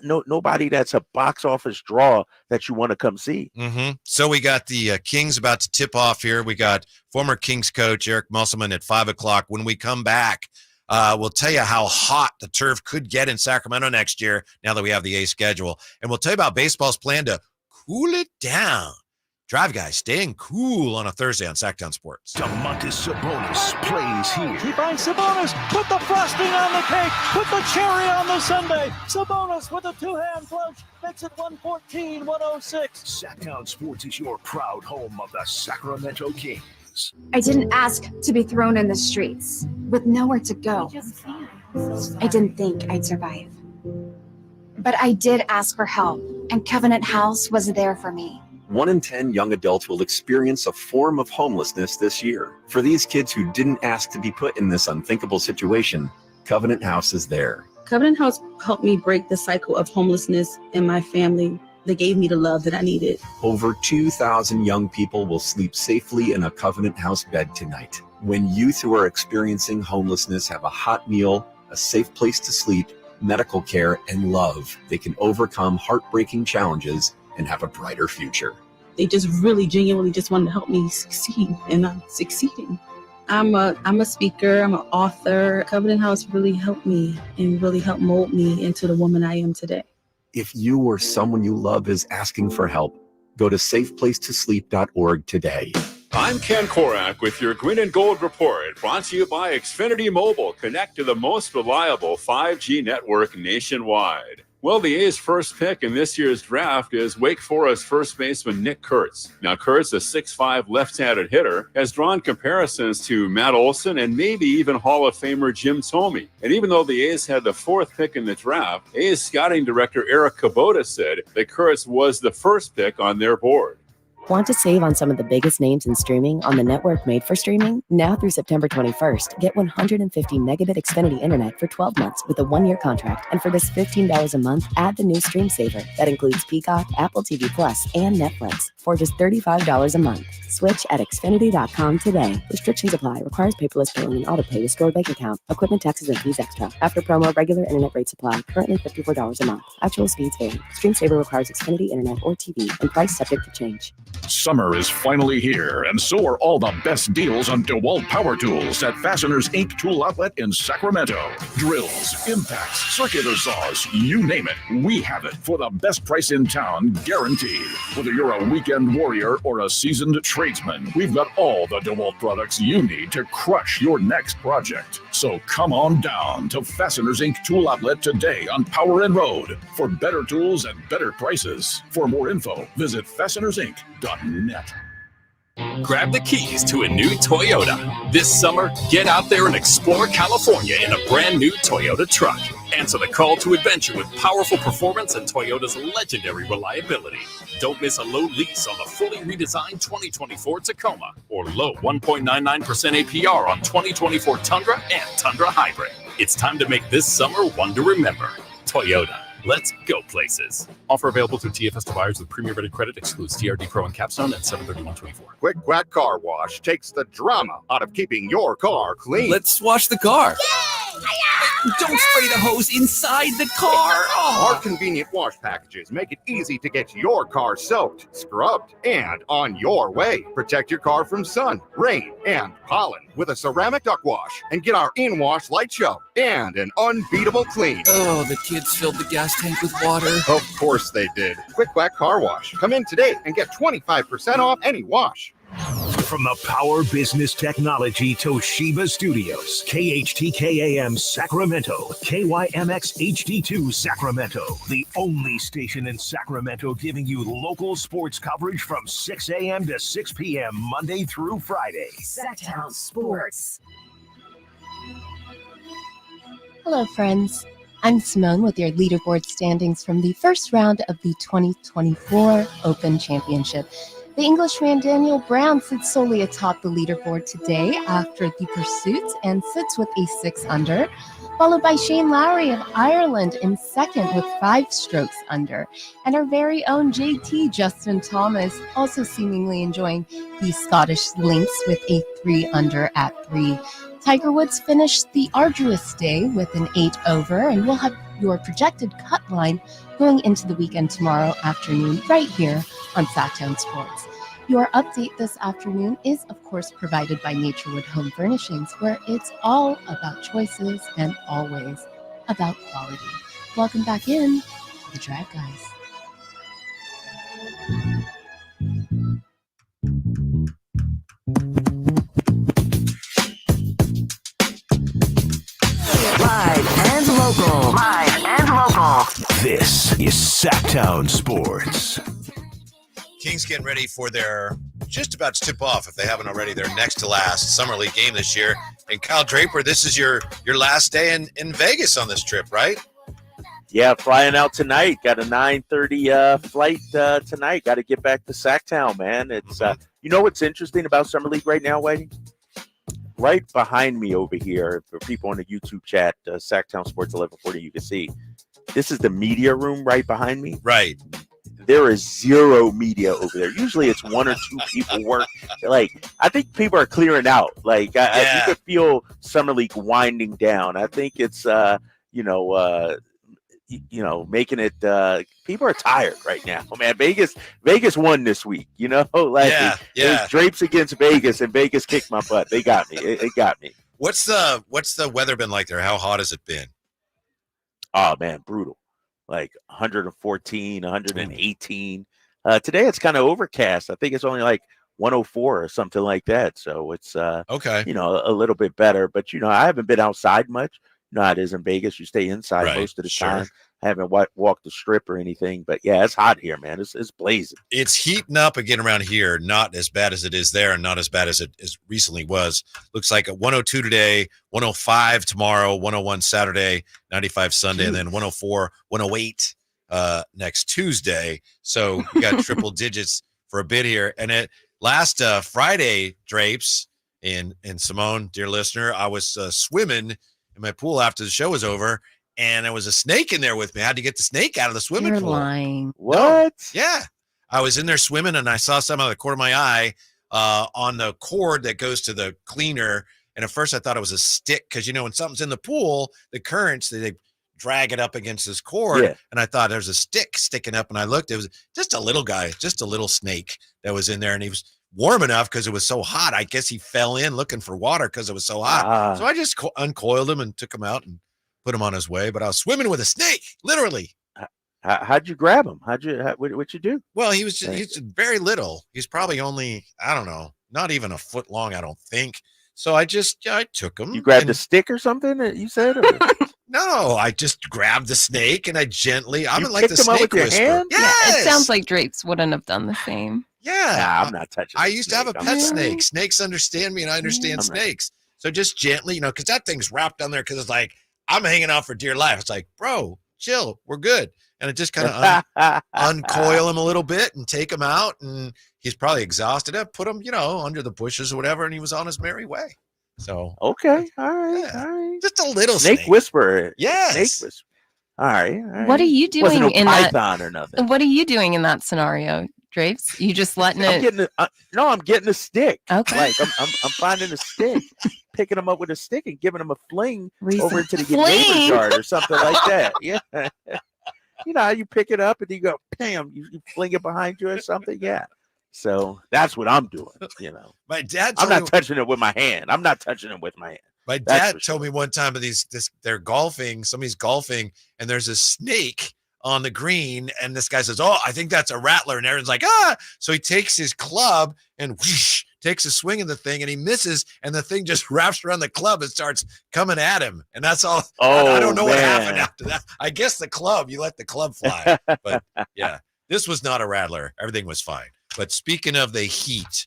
nobody that's a box office draw that you want to come see. Mm-hmm. So we got the Kings about to tip off here. We got former Kings coach Eric Musselman at 5:00. When we come back, we'll tell you how hot the turf could get in Sacramento next year now that we have the A schedule. And we'll tell you about baseball's plan to cool it down. Drive Guys staying cool on a Thursday on Sactown Sports. Domantas Sabonis plays here. He finds Sabonis, put the frosting on the cake, put the cherry on the sundae. Sabonis with a 2-hand flush makes it 114-106. Sactown Sports is your proud home of the Sacramento Kings. I didn't ask to be thrown in the streets with nowhere to go. I didn't think I'd survive. But I did ask for help, and Covenant House was there for me. 1 in 10 young adults will experience a form of homelessness this year. For these kids who didn't ask to be put in this unthinkable situation, Covenant House is there. Covenant House helped me break the cycle of homelessness in my family. They gave me the love that I needed. Over 2,000 young people will sleep safely in a Covenant House bed tonight. When youth who are experiencing homelessness have a hot meal, a safe place to sleep, medical care, and love, they can overcome heartbreaking challenges and have a brighter future. They just really genuinely just wanted to help me succeed, and I'm succeeding. I'm a speaker, I'm an author. Covenant House really helped me and really helped mold me into the woman I am today. If you or someone you love is asking for help, go to safeplacetosleep.org today. I'm Ken Korak with your Green and Gold Report, brought to you by Xfinity Mobile. Connect to the most reliable 5G network nationwide. Well, the A's first pick in this year's draft is Wake Forest first baseman Nick Kurtz. Now, Kurtz, a 6'5" left-handed hitter, has drawn comparisons to Matt Olson and maybe even Hall of Famer Jim Thome. And even though the A's had the 4th pick in the draft, A's scouting director Eric Kubota said that Kurtz was the first pick on their board. Want to save on some of the biggest names in streaming on the network made for streaming? Now through September 21st, get 150 megabit Xfinity internet for 12 months with a 1-year contract. And for just $15 a month, add the new Stream Saver. That includes Peacock, Apple TV Plus, and Netflix for just $35 a month. Switch at Xfinity.com today. Restrictions apply. Requires paperless billing and auto pay with stored bank account. Equipment, taxes, and fees extra. After promo, regular internet rates apply. Currently $54 a month. Actual speeds vary. Stream Saver requires Xfinity internet or TV and price subject to change. Summer is finally here, and so are all the best deals on DeWalt Power Tools at Fasteners Inc. Tool Outlet in Sacramento. Drills, impacts, circular saws, you name it, we have it for the best price in town, guaranteed. Whether you're a weekend warrior or a seasoned tradesman, we've got all the DeWalt products you need to crush your next project. So come on down to Fasteners Inc. Tool Outlet today on Power and Road for better tools and better prices. For more info, visit fastenersinc.net. Grab the keys to a new Toyota. This summer, get out there and explore California in a brand new Toyota truck. Answer the call to adventure with powerful performance and Toyota's legendary reliability. Don't miss a low lease on the fully redesigned 2024 Tacoma or low 1.99% APR on 2024 Tundra and Tundra Hybrid. It's time to make this summer one to remember. Toyota. Let's go places. Offer available through TFS to buyers with premium rated credit. Excludes TRD Pro and Capstone at 7/31/24. Quick Quack Car Wash takes the drama out of keeping your car clean. Let's wash the car. Don't spray the hose inside the car. Oh. Our convenient wash packages make it easy to get your car soaked, scrubbed, and on your way. Protect your car from sun, rain, and pollen with a ceramic duct wash, and get our in-wash light show and an unbeatable clean. Oh, the kids filled the gas tank with water. Of course they did. Quick Quack Car Wash. Come in today and get 25% off any wash. From the Power Business Technology Toshiba Studios, KHTK-AM Sacramento, KYMX HD2 Sacramento, the only station in Sacramento giving you local sports coverage from 6 a.m. to 6 p.m. Monday through Friday. Sactown Sports. Hello, friends. I'm Simone with your leaderboard standings from the first round of the 2024 Open Championship. The Englishman Daniel Brown sits solely atop the leaderboard today after the pursuit and sits with a 6 under, followed by Shane Lowry of Ireland in second with 5 strokes under, and our very own JT Justin Thomas also seemingly enjoying the Scottish links with a 3 under at 3. Tiger Woods finished the arduous day with an 8 over, and we'll have your projected cut line going into the weekend tomorrow afternoon right here on Sactown Sports. Your update this afternoon is, of course, provided by Naturewood Home Furnishings, where it's all about choices and always about quality. Welcome back in to the Drive Guys. Live and local. Live and local. This is Sactown Sports. Kings getting ready for their, just about to tip off, if they haven't already, their next to last Summer League game this year. And Kyle Draper, this is your last day in Vegas on this trip, right? Yeah, flying out tonight. Got a 9:30 flight tonight. Got to get back to Sactown, man. It's you know what's interesting about Summer League right now, Whitey? Right behind me over here, for people on the YouTube chat, Sactown Sports 1140, you can see. This is the media room right behind me. Right. There is zero media over there. Usually it's 1 or 2 people work. Like, I think people are clearing out. Like, you could feel Summer League winding down. I think it's, making it, people are tired right now. Man, Vegas won this week, like it was Drapes against Vegas, and Vegas kicked my butt. They got me. It got me. What's the weather been like there? How hot has it been? Oh man, brutal. Like 114, 118. Today it's kind of overcast. I think it's only like 104 or something like that. So it's okay. A little bit better. But I haven't been outside much. You know how it is in Vegas. You stay inside most of the time. I haven't walked the strip or anything. But yeah, it's hot here, man. It's blazing. It's heating up again around here. Not as bad as it is there, and not as bad as it recently was. Looks like a 102 today, 105 tomorrow, 101 Saturday, 95 Sunday, and then 104, 108 next Tuesday. So we got triple digits for a bit here. And it last Friday, Drapes and Simone, dear listener, I was swimming in my pool after the show was over, and there was a snake in there with me. I had to get the snake out of the swimming pool. You're lying. What? No. Yeah. I was in there swimming, and I saw some out of the corner of my eye on the cord that goes to the cleaner. And at first I thought it was a stick because, when something's in the pool, the currents, they drag it up against this cord. Yeah. And I thought there's a stick sticking up, and I looked. It was just a little guy, just a little snake that was in there, and he was warm enough because it was so hot. I guess he fell in looking for water because it was so hot. So I just uncoiled him and took him out and put him on his way. But I was swimming with a snake, literally. How'd you grab him? What'd you do? Well, he's very little. He's probably only, I don't know, not even a foot long, I don't think. So I took him. You grabbed a stick or something, you said? Or? No, I just grabbed the snake and I gently, I'm You like the picked him up snake with your whisperer. hand? Yes! It sounds like Drapes wouldn't have done the same. Yeah. Nah, I'm not touching I the used to have a snake. pet I'm sorry. snake. Snakes understand me and I understand snakes. So just gently, because that thing's wrapped down there because it's like, I'm hanging out for dear life. It's like, bro, chill. We're good. And it just kind of uncoil him a little bit and take him out. And he's probably exhausted. I put him, under the bushes or whatever. And he was on his merry way. So. Okay. All right. Just a little snake whisperer. Yes. Snake whisperer. All right. What are you doing Wasn't no in python that? or nothing. What are you doing in that scenario, Drapes? You just letting it? I'm getting a stick. Okay. Like I'm finding a stick, picking him up with a stick and giving him a fling over into the neighbor's yard or something like that. Yeah. How you pick it up and you go, bam, you fling it behind you or something. Yeah. So that's what I'm doing. My dad. I'm not touching it with my hand. I'm not touching it with my hand. My dad told me one time of they're golfing, somebody's golfing, and there's a snake on the green, and this guy says, "Oh, I think that's a rattler," and everyone's like, "Ah!" So he takes his club and whoosh, takes a swing of the thing and he misses, and the thing just wraps around the club and starts coming at him. And that's all. I don't know what happened after that. I guess the club, you let the club fly. But yeah, this was not a rattler. Everything was fine. But speaking of the heat,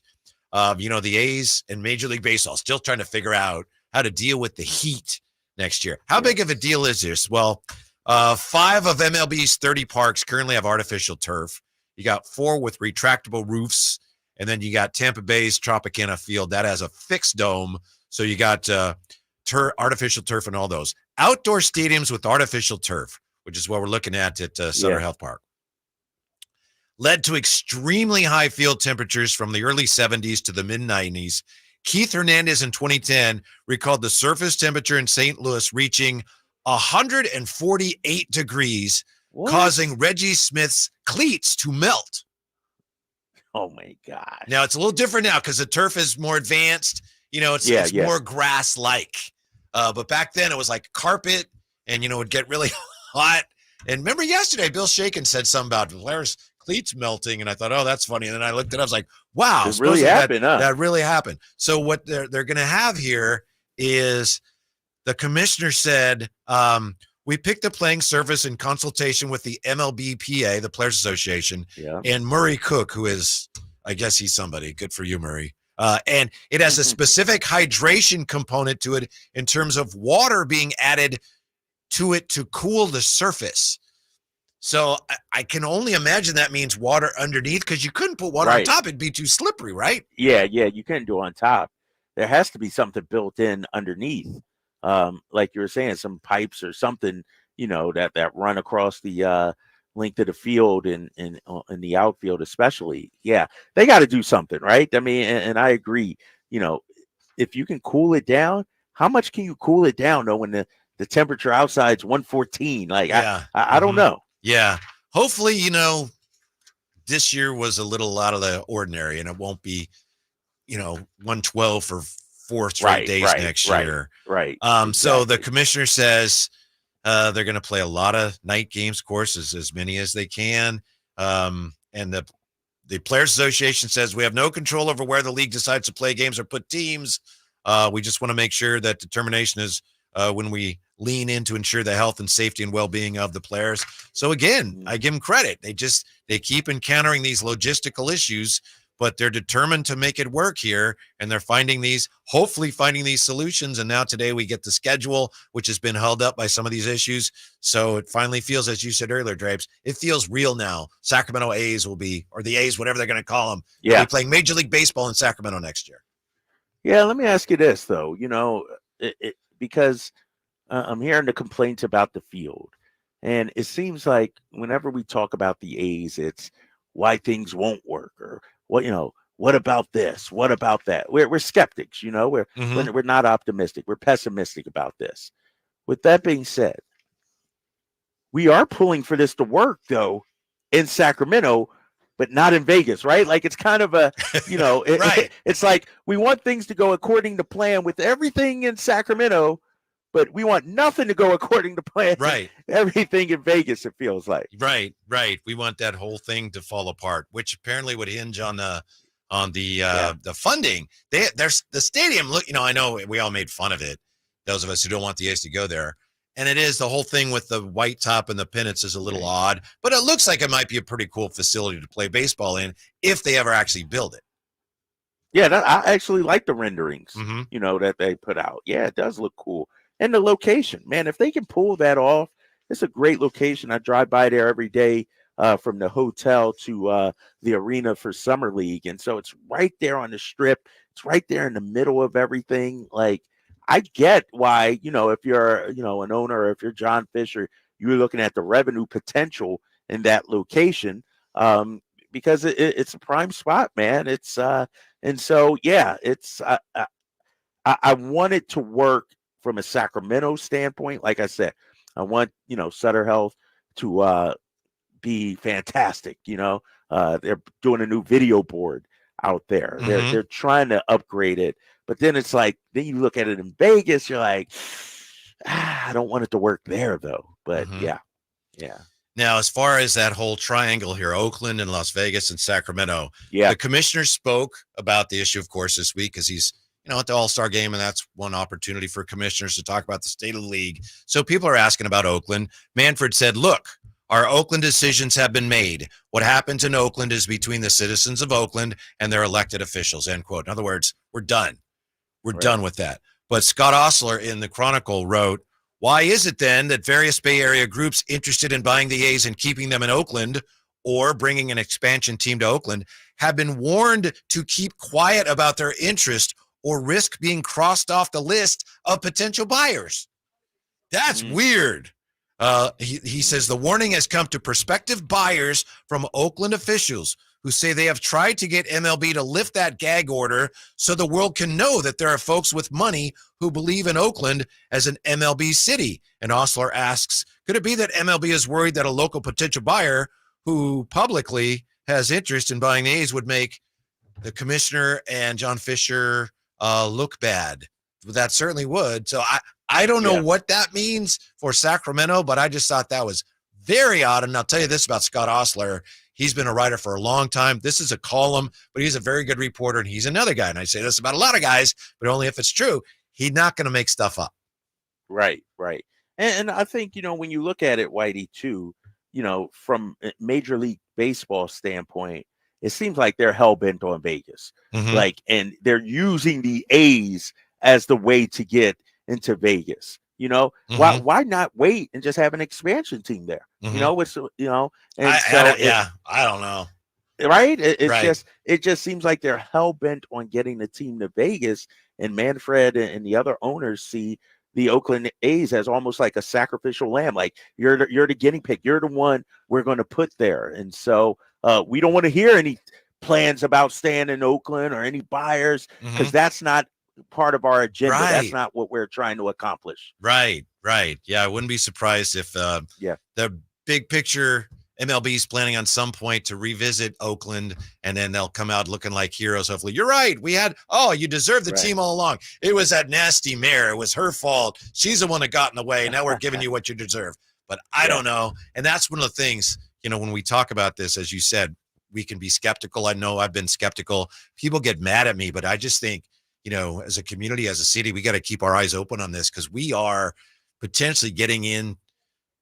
the A's and Major League Baseball still trying to figure out how to deal with the heat next year. How big of a deal is this? Well, 5 of MLB's 30 parks currently have artificial turf. You got 4 with retractable roofs, and then you got Tampa Bay's Tropicana Field that has a fixed dome. So you got artificial turf and all those. Outdoor stadiums with artificial turf, which is what we're looking at Sutter Health Park, led to extremely high field temperatures from the early 70s to the mid-90s. Keith Hernandez in 2010 recalled the surface temperature in St. Louis reaching 148 degrees, causing Reggie Smith's cleats to melt. Oh, my God. Now, it's a little different now because the turf is more advanced. It's more grass-like. But back then, it was like carpet, and, it would get really hot. And remember yesterday, Bill Shakin said something about players' cleats melting, and I thought, oh, that's funny. And then I looked it up. I was like, wow. It really happened, that really happened. So what they're going to have here is the commissioner said, we picked the playing surface in consultation with the MLBPA, the Players Association, and Murray Cook, who is, I guess he's somebody. Good for you, Murray. And it has a specific hydration component to it in terms of water being added to it to cool the surface. So I can only imagine that means water underneath, because you couldn't put water on top. It'd be too slippery, right? Yeah, you couldn't do it on top. There has to be something built in underneath. Like you were saying, some pipes or something, that run across the length of the field and in the outfield especially. Yeah, they got to do something, right? I mean, and I agree. If you can cool it down, how much can you cool it down though when the temperature outside's 114? Like, I don't know. Yeah. Hopefully, this year was a little out of the ordinary, and it won't be, 112 for 4 straight days next year. Right. So the commissioner says they're going to play a lot of night games, courses, as many as they can. And the Players Association says we have no control over where the league decides to play games or put teams. We just want to make sure that determination is when we lean in to ensure the health and safety and well-being of the players. So again, I give them credit. They keep encountering these logistical issues, but they're determined to make it work here, and they're hopefully finding these solutions. And now today we get the schedule, which has been held up by some of these issues. So it finally feels, as you said earlier, Drapes, it feels real now. Sacramento A's will be, or the A's, whatever they're going to call them, will be playing Major League Baseball in Sacramento next year. Yeah, let me ask you this, though, because I'm hearing the complaints about the field. And it seems like whenever we talk about the A's, it's why things won't work, or what about this? What about that? We're skeptics, we're not optimistic. We're pessimistic about this. With that being said, we are pulling for this to work, though, in Sacramento, but not in Vegas, right? Like, it's kind of a, it's like we want things to go according to plan with everything in Sacramento, but we want nothing to go according to plan. Right. Everything in Vegas, it feels like. Right. We want that whole thing to fall apart, which apparently would hinge on the funding. There's the stadium. Look, I know we all made fun of it, those of us who don't want the A's to go there. And it is, the whole thing with the white top and the pennants is a little odd, but it looks like it might be a pretty cool facility to play baseball in if they ever actually build it. Yeah, I actually like the renderings, that they put out. Yeah, it does look cool. And the location, man, if they can pull that off, it's a great location. I drive by there every day from the hotel to the arena for Summer League. And so it's right there on the strip. It's right there in the middle of everything. Like, I get why, if you're, an owner, or if you're John Fisher, you're looking at the revenue potential in that location because it's a prime spot, man. It's and so, yeah, it's I want it to work from a Sacramento standpoint. Like I said, I want, Sutter Health to be fantastic. They're doing a new video board out there. They're trying to upgrade it. But then it's like, then you look at it in Vegas, you're like, I don't want it to work there, though. But yeah. Now, as far as that whole triangle here, Oakland and Las Vegas and Sacramento, the commissioner spoke about the issue, of course, this week because he's, at the All-Star game, and that's one opportunity for commissioners to talk about the state of the league. So people are asking about Oakland. Manfred said, look, our Oakland decisions have been made. What happens in Oakland is between the citizens of Oakland and their elected officials, end quote. In other words, we're done. We're done with that. But Scott Ostler in the Chronicle wrote, why is it then that various Bay Area groups interested in buying the A's and keeping them in Oakland or bringing an expansion team to Oakland have been warned to keep quiet about their interest or risk being crossed off the list of potential buyers? That's weird. He says the warning has come to prospective buyers from Oakland officials who say they have tried to get MLB to lift that gag order so the world can know that there are folks with money who believe in Oakland as an MLB city. And Ostler asks, could it be that MLB is worried that a local potential buyer who publicly has interest in buying the A's would make the commissioner and John Fisher look bad? That certainly would. So I don't know what that means for Sacramento, but I just thought that was very odd. And I'll tell you this about Scott Ostler. He's been a writer for a long time. This is a column, but he's a very good reporter, and he's another guy. And I say this about a lot of guys, but only if it's true. He's not going to make stuff up. Right. And I think, when you look at it, Whitey, too, from a Major League Baseball standpoint, it seems like they're hell-bent on Vegas. And they're using the A's as the way to get into Vegas. Why not wait and just have an expansion team there? I don't know. Right? It just seems like they're hell bent on getting the team to Vegas, and Manfred and the other owners see the Oakland A's as almost like a sacrificial lamb. Like you're the guinea pig. You're the one we're going to put there. And so we don't want to hear any plans about staying in Oakland or any buyers, because that's not part of our agenda. That's not what we're trying to accomplish. Right. Yeah, I wouldn't be surprised if the big picture MLB is planning on some point to revisit Oakland, and then they'll come out looking like heroes. Hopefully, you're right. You deserved the team all along. It was that nasty mayor. It was her fault. She's the one that got in the way. Now we're giving you what you deserve. But I don't know. And that's one of the things, when we talk about this, as you said, we can be skeptical. I know I've been skeptical. People get mad at me, but I just think, as a community, as a city, we got to keep our eyes open on this, because we are potentially getting in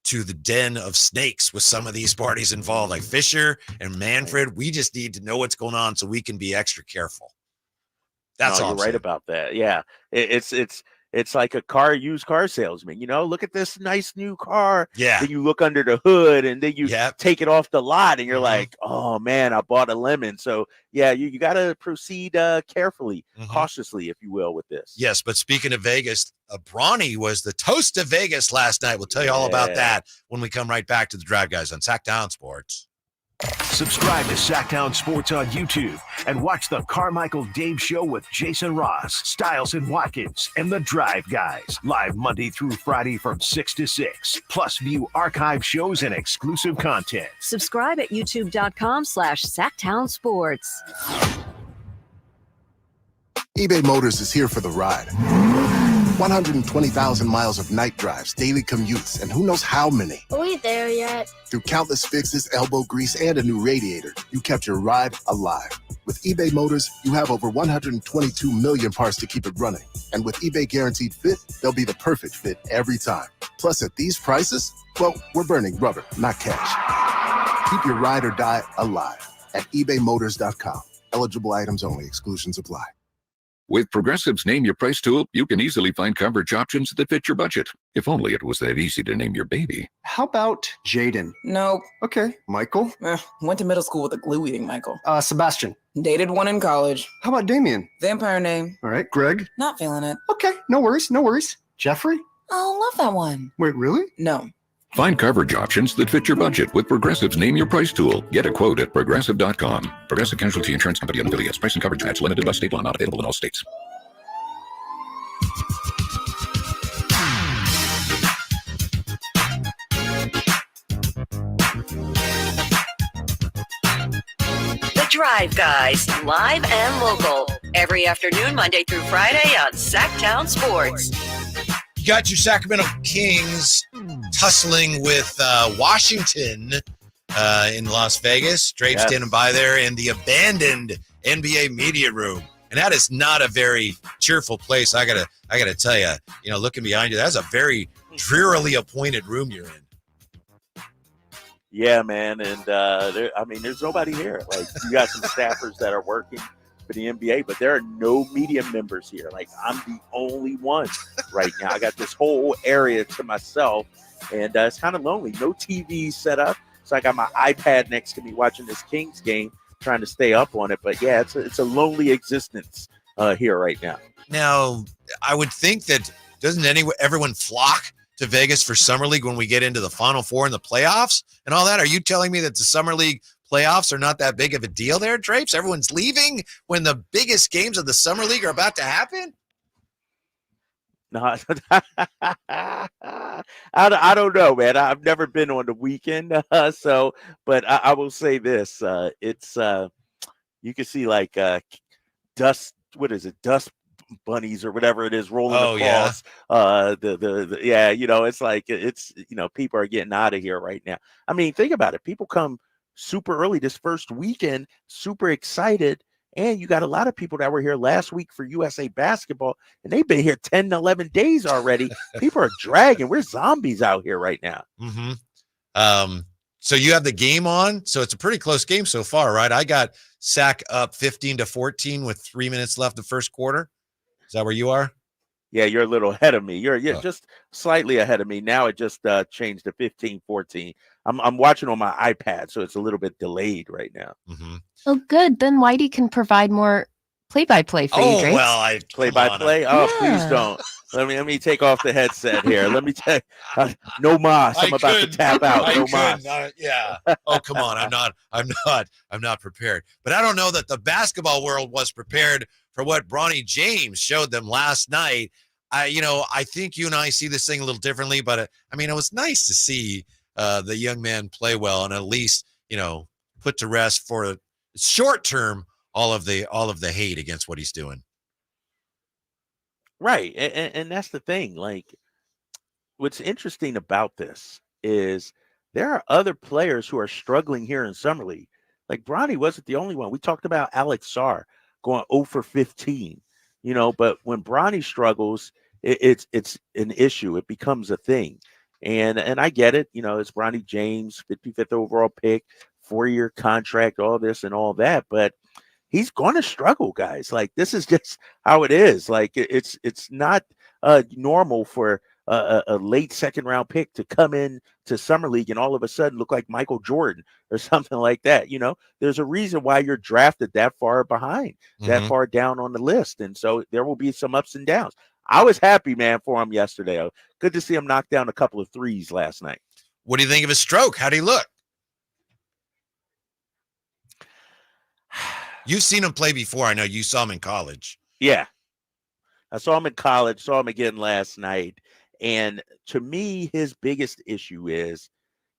to the den of snakes with some of these parties involved, like Fisher and Manfred. We just need to know what's going on so we can be extra careful. That's all. You're right about that. Yeah, it's like a used car salesman. Look at this nice new car. Yeah. Then you look under the hood, and then you take it off the lot, and you're like, oh man, I bought a lemon. So yeah, you got to proceed carefully, cautiously, if you will, with this. Yes, but speaking of Vegas, Bronny was the toast of Vegas last night. We'll tell you all about that when we come right back to the Drive Guys on Sactown Sports. Subscribe to Sactown Sports on YouTube and watch the Carmichael Dave Show with Jason Ross, Stiles and Watkins, and the Drive Guys, live Monday through Friday from 6 to 6. Plus, view archive shows and exclusive content. Subscribe at youtube.com/Sactown Sports. eBay Motors is here for the ride. 120,000 miles of night drives, daily commutes, and who knows how many. Are we there yet? Through countless fixes, elbow grease, and a new radiator, you kept your ride alive. With eBay Motors, you have over 122 million parts to keep it running. And with eBay Guaranteed Fit, they'll be the perfect fit every time. Plus, at these prices, well, we're burning rubber, not cash. Keep your ride or die alive at ebaymotors.com. Eligible items only. Exclusions apply. With Progressive's Name Your Price tool, you can easily find coverage options that fit your budget. If only it was that easy to name your baby. How about Jaden? Nope. Okay. Michael? Went to middle school with a glue-eating Michael. Sebastian? Dated one in college. How about Damien? Vampire name. All right. Greg? Not feeling it. Okay. No worries. Jeffrey? Oh, love that one. Wait, really? No. Find coverage options that fit your budget with Progressive's Name Your Price tool. Get a quote at Progressive.com. Progressive Casualty Insurance Company and affiliates. Price and coverage match limited by state law. Not available in all states. The Drive Guys, live and local. Every afternoon, Monday through Friday on Sactown Sports. You got your Sacramento Kings tussling with Washington in Las Vegas. Drape's standing by there in the abandoned NBA media room. And that is not a very cheerful place. I gotta tell you, looking behind you, that's a very drearily appointed room you're in. Yeah, man. And there's nobody here. Like, you got some staffers that are working for the NBA, but there are no media members here. Like, I'm the only one right now. I got this whole area to myself, and it's kind of lonely. No TV set up. So I got my iPad next to me watching this Kings game, trying to stay up on it. But yeah, it's a lonely existence here right now. Now, I would think that doesn't everyone flock to Vegas for Summer League when we get into the Final Four and the playoffs and all that? Are you telling me that the Summer League playoffs are not that big of a deal there, Drapes? Everyone's leaving when the biggest games of the Summer League are about to happen? No, I don't know, man. I've never been on the weekend, but I will say this: it's you can see like dust. What is it? Dust bunnies or whatever it is rolling across. It's like people are getting out of here right now. I mean, think about it. People come super early this first weekend, super excited. And you got a lot of people that were here last week for USA basketball, and they've been here 10, 11 days already. People are dragging. We're zombies out here right now. Mm-hmm. So you have the game on. So it's a pretty close game so far, right? I got Sac up 15-14 with 3 minutes left the first quarter. Is that where you are? Yeah, you're a little ahead of me. You're just slightly ahead of me. Now it just changed to 15-14. I'm watching on my iPad, so it's a little bit delayed right now. Mm-hmm. Oh, good. Then Whitey can provide more play-by-play for you, Drake. Well, I play-by-play. Oh, please don't. Let me take off the headset here. Let me tell you, no mas. I'm about to tap out. No mas. Yeah. Oh, come on. I'm not prepared. But I don't know that the basketball world was prepared for what Bronny James showed them last night. I think you and I see this thing a little differently, but it was nice to see the young man play well and at least, put to rest for a short term all of the hate against what he's doing. Right. And that's the thing. Like, what's interesting about this is there are other players who are struggling here in Summer League. Like, Bronny wasn't the only one. We talked about Alex Sarr going 0 for 15, but when Bronny struggles, it's an issue. It becomes a thing. And I get it. It's Bronny James, 55th overall pick, 4-year contract, all this and all that. But he's going to struggle, guys. Like, this is just how it is. Like, it's not normal for a late second round pick to come in to Summer League and all of a sudden look like Michael Jordan or something like that. There's a reason why you're drafted that far behind, that far down on the list. And so there will be some ups and downs. I was happy, man, for him yesterday. Good to see him knock down a couple of threes last night. What do you think of his stroke? How'd he look? You've seen him play before. I know you saw him in college. Yeah. I saw him in college, saw him again last night. And to me, his biggest issue is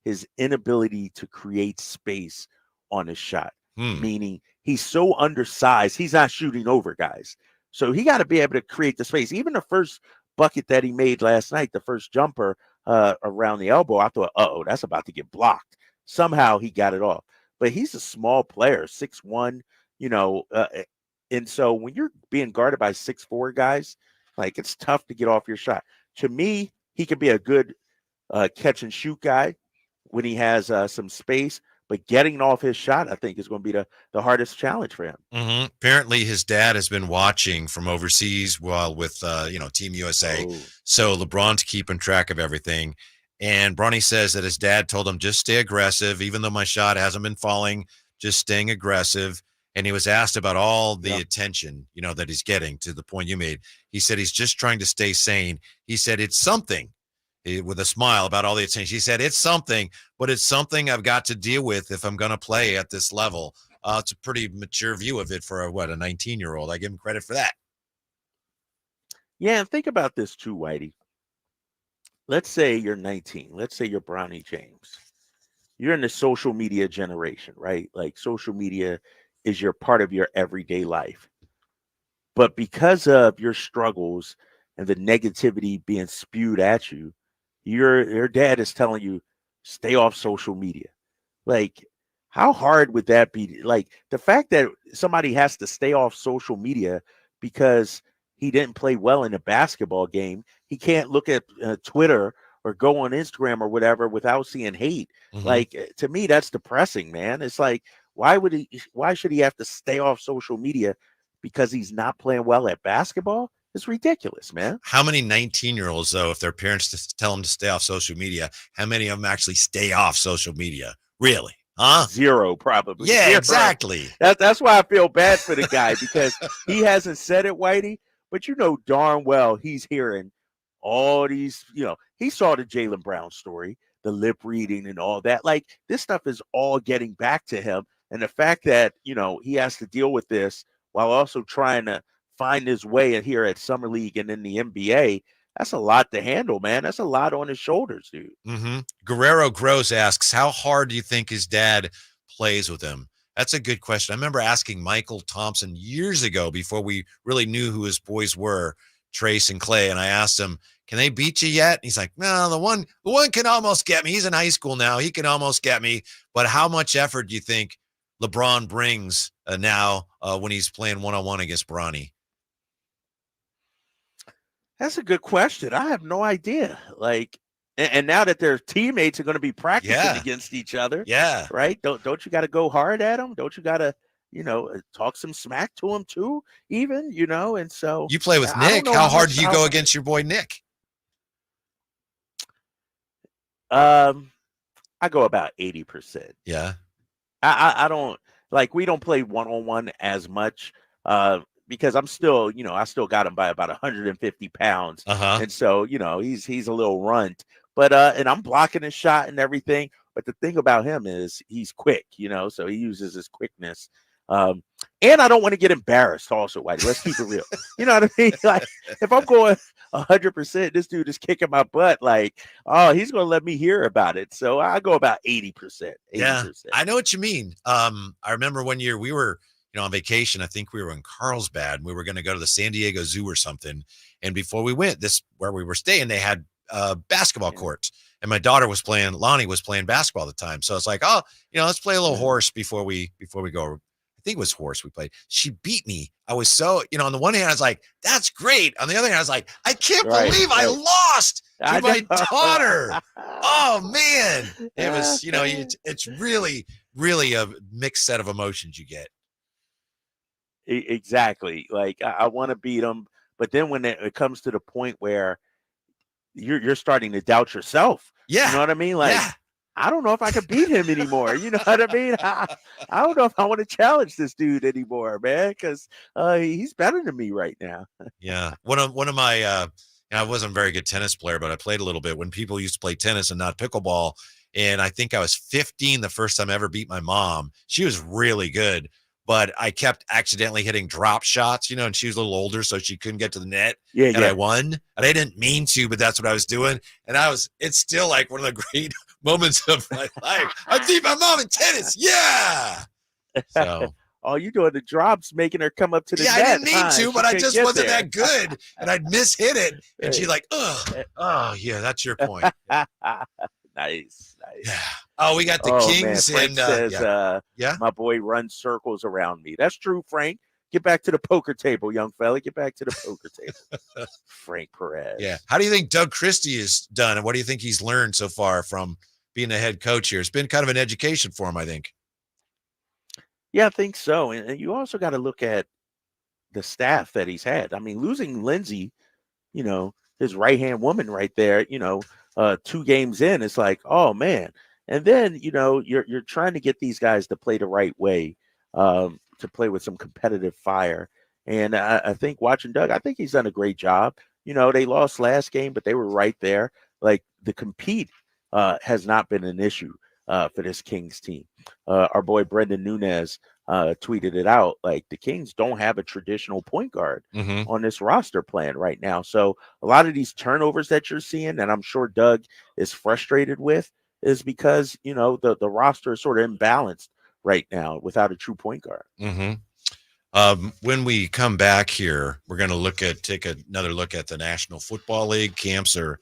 his inability to create space on his shot, meaning he's so undersized. He's not shooting over guys. So he got to be able to create the space. Even the first bucket that he made last night, the first jumper around the elbow, I thought, that's about to get blocked. Somehow he got it off. But he's a small player, 6'1", and so when you're being guarded by 6'4" guys, like, it's tough to get off your shot. To me, he could be a good catch and shoot guy when he has some space, but getting off his shot, I think, is going to be the hardest challenge for him. Mm-hmm. Apparently, his dad has been watching from overseas while with Team USA. So LeBron's keeping track of everything. And Bronny says that his dad told him, just stay aggressive, even though my shot hasn't been falling, just staying aggressive. And he was asked about all the attention, that he's getting, to the point you made. He said he's just trying to stay sane. He said it's something, with a smile about all the attention. He said it's something, but it's something I've got to deal with if I'm going to play at this level. It's a pretty mature view of it for a 19-year-old. I give him credit for that. Yeah, and think about this too, Whitey. Let's say you're 19. Let's say you're Bronny James. You're in the social media generation, right? Like, social media is your part of your everyday life. But because of your struggles and the negativity being spewed at you, your dad is telling you stay off social media. Like, how hard would that be? Like, the fact that somebody has to stay off social media because he didn't play well in a basketball game. He can't look at Twitter or go on Instagram or whatever without seeing hate. Like, to me, that's depressing, man. It's like, why should he have to stay off social media because he's not playing well at basketball? It's ridiculous, man. How many 19-year-olds, though, if their parents tell them to stay off social media, how many of them actually stay off social media? Really? Huh? Zero, probably. Yeah, Zero. exactly. That's why I feel bad for the guy, because he hasn't said it, Whitey, but you know darn well he's hearing all these, he saw the Jaylen Brown story, the lip reading and all that. Like, this stuff is all getting back to him. And the fact that, he has to deal with this while also trying to find his way in here at Summer League and in the NBA, that's a lot to handle, man. That's a lot on his shoulders, dude. Guerrero Gross asks, how hard do you think his dad plays with him? That's a good question. I remember asking Michael Thompson years ago before we really knew who his boys were, Trace and Clay, and I asked him, can they beat you yet? And he's like, no, the one can almost get me. He's in high school now. He can almost get me. But how much effort do you think LeBron brings now when he's playing one-on-one against Bronny? That's a good question. I have no idea. Like, and now that their teammates are going to be practicing against each other, right? Don't you got to go hard at them? Don't you got to, talk some smack to them too? Even, and so you play with Nick. How hard do you go against your boy Nick? I go about 80%. Yeah. I don't like. We don't play one-on-one as much. Because I'm still, I still got him by about 150 pounds. And so, he's a little runt, but, and I'm blocking his shot and everything. But the thing about him is he's quick, so he uses his quickness. And I don't want to get embarrassed also, Whitey. Let's keep it real. You know what I mean? Like, if I'm going 100%, this dude is kicking my butt. Like, oh, he's going to let me hear about it. So I go about 80%. Yeah, I know what you mean. I remember one year we were, on vacation. I think we were in Carlsbad and we were going to go to the San Diego Zoo or something. And before we went, where we were staying, they had basketball courts. And my daughter Lonnie was playing basketball at the time. So it's like, oh, let's play a little horse before we go. I think it was horse we played. She beat me. I was so, on the one hand, I was like, that's great. On the other hand, I was like, I can't believe I lost to my daughter. Oh, man. It was, it's really, really a mixed set of emotions you get. Exactly. Like, I want to beat him, but then when it comes to the point where you're starting to doubt yourself, you know what I mean? Like, I don't know if I can beat him anymore. You know what I mean? I don't know if I want to challenge this dude anymore, man, because he's better than me right now. Yeah. One of my, I wasn't a very good tennis player, but I played a little bit when people used to play tennis and not pickleball. And I think I was 15 the first time I ever beat my mom. She was really good, but I kept accidentally hitting drop shots, and she was a little older, so she couldn't get to the net. I won. And I didn't mean to, but that's what I was doing. And it's still like one of the great moments of my life. I beat my mom in tennis. Yeah. So all you doing the drops, making her come up to the net. I didn't mean to, but I just wasn't that good. And I'd mishit it. And she's like, oh, yeah, that's your point. Nice. Yeah. Oh, we got the Kings. Man. Frank says, my boy runs circles around me. That's true, Frank. Get back to the poker table, young fella. Get back to the poker table. Frank Perez. Yeah. How do you think Doug Christie has done, and what do you think he's learned so far from being the head coach here? It's been kind of an education for him, I think. Yeah, I think so. And you also got to look at the staff that he's had. I mean, losing Lindsay, his right-hand woman right there, 2 games in, it's like, oh man. And then, you're trying to get these guys to play the right way, to play with some competitive fire. And I think watching Doug, I think he's done a great job. They lost last game, but they were right there. Like, the compete has not been an issue for this Kings team. Our boy Brendan Nunez tweeted it out. Like, the Kings don't have a traditional point guard on this roster plan right now. So a lot of these turnovers that you're seeing, and I'm sure Doug is frustrated with, is because, the roster is sort of imbalanced right now without a true point guard. When we come back here, we're going to take another look at the National Football League. Camps are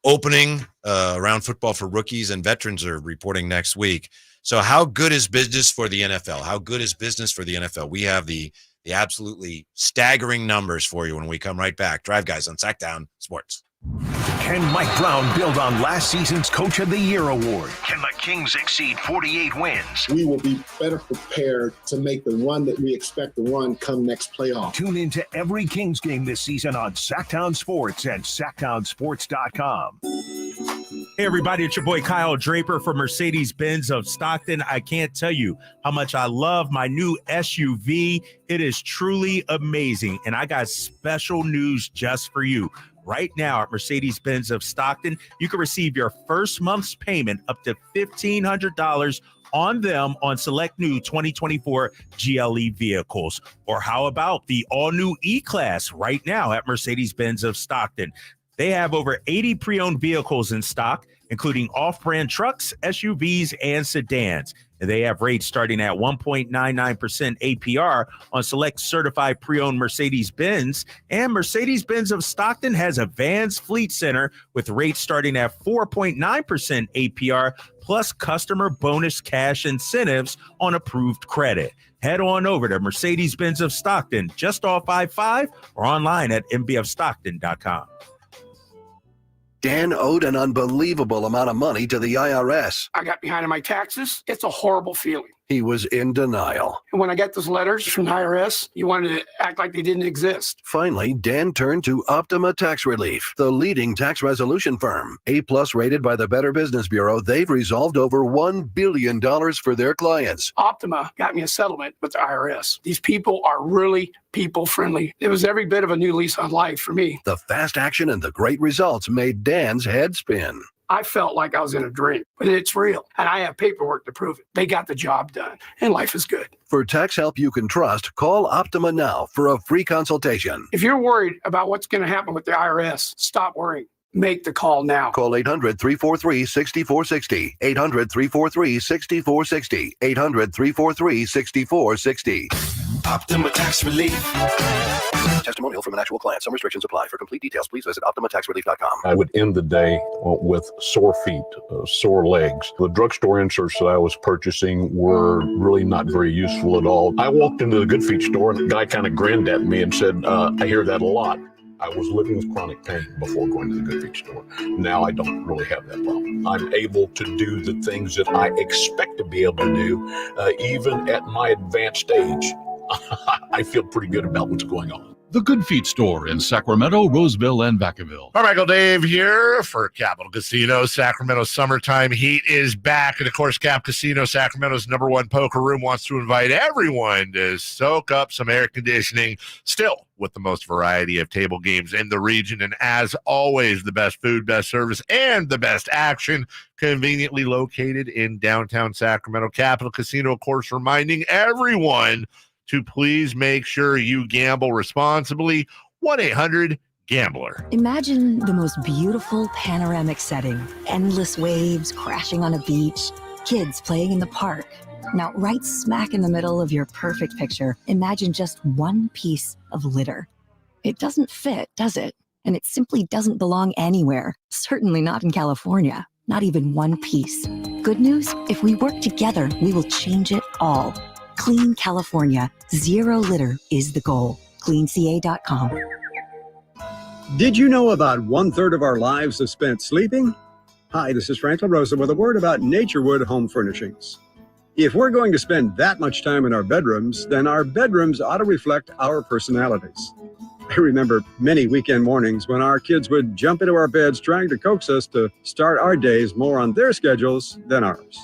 opening around football for rookies and veterans are reporting next week. So how good is business for the NFL? How good is business for the NFL? We have the absolutely staggering numbers for you when we come right back. Drive Guys on Sactown Sports. Can Mike Brown build on last season's Coach of the Year award? Can the Kings exceed 48 wins? We will be better prepared to make the run that we expect to run come next playoff. Tune into every Kings game this season on Sactown Sports and SactownSports.com. Hey, everybody, it's your boy Kyle Draper from Mercedes-Benz of Stockton. I can't tell you how much I love my new SUV. It is truly amazing, and I got special news just for you. Right now at Mercedes-Benz of Stockton, you can receive your first month's payment up to $1,500 on them on select new 2024 GLE vehicles. Or how about the all-new E-Class right now at Mercedes-Benz of Stockton? They have over 80 pre-owned vehicles in stock, including off-brand trucks, SUVs, and sedans. And they have rates starting at 1.99% APR on select certified pre-owned Mercedes-Benz. And Mercedes-Benz of Stockton has a Vans Fleet Center with rates starting at 4.9% APR plus customer bonus cash incentives on approved credit. Head on over to Mercedes-Benz of Stockton, just off I-5, or online at mbfstockton.com. Dan owed an unbelievable amount of money to the IRS. I got behind on my taxes. It's a horrible feeling. He was in denial. And when I got those letters from the IRS, you wanted to act like they didn't exist. Finally, Dan turned to Optima Tax Relief, the leading tax resolution firm. A-plus rated by the Better Business Bureau, they've resolved over $1 billion for their clients. Optima got me a settlement with the IRS. These people are really people-friendly. It was every bit of a new lease on life for me. The fast action and the great results made Dan's head spin. I felt like I was in a dream, but it's real, and I have paperwork to prove it. They got the job done, and life is good. For tax help you can trust, call Optima now for a free consultation. If you're worried about what's going to happen with the IRS, stop worrying. Make the call now. Call 800-343-6460. 800-343-6460. 800-343-6460. Optima Tax Relief. Testimonial from an actual client. Some restrictions apply. For complete details, please visit OptimaTaxRelief.com. I would end the day with sore feet, sore legs. The drugstore inserts that I was purchasing were really not very useful at all. I walked into the Good Feet store and the guy kind of grinned at me and said, I hear that a lot. I was living with chronic pain before going to the Good Feet store. Now I don't really have that problem. I'm able to do the things that I expect to be able to do, even at my advanced age. I feel pretty good about what's going on. The Good Feet Store in Sacramento, Roseville, and Vacaville. Carmichael Dave here for Capital Casino. Sacramento summertime heat is back. And of course, Cap Casino, Sacramento's #1 poker room, wants to invite everyone to soak up some air conditioning, still with the most variety of table games in the region. And as always, the best food, best service, and the best action, conveniently located in downtown Sacramento. Capital Casino, of course, reminding everyone to please make sure you gamble responsibly. 1-800-GAMBLER. Imagine the most beautiful panoramic setting. Endless waves crashing on a beach, kids playing in the park. Now, right smack in the middle of your perfect picture, imagine just one piece of litter. It doesn't fit, does it? And it simply doesn't belong anywhere. Certainly not in California. Not even one piece. Good news? If we work together, we will change it all. Clean California. Zero litter is the goal. CleanCA.com. Did you know about 1/3 of our lives is spent sleeping? Hi, this is Frank LaRosa with a word about Naturewood Home Furnishings. If we're going to spend that much time in our bedrooms, then our bedrooms ought to reflect our personalities. I remember many weekend mornings when our kids would jump into our beds trying to coax us to start our days more on their schedules than ours.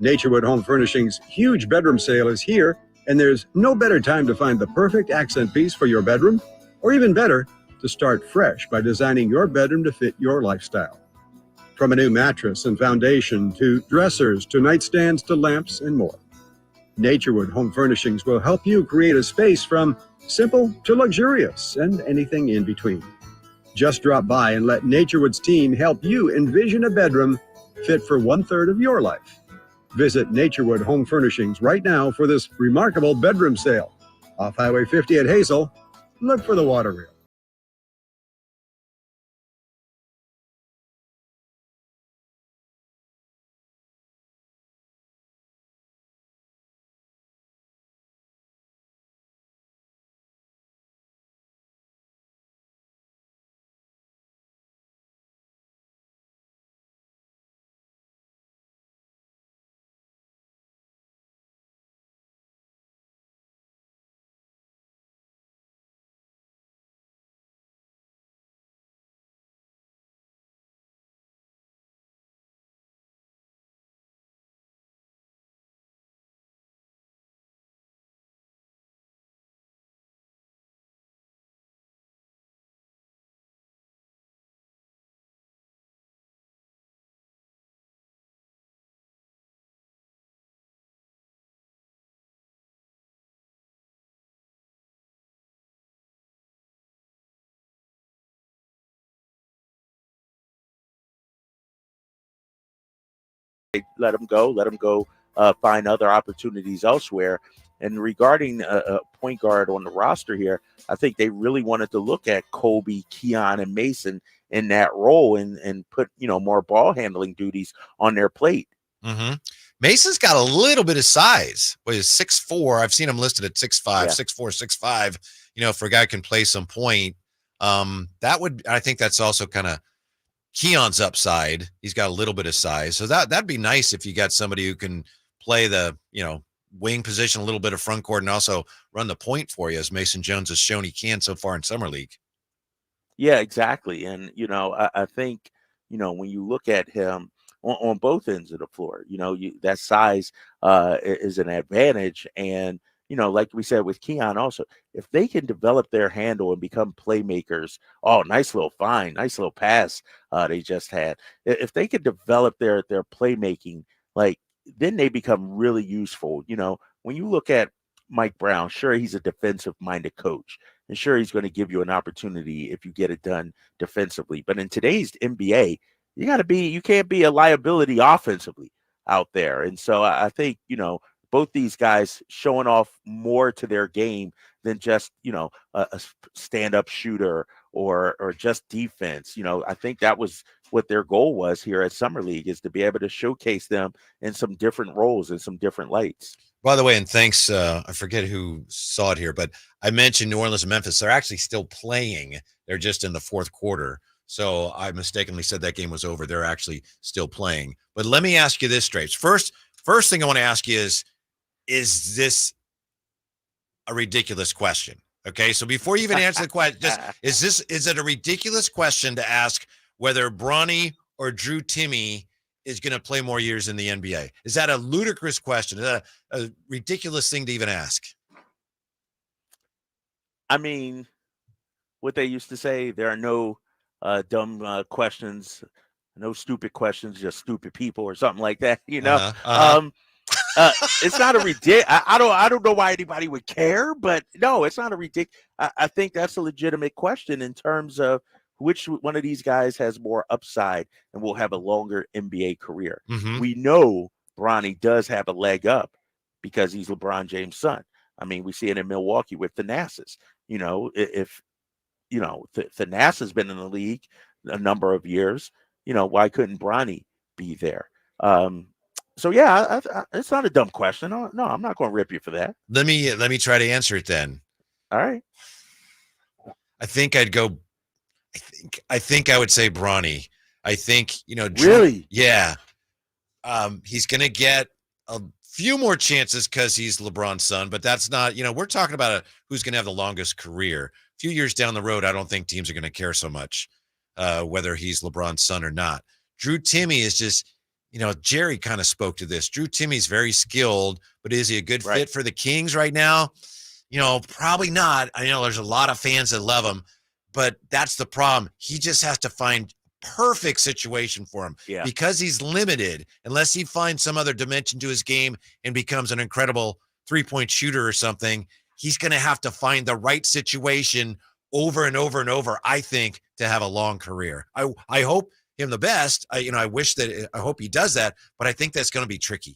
Naturewood Home Furnishings' huge bedroom sale is here, and there's no better time to find the perfect accent piece for your bedroom, or even better, to start fresh by designing your bedroom to fit your lifestyle. From a new mattress and foundation, to dressers, to nightstands, to lamps, and more. Naturewood Home Furnishings will help you create a space from simple to luxurious and anything in between. Just drop by and let Naturewood's team help you envision a bedroom fit for 1/3 of your life. Visit Naturewood Home Furnishings right now for this remarkable bedroom sale. Off Highway 50 at Hazel, look for the water wheel. let him go, find other opportunities elsewhere. And regarding a point guard on the roster here, I think they really wanted to look at Kobe, Keon, and Mason in that role and put, more ball handling duties on their plate. Mm-hmm. Mason's got a little bit of size. Well, he's 6'4". I've seen him listed at 6'5", 6'4", 6'5", for a guy who can play some point. I think that's also kind of Keon's upside. He's got a little bit of size. So that'd be nice if you got somebody who can play the, wing position, a little bit of front court, and also run the point for you, as Mason Jones has shown he can so far in Summer League. Yeah, exactly. And, I think, when you look at him on both ends of the floor, that size is an advantage. And, like we said with Keon also, if they can develop their handle and become playmakers, nice little pass they just had. If they could develop their playmaking, then they become really useful. When you look at Mike Brown, sure, he's a defensive-minded coach, and sure, he's going to give you an opportunity if you get it done defensively. But in today's NBA, you can't be a liability offensively out there. And so I think, both these guys showing off more to their game than just, a stand-up shooter or just defense. I think that was what their goal was here at Summer League, is to be able to showcase them in some different roles and some different lights. By the way, and thanks, I forget who saw it here, but I mentioned New Orleans and Memphis. They're actually still playing. They're just in the fourth quarter. So I mistakenly said that game was over. They're actually still playing. But let me ask you this, Strapes. First thing I want to ask you is this a ridiculous question? Okay, so before you even answer the question, is it a ridiculous question to ask whether Bronny or Drew Timme is going to play more years in the NBA? Is that a ludicrous question? Is that a ridiculous thing to even ask? I mean, what they used to say, there are no dumb questions, no stupid questions, just stupid people or something like that, it's not a ridiculous. I don't know why anybody would care, but no, it's not a ridiculous. I think that's a legitimate question in terms of which one of these guys has more upside and will have a longer NBA career. Mm-hmm. We know Bronny does have a leg up because he's LeBron James' son. I mean, we see it in Milwaukee with Thanasis. If Thanasis been in the league a number of years, why couldn't Bronny be there? So yeah, it's not a dumb question. No, I'm not going to rip you for that. Let me try to answer it then. All right. I think I'd go. I think I would say Bronny. I think really, yeah. He's going to get a few more chances because he's LeBron's son, but that's not. We're talking about who's going to have the longest career. A few years down the road, I don't think teams are going to care so much whether he's LeBron's son or not. Drew Timme is just. Jerry kind of spoke to this. Drew Timme's very skilled, but is he a good fit for the Kings right now? Probably not. I know there's a lot of fans that love him, but that's the problem. He just has to find perfect situation for him because he's limited. Unless he finds some other dimension to his game and becomes an incredible three-point shooter or something, he's going to have to find the right situation over and over and over, I think, to have a long career. I hope him the best. I hope he does that, but I think that's going to be tricky.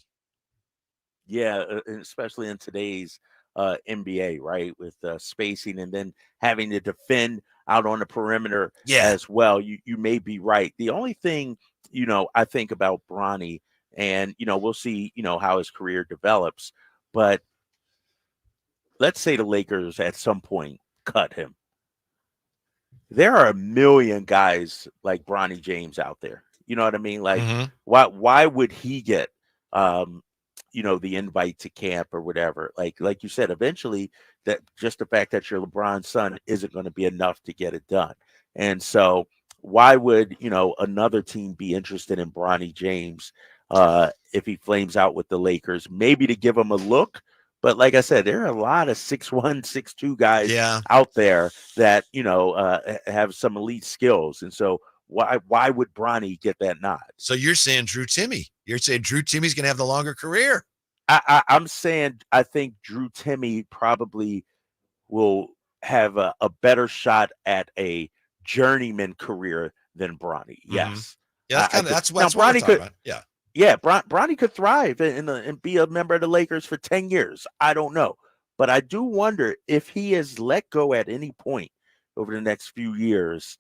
Yeah, especially in today's NBA, right? With spacing and then having to defend out on the perimeter as well. You may be right. The only thing, I think about Bronny, and, we'll see, how his career develops, but let's say the Lakers at some point cut him. There are a million guys like Bronny James out there. You know what I mean? Like, why would he get, the invite to camp or whatever? Like you said, eventually that just the fact that you're LeBron's son isn't going to be enough to get it done. And so why would, another team be interested in Bronny James if he flames out with the Lakers? Maybe to give him a look. But like I said, there are a lot of 6'1", 6'2" guys out there that, have some elite skills. And so why would Bronny get that nod? So you're saying Drew Timme. You're saying Drew Timme's going to have the longer career. I'm saying I think Drew Timme probably will have a better shot at a journeyman career than Bronny. Yes. Yeah, that's what Bronny could. About. Yeah. Yeah, Bronny could thrive and be a member of the Lakers for 10 years. I don't know. But I do wonder if he is let go at any point over the next few years,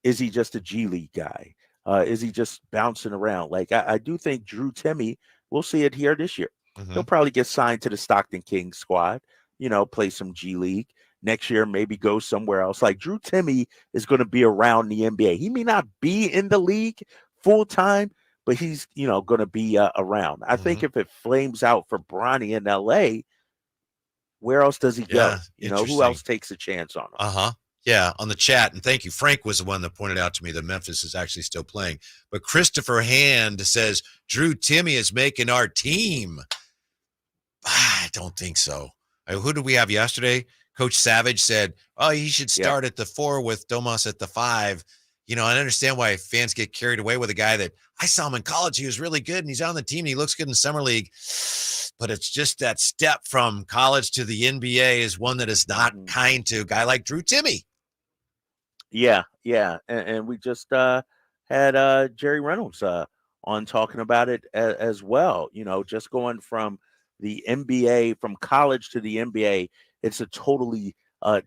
is he just a G League guy? Is he just bouncing around? Like, I do think Drew Timme, we'll see it here this year. Mm-hmm. He'll probably get signed to the Stockton Kings squad, play some G League. Next year, maybe go somewhere else. Like Drew Timme is going to be around the NBA. He may not be in the league full time, but he's, going to be around. I think if it flames out for Bronny in LA, where else does he go? Who else takes a chance on him? Yeah, on the chat, and thank you. Frank was the one that pointed out to me that Memphis is actually still playing. But Christopher Hand says, Drew Timme is making our team. I don't think so. Who did we have yesterday? Coach Savage said, oh, he should start at the 4 with Domas at the 5. I understand why fans get carried away with a guy that I saw him in college. He was really good, and he's on the team, and he looks good in summer league. But it's just that step from college to the NBA is one that is not kind to a guy like Drew Timme. Yeah. And we just had Jerry Reynolds on talking about it as well. Just going from the NBA, from college to the NBA, it's a totally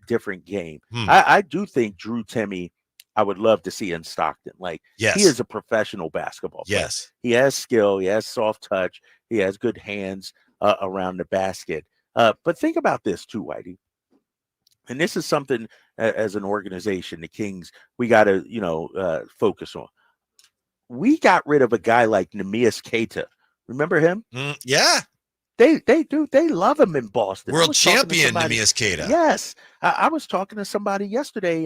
different game. I do think Drew Timme, I would love to see in Stockton. Like, he is a professional basketball player. Yes. He has skill. He has soft touch. He has good hands around the basket. But think about this too, Whitey. And this is something as an organization, the Kings, we got to, focus on. We got rid of a guy like Neemias Queta. Remember him? Yeah. They do. They love him in Boston. World champion Neemias Queta. Yes. I was talking to somebody yesterday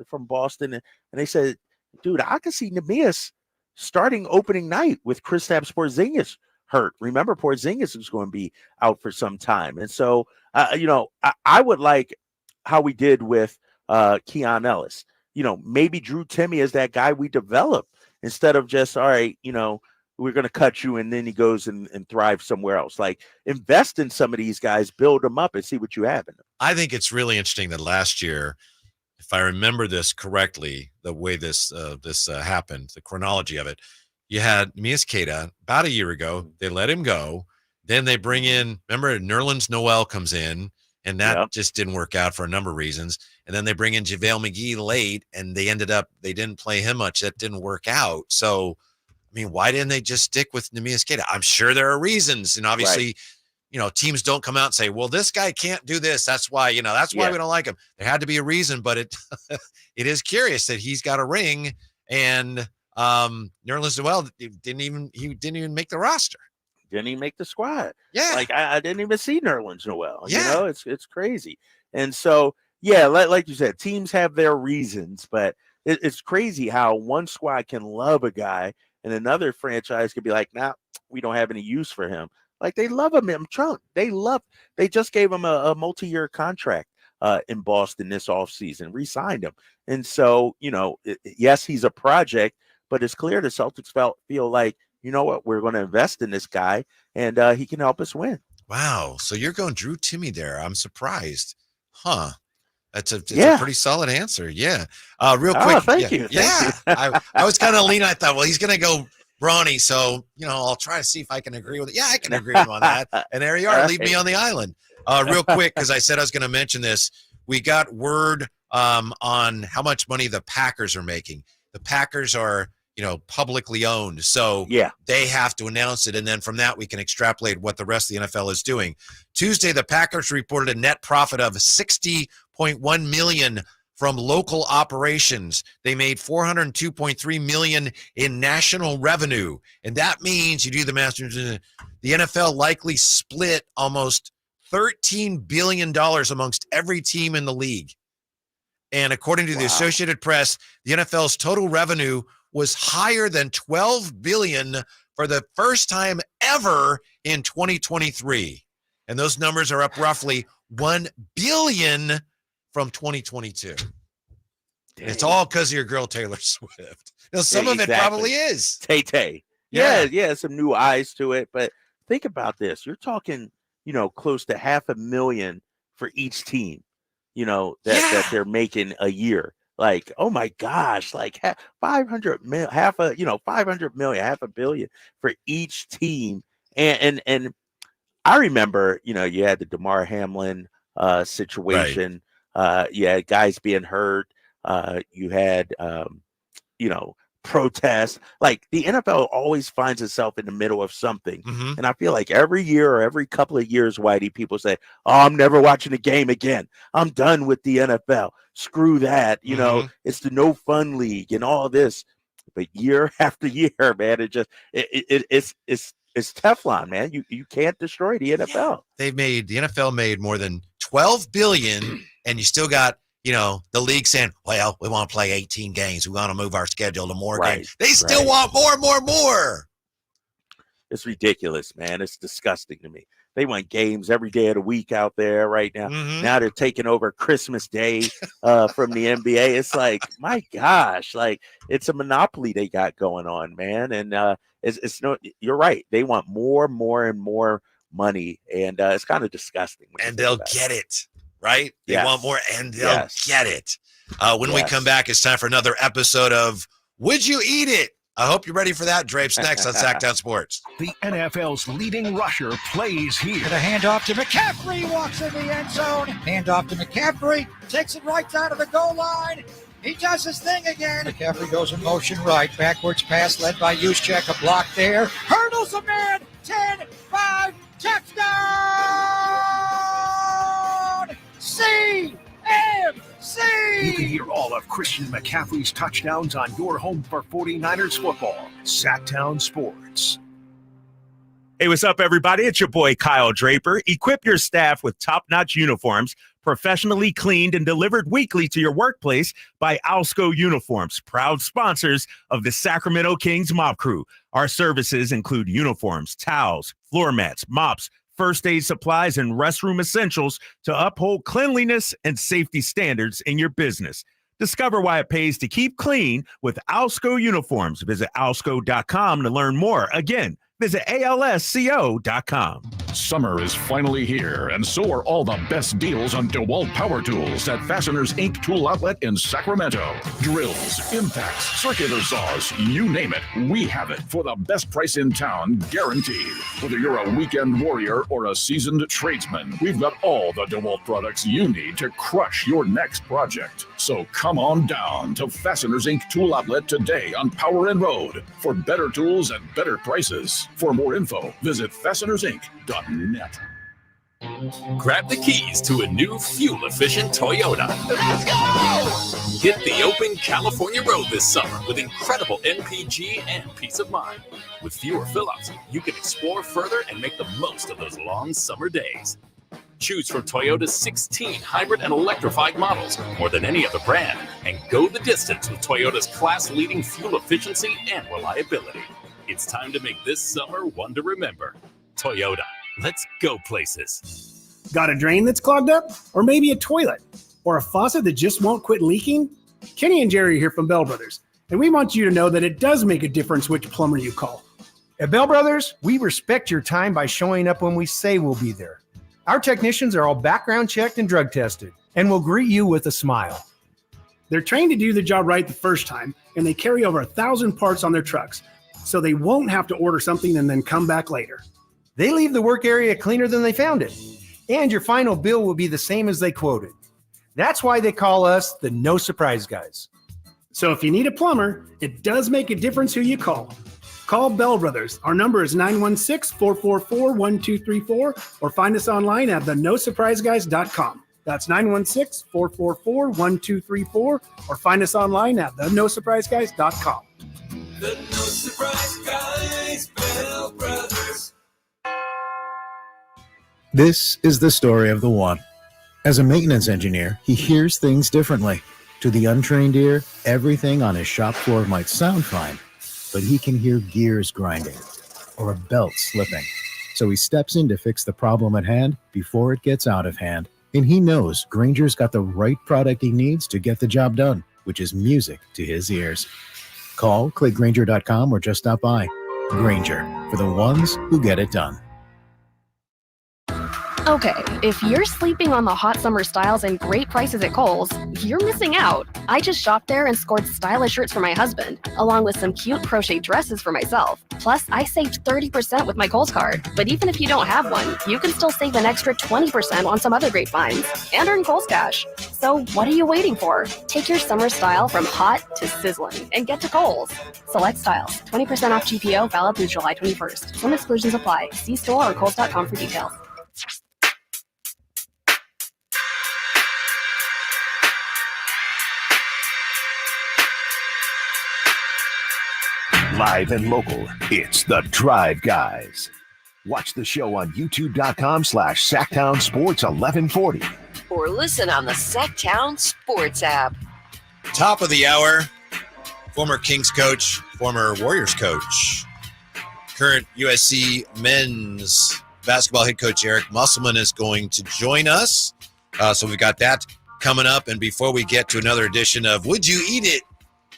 from Boston, and they said, dude, I could see Neemias starting opening night with Kristaps Porzingis hurt. Remember, Porzingis is going to be out for some time. And so, I would like how we did with Keon Ellis. Maybe Drew Timme is that guy we develop instead of just, all right, we're going to cut you, and then he goes and thrives somewhere else. Like, invest in some of these guys, build them up, and see what you have in them. I think it's really interesting that last year, if I remember this correctly, the way this happened, the chronology of it, you had Neemias Queta about a year ago. They let him go. Then they bring in, remember, Nerlens Noel comes in, and that just didn't work out for a number of reasons. And then they bring in JaVale McGee late, and they didn't play him much. That didn't work out. So, why didn't they just stick with Neemias Queta? I'm sure there are reasons. And obviously, teams don't come out and say, well, this guy can't do this. That's why, we don't like him. There had to be a reason, but it is curious that he's got a ring, and Nerlens Noel didn't even make the roster. Didn't even make the squad. Yeah. Like, I didn't even see Nerlens Noel. Yeah. It's crazy. And so, like you said, teams have their reasons, but it's crazy how one squad can love a guy and another franchise could be like, nah, we don't have any use for him. Like, they love him in Trump. They just gave him a multi-year contract in Boston this offseason, re-signed him. And so, yes, he's a project, but it's clear the Celtics feel like, you know what, we're going to invest in this guy, and he can help us win. Wow. So you're going Drew Timme there. I'm surprised. Huh. It's a pretty solid answer. Yeah. Real quick. Thank you. Yeah. I was kind of leaning. I thought, well, he's going to go Bronny. So, I'll try to see if I can agree with it. Yeah, I can agree with him on that. And there you are. Leave me on the island. Real quick, because I said I was going to mention this. We got word on how much money the Packers are making. The Packers are, publicly owned. So they have to announce it. And then from that, we can extrapolate what the rest of the NFL is doing. Tuesday, the Packers reported a net profit of $60.1 million from local operations. They made $402.3 million in national revenue. And that means, you do the math, the NFL likely split almost $13 billion amongst every team in the league. And according to the Associated Press, the NFL's total revenue was higher than $12 billion for the first time ever in 2023. And those numbers are up roughly $1 billion from 2022. Dang. It's all because of your girl, Taylor Swift. Now, some of it probably is. Tay-Tay. Yeah, some new eyes to it. But think about this. You're talking, close to $500,000 for each team, that they're making a year. Like, oh my gosh, like 500 million, 500 million, $500 million for each team. And I remember, you had the DeMar Hamlin situation. Right. You had guys being hurt. You had, protests. Like the NFL always finds itself in the middle of something. Mm-hmm. And I feel like every year or every couple of years, Whitey, people say, oh, I'm never watching a game again. I'm done with the NFL. Screw that. It's the no fun league and all this. But year after year, man, it's Teflon, man. You can't destroy the NFL. Yeah. The NFL made more than $12 billion, and you still got, the league saying, well, we want to play 18 games. We want to move our schedule to more games. They still want more. It's ridiculous, man. It's disgusting to me. They want games every day of the week out there right now. Mm-hmm. Now they're taking over Christmas Day from the NBA. It's like, my gosh, like it's a monopoly they got going on, man. And you're right. They want more and more money, and it's kind of disgusting. And they'll get it. Right? They want more, and they'll get it. When we come back, it's time for another episode of Would You Eat It? I hope you're ready for that. Drapes next on Sactown Sports. The NFL's leading rusher plays here. The handoff to McCaffrey, walks in the end zone. Handoff to McCaffrey, takes it right down to the goal line. He does his thing again. McCaffrey goes in motion right. Backwards pass led by Juszczyk. A block there. Hurdles a man. 10-5. Touchdown! CMC! You can hear all of Christian McCaffrey's touchdowns on your home for 49ers football. Sactown Sports. Hey, what's up, everybody? It's your boy, Kyle Draper. Equip your staff with top-notch uniforms, professionally cleaned and delivered weekly to your workplace by Alsco Uniforms, proud sponsors of the Sacramento Kings Mop Crew. Our services include uniforms, towels, floor mats, mops, first aid supplies, and restroom essentials to uphold cleanliness and safety standards in your business. Discover why it pays to keep clean with Alsco Uniforms. Visit alsco.com to learn more. Again, visit alsco.com. Summer is finally here, and so are all the best deals on DeWalt power tools at Fasteners Inc. Tool Outlet in Sacramento. Drills, impacts, circular saws, you name it, we have it for the best price in town, guaranteed. Whether you're a weekend warrior or a seasoned tradesman, we've got all the DeWalt products you need to crush your next project. So come on down to Fasteners Inc. Tool Outlet today on Power and Road for better tools and better prices. For more info, visit fastenersinc.net. Grab the keys to a new fuel-efficient Toyota. Let's go! Hit the open California road this summer with incredible MPG and peace of mind. With fewer fill-ups, you can explore further and make the most of those long summer days. Choose from Toyota's 16 hybrid and electrified models, more than any other brand, and go the distance with Toyota's class-leading fuel efficiency and reliability. It's time to make this summer one to remember. Toyota, let's go places. Got a drain that's clogged up? Or maybe a toilet? Or a faucet that just won't quit leaking? Kenny and Jerry here from Bell Brothers, and we want you to know that it does make a difference which plumber you call. At Bell Brothers, we respect your time by showing up when we say we'll be there. Our technicians are all background checked and drug tested, and will greet you with a smile. They're trained to do the job right the first time, and they carry over 1,000 parts on their trucks, so they won't have to order something and then come back later. They leave the work area cleaner than they found it, and your final bill will be the same as they quoted. That's why they call us the No Surprise Guys. So if you need a plumber, it does make a difference who you call. Call Bell Brothers. Our number is 916-444-1234, or find us online at thenosurpriseguys.com. That's 916-444-1234, or find us online at thenosurpriseguys.com. The No Surprise Guys, Bell Brothers. This is the story of the one. As a maintenance engineer, he hears things differently. To the untrained ear, everything on his shop floor might sound fine, but he can hear gears grinding or a belt slipping. So he steps in to fix the problem at hand before it gets out of hand. And he knows Grainger's got the right product he needs to get the job done, which is music to his ears. Call, click Grainger.com, or just stop by. Grainger, for the ones who get it done. Okay, if you're sleeping on the hot summer styles and great prices at Kohl's, you're missing out. I just shopped there and scored stylish shirts for my husband, along with some cute crochet dresses for myself. Plus, I saved 30% with my Kohl's card. But even if you don't have one, you can still save an extra 20% on some other great finds and earn Kohl's cash. So what are you waiting for? Take your summer style from hot to sizzling and get to Kohl's. Select styles, 20% off GPO, valid through July 21st. Some exclusions apply. See store or Kohl's.com for details. Live and local, it's The Drive Guys. Watch the show on youtube.com/Sactown Sports 1140. Or listen on the Sactown Sports app. Top of the hour, former Kings coach, former Warriors coach, current USC men's basketball head coach Eric Musselman is going to join us. So we've got that coming up. And before we get to another edition of Would You Eat It?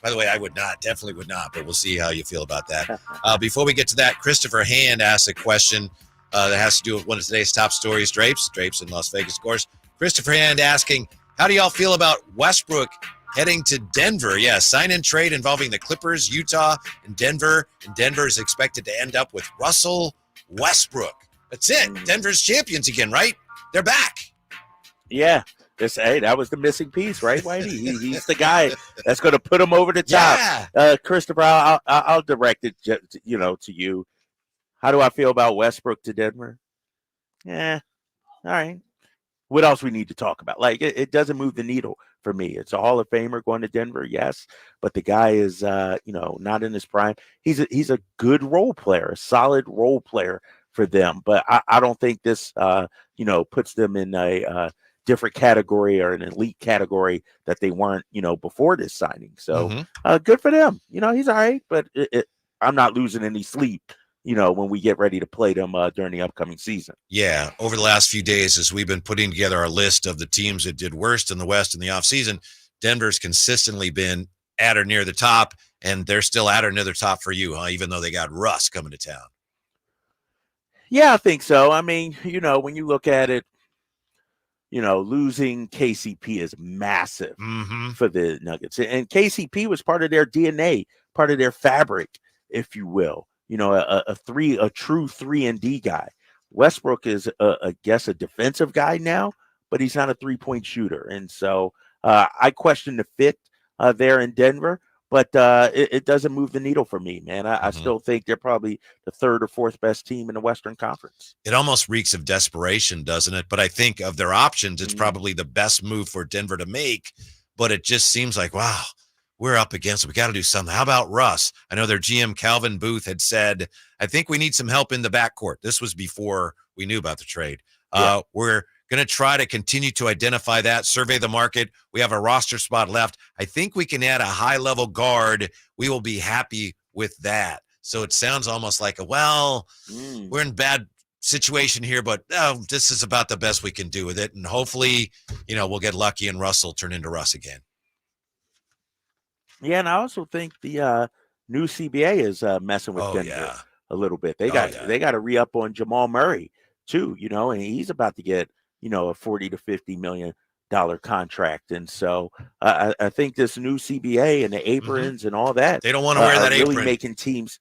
By the way, I would not, definitely would not, but we'll see how you feel about that. Before we get to that, Christopher Hand asked a question that has to do with one of today's top stories, Drapes in Las Vegas, of course. Christopher Hand asking, how do y'all feel about Westbrook heading to Denver? Yeah, sign-in trade involving the Clippers, Utah, and Denver. And Denver is expected to end up with Russell Westbrook. That's it. Denver's champions again, right? They're back. Yeah. Hey, that was the missing piece, right, Whitey? He's the guy that's going to put him over the top. Yeah. Christopher, I'll direct it, to you. How do I feel about Westbrook to Denver? Yeah, all right. What else we need to talk about? Like, it doesn't move the needle for me. It's a Hall of Famer going to Denver, yes, but the guy is, not in his prime. He's a good role player, a solid role player for them, but I don't think this, puts them in a different category or an elite category that they weren't, before this signing. So good for them. He's all right, but I'm not losing any sleep, when we get ready to play them during the upcoming season. Yeah. Over the last few days, as we've been putting together our list of the teams that did worst in the West in the offseason, Denver's consistently been at or near the top, and they're still at or near the top for you, huh? Even though they got Russ coming to town. Yeah, I think so. I mean, when you look at it, losing KCP is massive for the Nuggets. And KCP was part of their DNA, part of their fabric, if you will. A true 3-and-D guy. Westbrook is, a defensive guy now, but he's not a three-point shooter. And so I question the fit there in Denver, but it doesn't move the needle for me, man. I still think they're probably the third or fourth best team in the Western Conference. It almost reeks of desperation, doesn't it? But I think of their options, it's probably the best move for Denver to make. But it just seems like, wow, we're up against it. We got to do something. How about Russ? I know their GM, Calvin Booth, had said, I think we need some help in the backcourt. This was before we knew about the trade. We're going to try to continue to identify that, survey the market. We have a roster spot left. I think we can add a high-level guard. We will be happy with that. So it sounds almost like, we're in bad situation here, but this is about the best we can do with it. And hopefully, we'll get lucky and Russell turn into Russ again. Yeah, and I also think the new CBA is messing with Denver a little bit. They got to re-up on Jamal Murray too, and he's about to get a $40 to $50 million contract. And so I think this new CBA and the aprons and all that, they don't want to wear that really apron, making teams.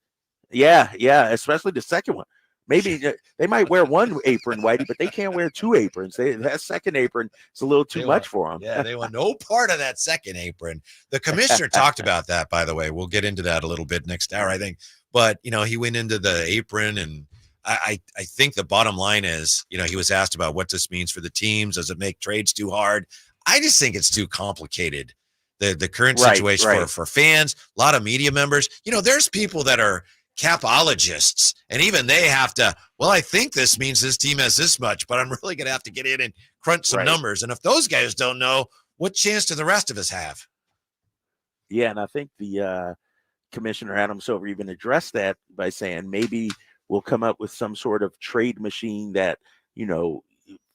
Yeah, especially the second one. Maybe they might wear one apron, Whitey, but they can't wear two aprons. That second apron is a little too much for them. Yeah, they want no part of that second apron. The commissioner talked about that, by the way. We'll get into that a little bit next hour, I think. But, he went into the apron, and I think the bottom line is, he was asked about what this means for the teams. Does it make trades too hard? I just think it's too complicated. The current situation for fans, a lot of media members. There's people that are capologists, and even they have to, I think this means this team has this much, but I'm really going to have to get in and crunch some numbers. And if those guys don't know, what chance do the rest of us have? Yeah, and I think the Commissioner Adam Silver even addressed that by saying maybe we'll come up with some sort of trade machine that,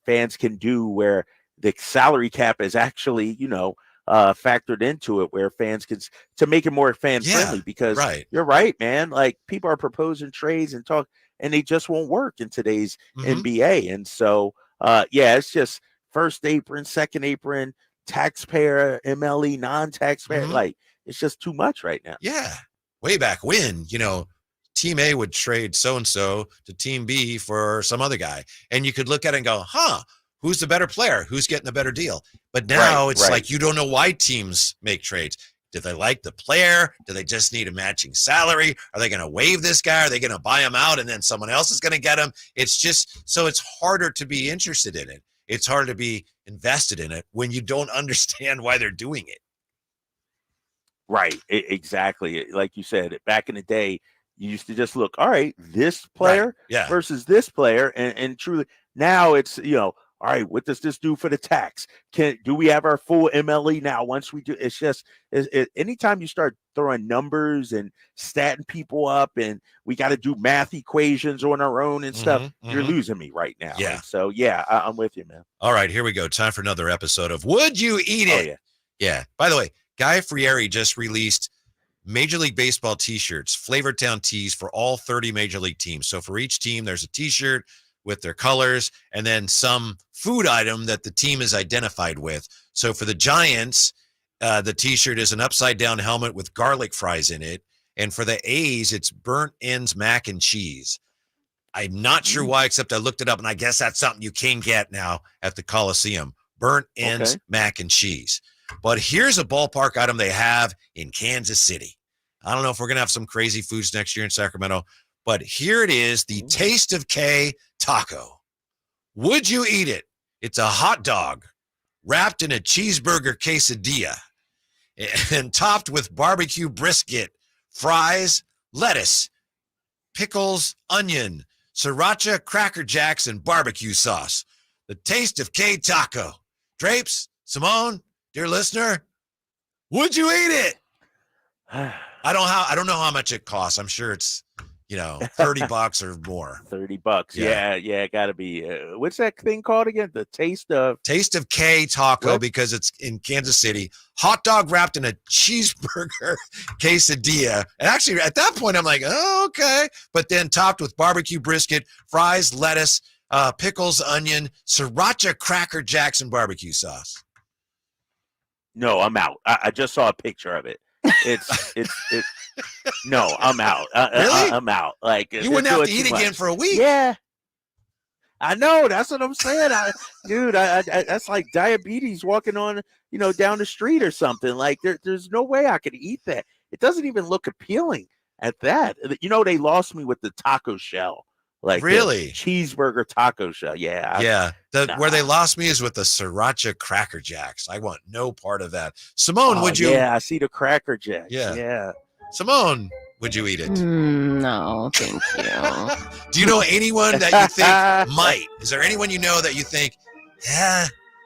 fans can do where the salary cap is actually, factored into it, where fans can, to make it more fan friendly, because you're right, man. Like, people are proposing trades and talk, and they just won't work in today's NBA. And so Yeah, it's just first apron, second apron, taxpayer, MLE, non-taxpayer. Like, it's just too much right now. Yeah. Way back when, Team A would trade so-and-so to Team B for some other guy. And you could look at it and go, who's the better player? Who's getting the better deal? But now it's like you don't know why teams make trades. Do they like the player? Do they just need a matching salary? Are they going to waive this guy? Are they going to buy him out and then someone else is going to get him? It's just so it's harder to be interested in it. It's harder to be invested in it when you don't understand why they're doing it. Right. Exactly. Like you said, back in the day, you used to just look, all right, this player versus this player. And truly now it's, all right, what does this do for the tax? Do we have our full MLE now? Once we do, it's just anytime you start throwing numbers and statting people up and we got to do math equations on our own and stuff, you're losing me right now. Yeah. And so, I'm with you, man. All right, here we go. Time for another episode of Would You Eat It? Oh, yeah. By the way, Guy Fieri just released Major League Baseball t-shirts, Flavortown tees for all 30 Major League teams. So for each team, there's a t-shirt with their colors and then some food item that the team is identified with. So for the Giants, the t-shirt is an upside down helmet with garlic fries in it. And for the A's, it's burnt ends mac and cheese. I'm not sure why, except I looked it up and I guess that's something you can get now at the Coliseum. Burnt ends mac and cheese. But here's a ballpark item they have in Kansas City. I don't know if we're going to have some crazy foods next year in Sacramento, but here it is, the Taste of K taco. Would you eat it? It's a hot dog wrapped in a cheeseburger quesadilla and topped with barbecue brisket, fries, lettuce, pickles, onion, sriracha, Cracker Jacks, and barbecue sauce. The Taste of K taco. Drapes, Simone, dear listener, would you eat it? I don't know how much it costs. I'm sure it's, $30 or more. $30. Yeah. Gotta be. What's that thing called again? The Taste of K taco, because it's in Kansas City. Hot dog wrapped in a cheeseburger quesadilla. And actually, at that point, I'm like, oh, okay. But then topped with barbecue brisket, fries, lettuce, pickles, onion, sriracha, Cracker Jacks, and barbecue sauce. No, I'm out. I just saw a picture of it. No, I'm out. Really? I'm out. Like, you wouldn't have to eat again for a week. Yeah, I know. That's what I'm saying. Dude, that's like diabetes walking on, down the street or something. Like, there's no way I could eat that. It doesn't even look appealing at that. They lost me with the taco shell. Like, really? Cheeseburger taco shell. Yeah. Where they lost me is with the sriracha Cracker Jacks. I want no part of that. Simone, would you? Yeah, I see the Cracker Jacks. Yeah. Simone, would you eat it? No, thank you. Do you know anyone that you think might? Is there anyone you know that you think,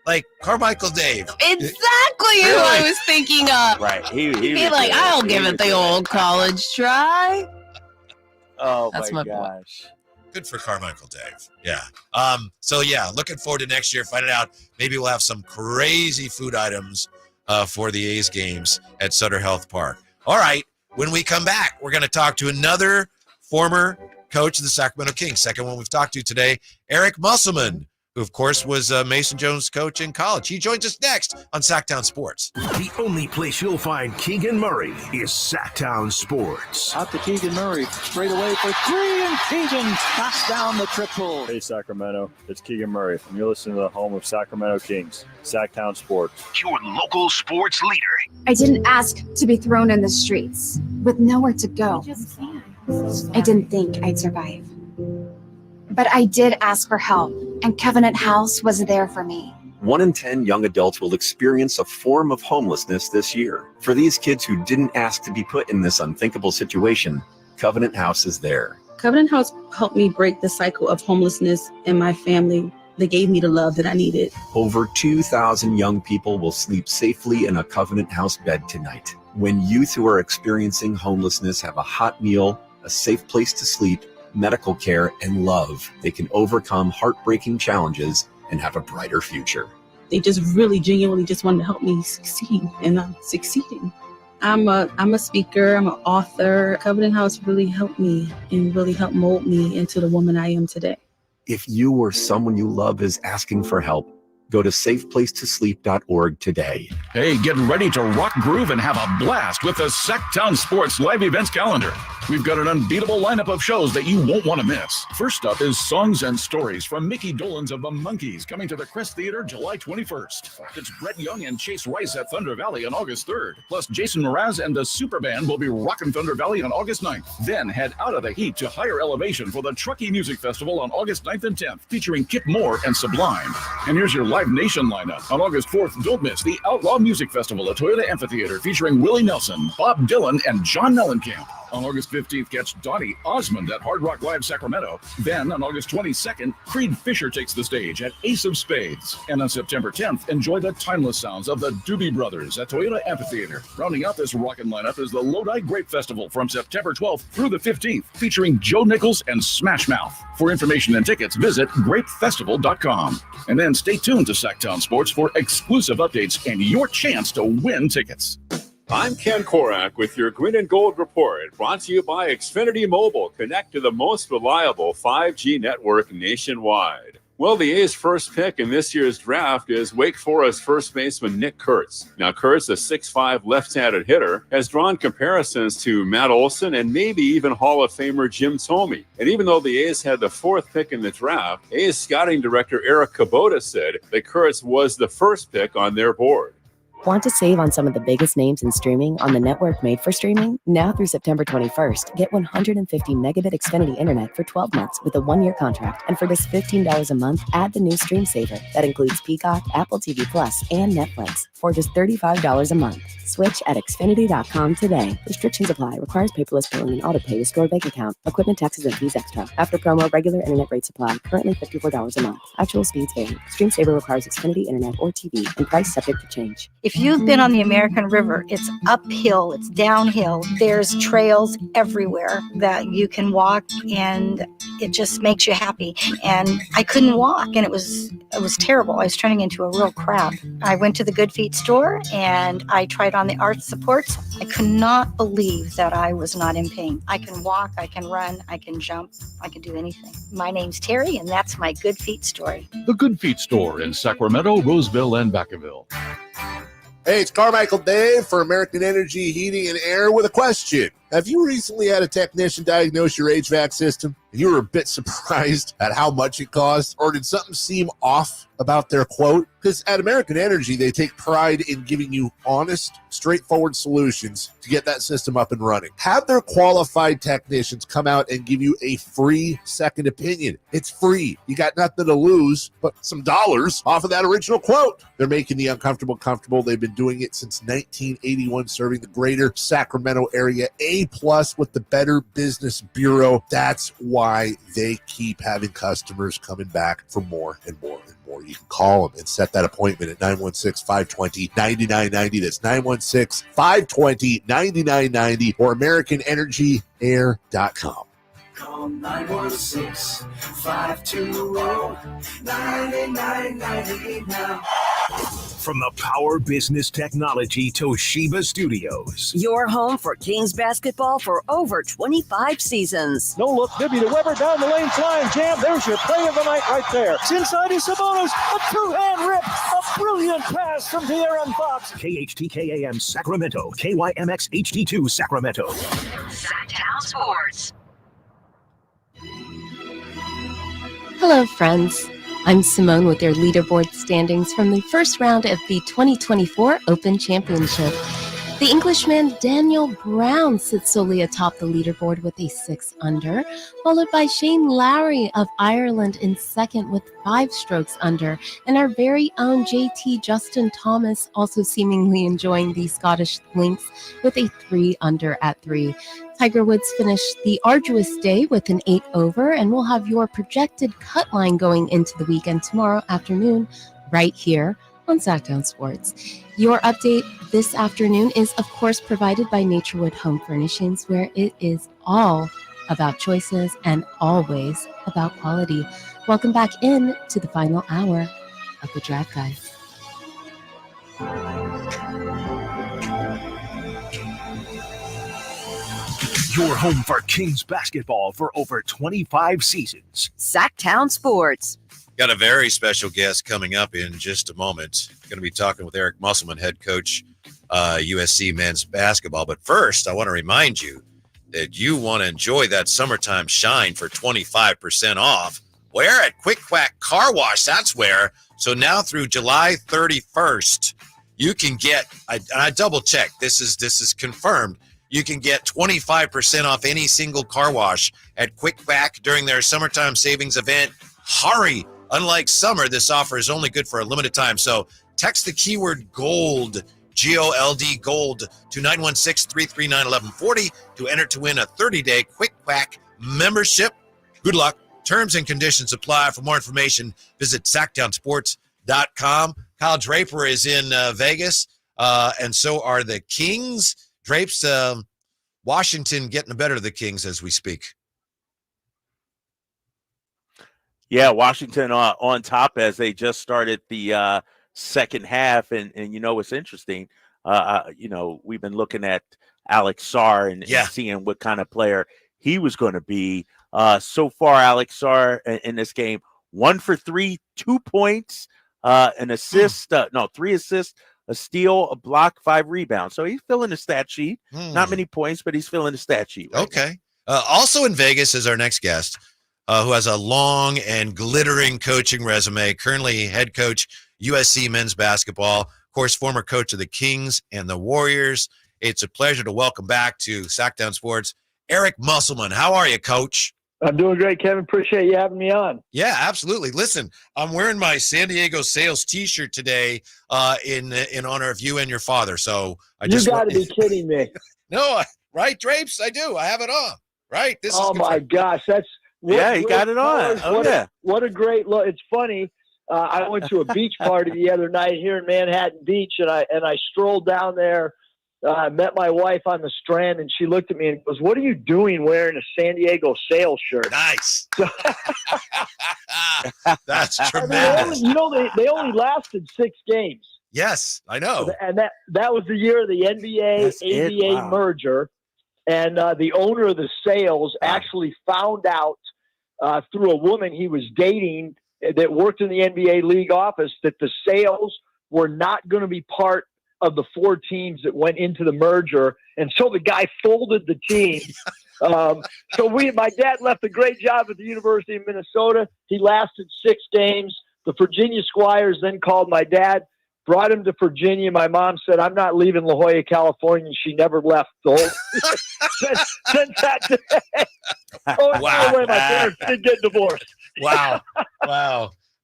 like Carmichael Dave? Exactly who I was thinking of. Right. He'd be like, I'll give it the old college try. Oh, that's my gosh. Point. Good for Carmichael Dave. Yeah. So looking forward to next year. Finding out maybe we'll have some crazy food items for the A's games at Sutter Health Park. All right. When we come back, we're going to talk to another former coach of the Sacramento Kings. Second one we've talked to today, Eric Musselman, who, of course, was Mason Jones' coach in college. He joins us next on Sactown Sports. The only place you'll find Keegan Murray is Sactown Sports. Out to Keegan Murray, straight away for three, and Keegan knocks down the triple. Hey, Sacramento, it's Keegan Murray, and you're listening to the home of Sacramento Kings, Sactown Sports. Your local sports leader. I didn't ask to be thrown in the streets with nowhere to go. I didn't think I'd survive. But I did ask for help, and Covenant House was there for me. 1 in 10 young adults will experience a form of homelessness this year. For these kids who didn't ask to be put in this unthinkable situation, Covenant House is there. Covenant House helped me break the cycle of homelessness in my family. They gave me the love that I needed. Over 2,000 young people will sleep safely in a Covenant House bed tonight. When youth who are experiencing homelessness have a hot meal, a safe place to sleep, medical care, and love, they can overcome heartbreaking challenges and have a brighter future. They just really genuinely just wanted to help me succeed, and I'm succeeding. I'm a speaker, I'm an author. Covenant House really helped me and really helped mold me into the woman I am today. If you or someone you love is asking for help, go to safeplacetosleep.org today. Hey, get ready to rock, groove, and have a blast with the Sactown Sports live events calendar. We've got an unbeatable lineup of shows that you won't want to miss. First up is Songs and Stories from Mickey Dolenz of the Monkees, coming to the Crest Theater July 21st. It's Brett Young and Chase Rice at Thunder Valley on August 3rd. Plus, Jason Mraz and the Super Band will be rocking Thunder Valley on August 9th. Then head out of the heat to higher elevation for the Truckee Music Festival on August 9th and 10th, featuring Kip Moore and Sublime. And here's your Live Nation lineup. On August 4th, don't miss the Outlaw Music Festival at Toyota Amphitheater, featuring Willie Nelson, Bob Dylan, and John Mellencamp. On August 15th, catch Donnie Osmond at Hard Rock Live Sacramento. Then, on August 22nd, Creed Fisher takes the stage at Ace of Spades. And on September 10th, enjoy the timeless sounds of the Doobie Brothers at Toyota Amphitheater. Rounding out this rockin' lineup is the Lodi Grape Festival from September 12th through the 15th, featuring Joe Nichols and Smash Mouth. For information and tickets, visit grapefestival.com. And then stay tuned to Sactown Sports for exclusive updates and your chance to win tickets. I'm Ken Korak with your Green and Gold Report, brought to you by Xfinity Mobile. Connect to the most reliable 5G network nationwide. Well, the A's first pick in this year's draft is Wake Forest first baseman Nick Kurtz. Now, Kurtz, a 6'5" left-handed hitter, has drawn comparisons to Matt Olson and maybe even Hall of Famer Jim Thome. And even though the A's had the fourth pick in the draft, A's scouting director Eric Kubota said that Kurtz was the first pick on their board. Want to save on some of the biggest names in streaming on the network made for streaming? Now through September 21st, get 150 megabit Xfinity internet for 12 months with a 1-year contract. And for just $15 a month, add the new Stream Saver. That includes Peacock, Apple TV Plus, and Netflix for just $35 a month. Switch at Xfinity.com today. Restrictions apply. Requires paperless billing and auto pay with stored bank account. Equipment, taxes, and fees extra. After promo, regular internet rates apply. Currently $54 a month. Actual speeds vary. Stream Saver requires Xfinity internet or TV and price subject to change. If you've been on the American River, it's uphill, it's downhill. There's trails everywhere that you can walk, and it just makes you happy. And I couldn't walk, and it was terrible. I was turning into a real crab. I went to the Good Feet store and I tried on the arch supports. I could not believe that I was not in pain. I can walk, I can run, I can jump, I can do anything. My name's Terry, and that's my Good Feet story. The Good Feet store in Sacramento, Roseville, and Vacaville. Hey, it's Carmichael Dave for American Energy Heating and Air with a question. Have you recently had a technician diagnose your HVAC system and you were a bit surprised at how much it cost? Or did something seem off about their quote? Because at American Energy, they take pride in giving you honest, straightforward solutions to get that system up and running. Have their qualified technicians come out and give you a free second opinion. It's free. You got nothing to lose but some dollars off of that original quote. They're making the uncomfortable comfortable. They've been doing it since 1981, serving the greater Sacramento area. A+ with the Better Business Bureau. That's why they keep having customers coming back for more and more and more. You can call them and set that appointment at 916-520-9990. That's 916-520-9990 or AmericanEnergyAir.com. Call 916-520-9990 now. From the Power Business Technology Toshiba Studios. Your home for Kings basketball for over 25 seasons. No look, Bibby to Weber, down the lane, flying jam. There's your play of the night right there. It's inside is Sabonis, a two-hand rip, a brilliant pass from De'Aaron Fox. KHTKAM Sacramento, KYMX HD2 Sacramento. Sactown Sports. Hello, friends. I'm Simone with your leaderboard standings from the first round of the 2024 Open Championship. The Englishman Daniel Brown sits solely atop the leaderboard with a 6 under, followed by Shane Lowry of Ireland in second with 5 strokes under, and our very own JT Justin Thomas also seemingly enjoying the Scottish links with a 3 under at 3. Tiger Woods finished the arduous day with an 8 over, and we'll have your projected cut line going into the weekend tomorrow afternoon right here on Sactown Sports. Your update this afternoon is, of course, provided by Naturewood Home Furnishings, where it is all about choices and always about quality. Welcome back in to the final hour of the Drive Guys. Your home for Kings basketball for over 25 seasons. Sactown Sports. Got a very special guest coming up in just a moment. Going to be talking with Eric Musselman, head coach, USC men's basketball. But first, I want to remind you that you want to enjoy that summertime shine for 25% off. Where? At Quick Quack Car Wash. That's where. So now through July 31st, you can get, I double checked, this is confirmed, you can get 25% off any single car wash at Quick Quack during their summertime savings event. Hurry! Unlike summer, this offer is only good for a limited time. So text the keyword GOLD, G-O-L-D, GOLD, to 916-339-1140 to enter to win a 30-day Quick Quack membership. Good luck. Terms and conditions apply. For more information, visit SactownSports.com. Kyle Draper is in Vegas, and so are the Kings. Drapes, Washington getting the better of the Kings as we speak. Yeah, Washington on top as they just started the second half. And you know what's interesting? We've been looking at Alex Sarr and seeing what kind of player he was going to be. So far, Alex Sarr in this game, 1 for 3, 2 points, an assist, 3 assists, a steal, a block, 5 rebounds. So he's filling the stat sheet. Not many points, but he's filling the stat sheet. Right okay. Also in Vegas is our next guest, who has a long and glittering coaching resume, currently head coach, USC men's basketball, of course, former coach of the Kings and the Warriors. It's a pleasure to welcome back to Sactown Sports, Eric Musselman. How are you, Coach? I'm doing great, Kevin. Appreciate you having me on. Yeah, absolutely. Listen, I'm wearing my San Diego Sales T-shirt today in honor of you and your father. So you got to be kidding me. No, right, Drapes? I do. I have it on. Right. This. Oh my gosh, that's he got it on. What a great look. It's funny. I went to a beach party the other night here in Manhattan Beach, and I strolled down there. I met my wife on the Strand, and she looked at me and goes, "What are you doing wearing a San Diego Sales shirt?" Nice. That's tremendous. I mean, they only lasted 6 games. Yes, I know. And that was the year of the NBA-ABA merger. And the owner of the Sales actually found out through a woman he was dating that worked in the NBA league office that the Sales were not going to be part of the 4 teams that went into the merger. And so the guy folded the team. My dad left a great job at the University of Minnesota. He lasted 6 games. The Virginia Squires then called my dad, brought him to Virginia. My mom said, "I'm not leaving La Jolla, California." And she never left the whole since that day. Wow. By the way, my parents did get divorced. Wow.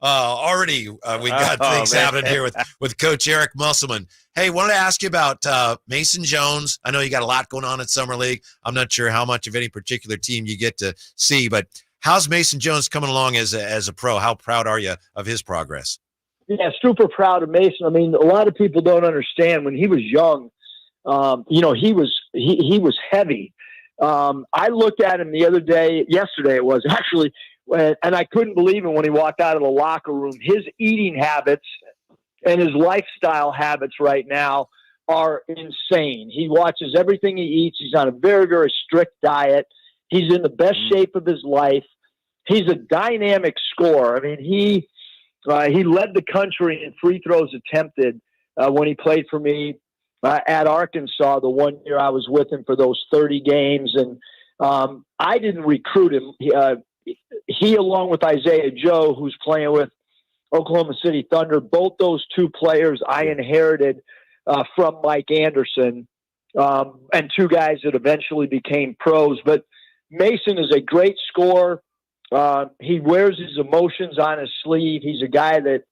Already we got things happening here with Coach Eric Musselman. Hey, wanted to ask you about Mason Jones. I know you got a lot going on in Summer League. I'm not sure how much of any particular team you get to see, but how's Mason Jones coming along as a pro? How proud are you of his progress? Yeah, super proud of Mason. I mean, a lot of people don't understand when he was young. He was heavy. I looked at him the other day. Yesterday it was actually, and I couldn't believe it when he walked out of the locker room. His eating habits and his lifestyle habits right now are insane. He watches everything he eats. He's on a very, very strict diet. He's in the best shape of his life. He's a dynamic scorer. I mean, he led the country in free throws attempted when he played for me at Arkansas the one year I was with him for those 30 games. And I didn't recruit him. He along with Isaiah Joe, who's playing with Oklahoma City Thunder, both those 2 players I inherited from Mike Anderson, and 2 guys that eventually became pros. But Mason is a great scorer. He wears his emotions on his sleeve. He's a guy that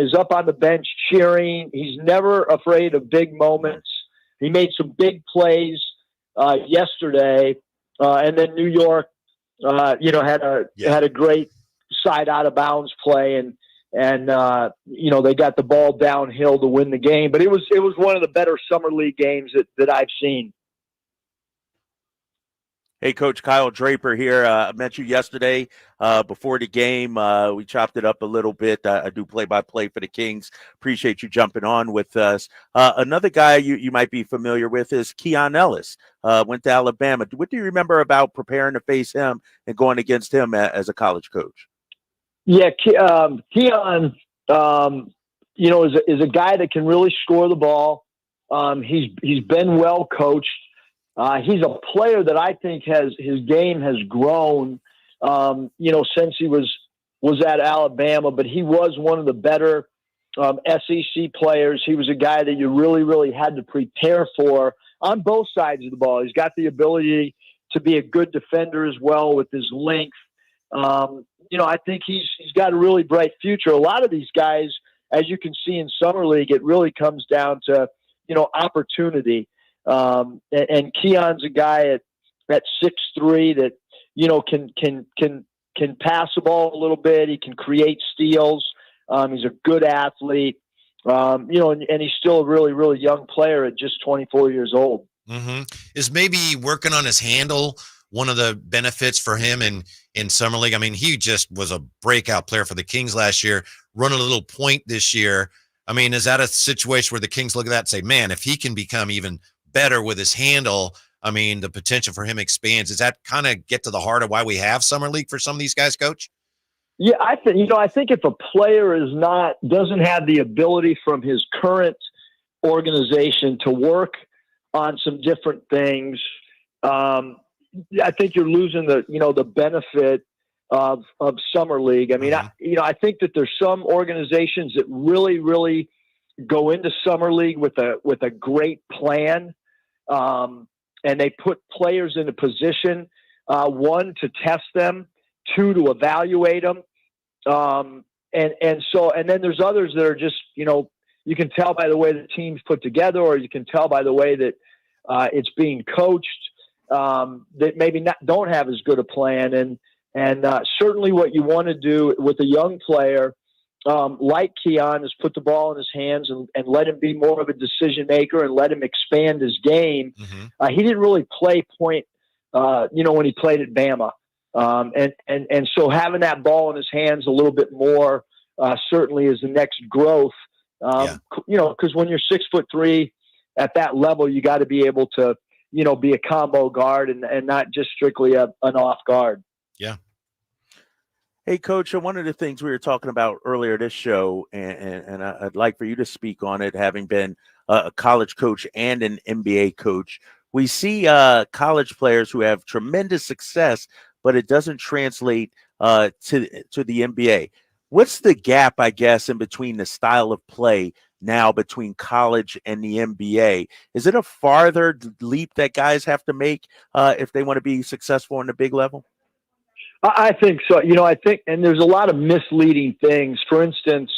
is up on the bench cheering. He's never afraid of big moments. He made some big plays yesterday, and then New York, had a great side out of bounds play, and they got the ball downhill to win the game. But it was one of the better summer league games that I've seen. Hey, Coach Kyle Draper here. I met you yesterday before the game. We chopped it up a little bit. I do play-by-play for the Kings. Appreciate you jumping on with us. Another guy you might be familiar with is Keon Ellis. Went to Alabama. What do you remember about preparing to face him and going against him as a college coach? Yeah, Keon, is a guy that can really score the ball. He's been well coached. He's a player that I think his game has grown, since he was at Alabama, but he was one of the better SEC players. He was a guy that you really, really had to prepare for on both sides of the ball. He's got the ability to be a good defender as well with his length. I think he's got a really bright future. A lot of these guys, as you can see in Summer League, it really comes down to, opportunity. And Keon's a guy at 6'3" that, can pass the ball a little bit. He can create steals. He's a good athlete. And he's still a really, really young player at just 24 years old. Mm-hmm. Is maybe working on his handle one of the benefits for him in Summer League? I mean, he just was a breakout player for the Kings last year, running a little point this year. I mean, is that a situation where the Kings look at that and say, man, if he can become even better with his handle, I mean, the potential for him expands. Does that kind of get to the heart of why we have Summer League for some of these guys, Coach? Yeah, I think if a player doesn't have the ability from his current organization to work on some different things, I think you're losing the benefit of Summer League. I mean, I think that there's some organizations that really, really go into Summer League with a great plan. And they put players in a position, one, to test them, two, to evaluate them. And then there's others that are just, you can tell by the way the team's put together, or you can tell by the way that it's being coached, that maybe don't have as good a plan. And certainly what you want to do with a young player like Keon is put the ball in his hands and let him be more of a decision maker and let him expand his game. Mm-hmm. He didn't really play point, when he played at Bama. And so having that ball in his hands a little bit more certainly is the next growth. Because when you're 6'3" at that level, you got to be able to, be a combo guard and not just strictly an off guard. Yeah. Hey, Coach, one of the things we were talking about earlier this show, and I'd like for you to speak on it, having been a college coach and an NBA coach, we see college players who have tremendous success, but it doesn't translate to the NBA. What's the gap, I guess, in between the style of play now between college and the NBA? Is it a farther leap that guys have to make if they want to be successful on the big level? I think so. I think, and there's a lot of misleading things. For instance,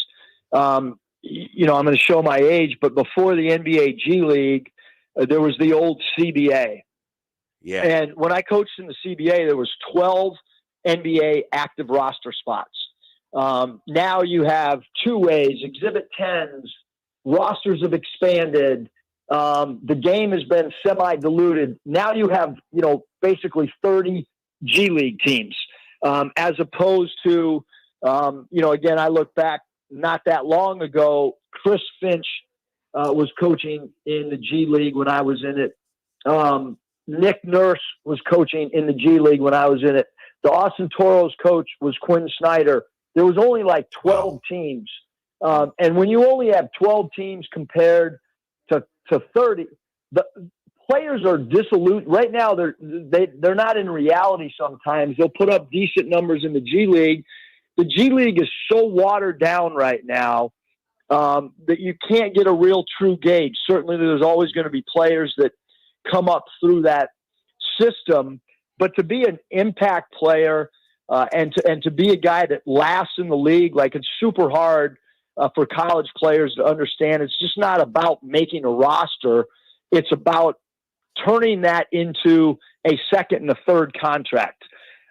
I'm going to show my age, but before the NBA G League, there was the old CBA. Yeah. And when I coached in the CBA, there was 12 NBA active roster spots. Now you have two ways, Exhibit 10s, rosters have expanded. The game has been semi-diluted. Now you have, basically 30 G League teams, as opposed to, again, I look back not that long ago, Chris Finch was coaching in the G League when I was in it. Nick Nurse was coaching in the G League when I was in it. The Austin Toros coach was Quinn Snyder. There was only like 12 teams. And when you only have 12 teams compared to 30, the players are dissolute. Right now, they're not in reality sometimes. They'll put up decent numbers in the G League. The G League is so watered down right now that you can't get a real true gauge. Certainly, there's always going to be players that come up through that system. But to be an impact player and to be a guy that lasts in the league, like, it's super hard for college players to understand. It's just not about making a roster. It's about turning that into a second and a third contract.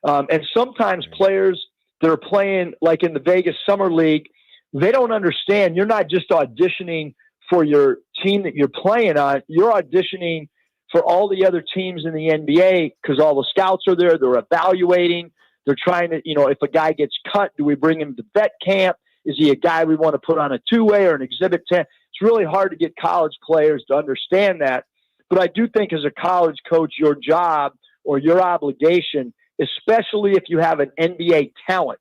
And sometimes players that are playing, like in the Vegas Summer League, they don't understand. You're not just auditioning for your team that you're playing on. You're auditioning for all the other teams in the NBA, because all the scouts are there, they're evaluating, they're trying to, if a guy gets cut, do we bring him to vet camp? Is he a guy we want to put on a two-way or an exhibit 10? It's really hard to get college players to understand that. But I do think as a college coach, your job or your obligation, especially if you have an NBA talent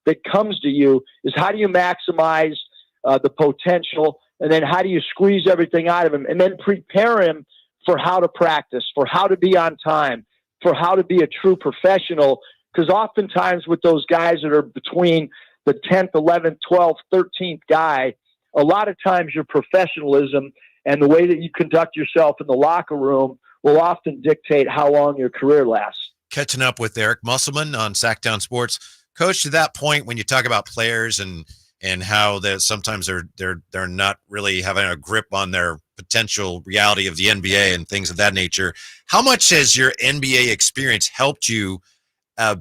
that comes to you, is how do you maximize the potential, and then how do you squeeze everything out of him, and then prepare him for how to practice, for how to be on time, for how to be a true professional. Because oftentimes with those guys that are between the 10th, 11th, 12th, 13th guy, a lot of times your professionalism and the way that you conduct yourself in the locker room will often dictate how long your career lasts. Catching up with Eric Musselman on Sactown Sports. Coach, to that point, when you talk about players and how that sometimes they're not really having a grip on their potential reality of the NBA and things of that nature, how much has your NBA experience helped you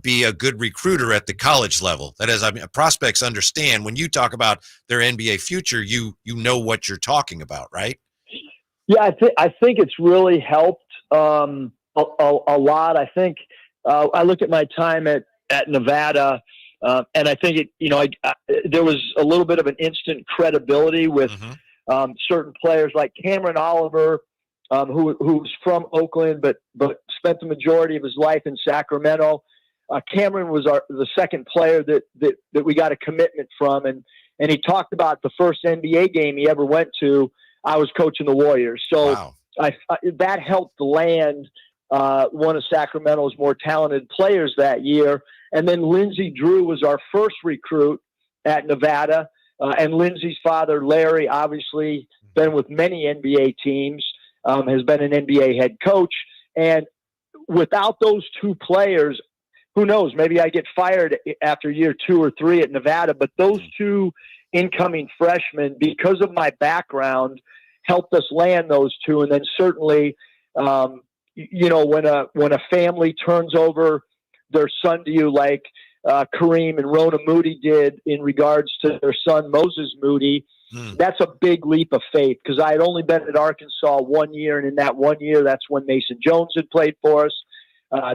be a good recruiter at the college level? That is, prospects understand when you talk about their NBA future, you know what you're talking about, right? Yeah, I think it's really helped a lot. I think I look at my time at Nevada, and I think there was a little bit of an instant credibility with certain players like Cameron Oliver, who's from Oakland but spent the majority of his life in Sacramento. Cameron was the second player that we got a commitment from, and he talked about the first NBA game he ever went to. I was coaching the Warriors, so wow. That helped land one of Sacramento's more talented players that year. And then Lindsey Drew was our first recruit at Nevada, and Lindsey's father, Larry, obviously been with many NBA teams, has been an NBA head coach, and without those two players, who knows, maybe I get fired after year 2 or 3 at Nevada, but those two incoming freshmen, because of my background, helped us land those two. And then certainly, when a family turns over their son to you, like Kareem and Rona Moody did in regards to their son, Moses Moody, that's a big leap of faith, because I had only been at Arkansas 1 year. And in that 1 year, that's when Mason Jones had played for us.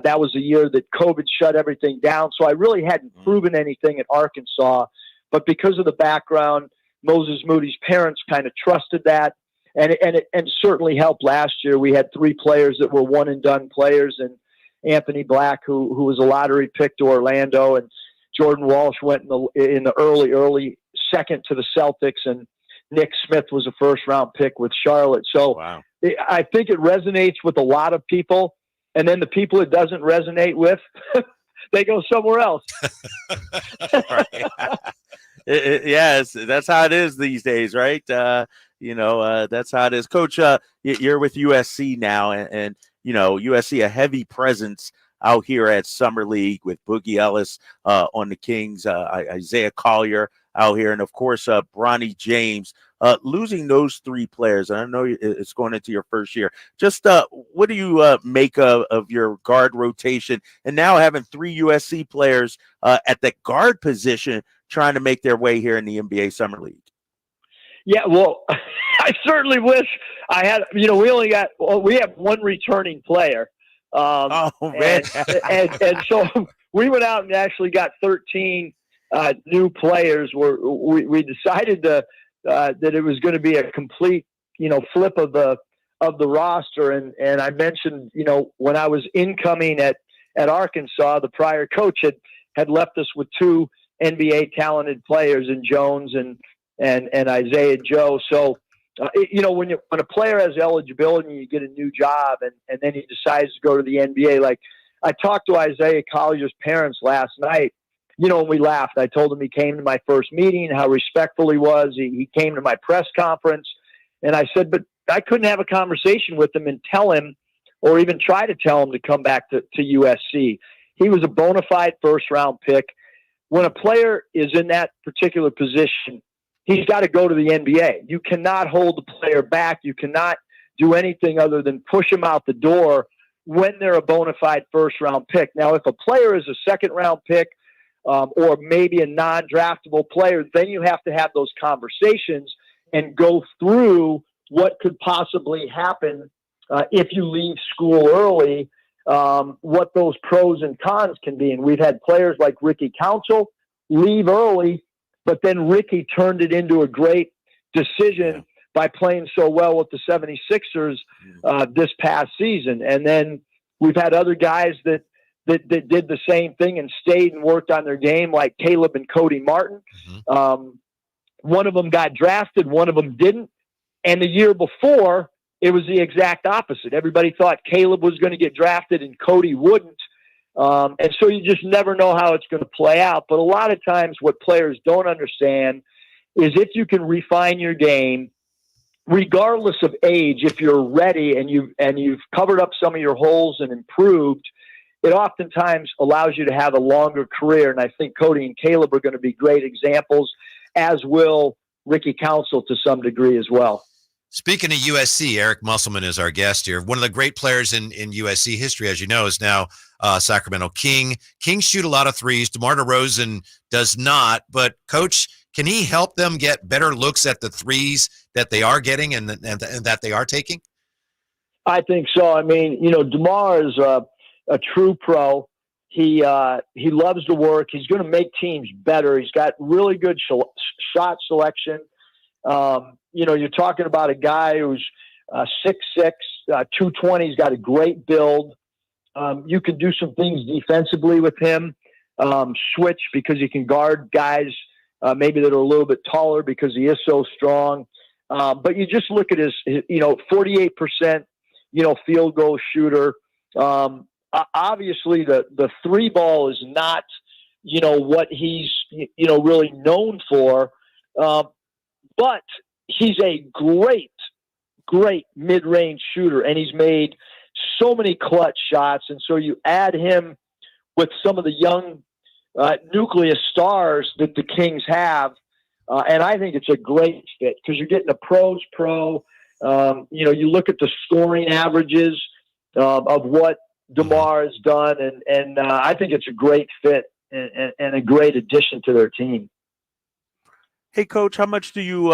That was the year that COVID shut everything down. So I really hadn't proven anything at Arkansas, but because of the background, Moses Moody's parents kind of trusted that. And it certainly helped last year. We had 3 players that were one and done players, and Anthony Black, who was a lottery pick to Orlando, and Jordan Walsh went in the early second to the Celtics, and Nick Smith was a first round pick with Charlotte. So wow. I think it resonates with a lot of people. And then the people it doesn't resonate with, they go somewhere else. Yes, that's how it is these days, right? That's how it is. Coach, you're with USC now, and USC, a heavy presence out here at Summer League with Boogie Ellis on the Kings, Isaiah Collier out here, and of course, Bronny James. Losing those 3 players, and I know it's going into your first year. Just what do you make of your guard rotation, and now having 3 USC players at the guard position trying to make their way here in the NBA Summer League? Yeah, well, I certainly wish I had. We have 1 returning player. Man! and so we went out and actually got 13 new players. We decided that it was going to be a complete, flip of the roster. And I mentioned, when I was incoming at Arkansas, the prior coach had left us with 2 NBA talented players in Jones and Isaiah Joe. So, when a player has eligibility and you get a new job and then he decides to go to the NBA, like I talked to Isaiah Collier's parents last night, and we laughed. I told him he came to my first meeting, how respectful he was. He came to my press conference, and I said, but I couldn't have a conversation with him and tell him, or even try to tell him to come back to USC. He was a bona fide first-round pick. When a player is in that particular position, he's got to go to the NBA. You cannot hold the player back. You cannot do anything other than push him out the door when they're a bona fide first-round pick. Now, if a player is a second-round pick, or maybe a non-draftable player, then you have to have those conversations and go through what could possibly happen if you leave school early, what those pros and cons can be. And we've had players like Ricky Council leave early, but then Ricky turned it into a great decision by playing so well with the 76ers this past season. And then we've had other guys that did the same thing and stayed and worked on their game, like Caleb and Cody Martin. One of them got drafted, one of them didn't. And the year before, it was the exact opposite. Everybody thought Caleb was going to get drafted and Cody wouldn't. And so you just never know how it's going to play out. But a lot of times what players don't understand is if you can refine your game, regardless of age, if you're ready and you've covered up some of your holes and improved, it oftentimes allows you to have a longer career. And I think Cody and Caleb are going to be great examples, as will Ricky Council to some degree as well. Speaking of USC, Eric Musselman is our guest here. One of the great players in USC history, as you know, is now Sacramento King. Kings shoot a lot of threes. DeMar DeRozan does not. But, Coach, can he help them get better looks at the threes that they are getting and that they are taking? I think so. I mean, DeMar is a true pro. He loves to work. He's going to make teams better. He's got really good shot selection. You're talking about a guy who's 6'6", 220. He's got a great build. You can do some things defensively with him, switch because he can guard guys maybe that are a little bit taller because he is so strong. But you just look at his 48%, field goal shooter. Obviously, the three ball is not, what he's, really known for. But he's a great mid-range shooter, and he's made so many clutch shots. And so you add him with some of the young nucleus stars that the Kings have, and I think it's a great fit because you're getting a pro's pro. You look at the scoring averages of what DeMar has done, and I think it's a great fit and a great addition to their team. Hey, Coach, how much do you,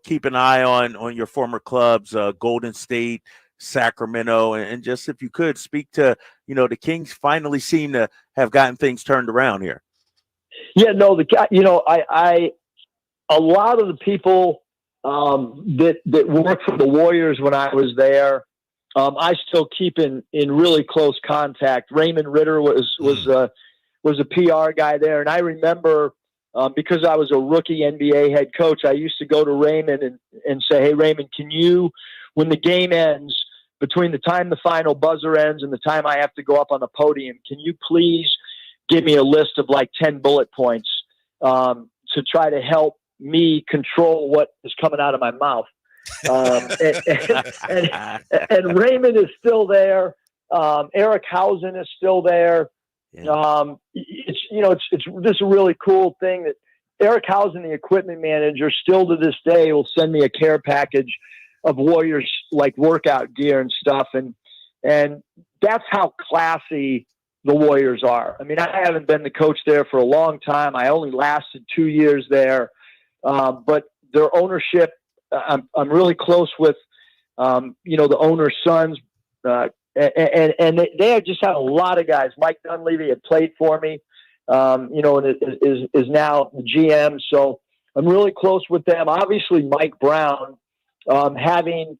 keep an eye on your former clubs, Golden State, Sacramento, and just if you could speak to, the Kings finally seem to have gotten things turned around here. Yeah, no, a lot of the people that worked for the Warriors when I was there, I still keep in really close contact. Raymond Ritter was a PR guy there, and I remember. Because I was a rookie NBA head coach, I used to go to Raymond and say, hey, Raymond, can you, when the game ends, between the time the final buzzer ends and the time I have to go up on the podium, can you please give me a list of like 10 bullet points to try to help me control what is coming out of my mouth? And Raymond is still there. Eric Hausen is still there. Yeah. It's just a really cool thing that Eric Hausen, the equipment manager, still to this day will send me a care package of Warriors like workout gear and stuff. And that's how classy the Warriors are. I mean, I haven't been the coach there for a long time. I only lasted 2 years there. But their ownership, I'm really close with, the owner's sons, and they just have a lot of guys. Mike Dunleavy had played for me, and is now the GM. So I'm really close with them. Obviously, Mike Brown, having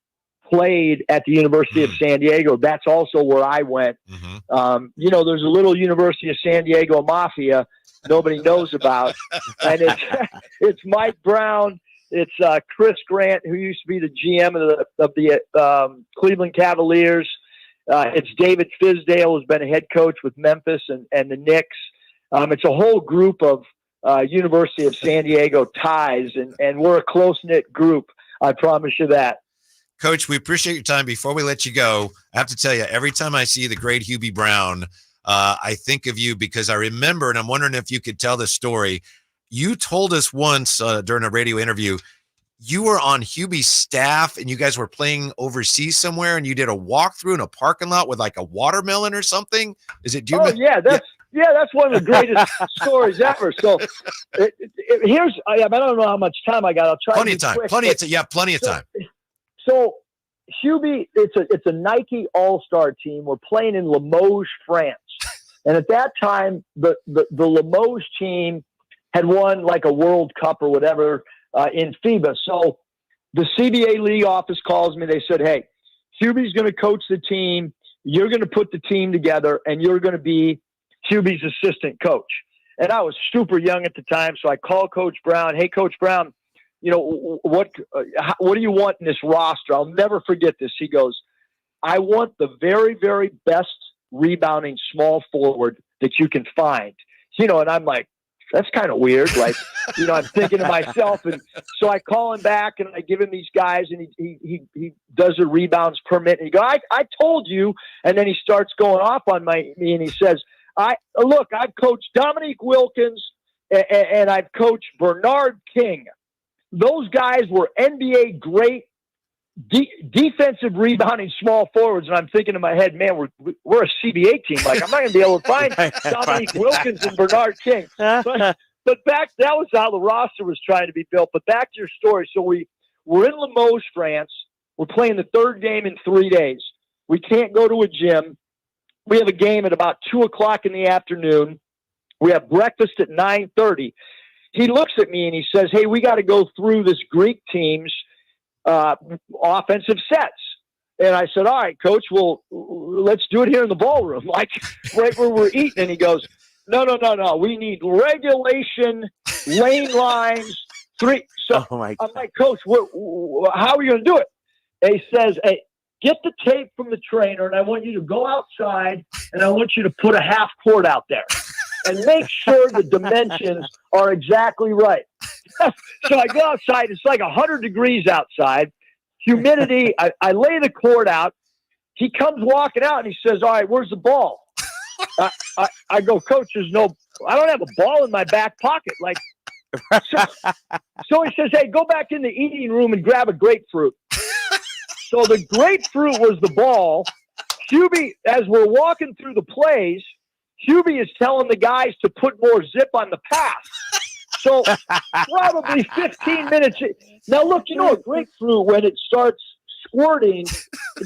played at the University of San Diego, that's also where I went. There's a little University of San Diego mafia nobody knows about, and it's Mike Brown. It's Chris Grant, who used to be the GM of the Cleveland Cavaliers. It's David Fizdale, who's been a head coach with Memphis and the Knicks. It's a whole group of University of San Diego ties, and we're a close-knit group. I promise you that. Coach, we appreciate your time. Before we let you go, I have to tell you, every time I see the great Hubie Brown, I think of you because I remember, and I'm wondering if you could tell this story. You told us once during a radio interview, you were on Hubie's staff and you guys were playing overseas somewhere and you did a walkthrough in a parking lot with like a watermelon or something. Is it? That's one of the greatest stories ever. So here's, I don't know how much time I got. I'll try. Plenty of time. Plenty of time. So Hubie, it's a Nike All-Star team. We're playing in Limoges, France. And at that time, the Limoges team had won like a World Cup or whatever in FIBA. So the CBA league office calls me. They said, hey, Hubie's going to coach the team. You're going to put the team together, and you're going to be Hubie's assistant coach. And I was super young at the time, so I called Coach Brown. Hey, Coach Brown, what do you want in this roster? I'll never forget this. He goes, I want the very, very best rebounding small forward that you can find. And I'm like, that's kind of weird. Like, I'm thinking to myself. And so I call him back and I give him these guys, and he does the rebounds per minute. And he goes, I told you. And then he starts going off on me, and he says, I've coached Dominique Wilkins and I've coached Bernard King. Those guys were NBA great defensive rebounding small forwards. And I'm thinking in my head, man, we're a CBA team. Like, I'm not going to be able to find Dominique Wilkins and Bernard King. But that was how the roster was trying to be built. But back to your story. So we're in Limoges, France. We're playing the third game in 3 days. We can't go to a gym. We have a game at about 2:00 in the afternoon. We have breakfast at 9:30. He looks at me and he says, hey, we got to go through this Greek team's offensive sets. And I said, all right, Coach, well, let's do it here in the ballroom, like right where we're eating. And he goes, no. We need regulation, lane lines, 3. So I'm like, Coach, how are you going to do it? And he says, hey, get the tape from the trainer, and I want you to go outside, and I want you to put a half court out there and make sure the dimensions are exactly right. So I go outside. It's like 100 degrees outside, humidity. I lay the court out. He comes walking out, and he says, all right, where's the ball? I go, Coach, I don't have a ball in my back pocket. Like, so he says, hey, go back in the eating room and grab a grapefruit. So the grapefruit was the ball. Hubie, as we're walking through the plays, Hubie is telling the guys to put more zip on the pass. So probably 15 minutes. Now, look, a grapefruit, when it starts squirting,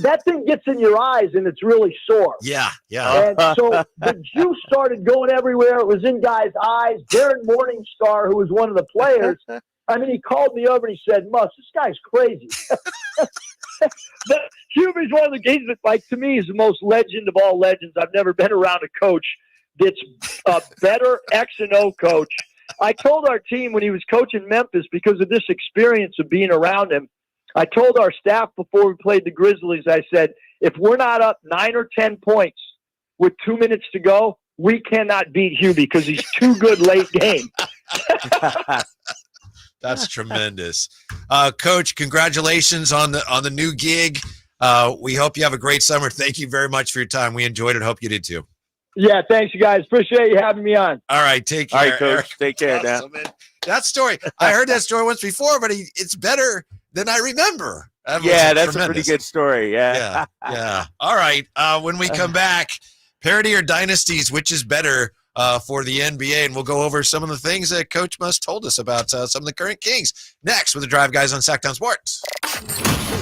that thing gets in your eyes and it's really sore. Yeah. And so the juice started going everywhere. It was in guys' eyes. Darren Morningstar, who was one of the players, he called me over and he said, Muss, this guy's crazy. Hubie's one of the guys that, like, to me, is the most legend of all legends. I've never been around a coach that's a better X and O coach. I told our team when he was coaching Memphis, because of this experience of being around him, I told our staff before we played the Grizzlies, I said, if we're not up 9 or 10 points with 2 minutes to go, we cannot beat Hubie because he's too good late game. That's tremendous. Coach, congratulations on the new gig. We hope you have a great summer. Thank you very much for your time. We enjoyed it. Hope you did too. Yeah, thanks, you guys. Appreciate you having me on. All right, take care. All right, Coach. Eric. Take care awesome, now. That story, I heard that story once before, but it's better than I remember. That's a pretty good story. Yeah. All right, when we come back, parity or dynasties, which is better for the NBA? And we'll go over some of the things that Coach Muss told us about some of the current Kings. Next with the Drive Guys on Sactown Sports.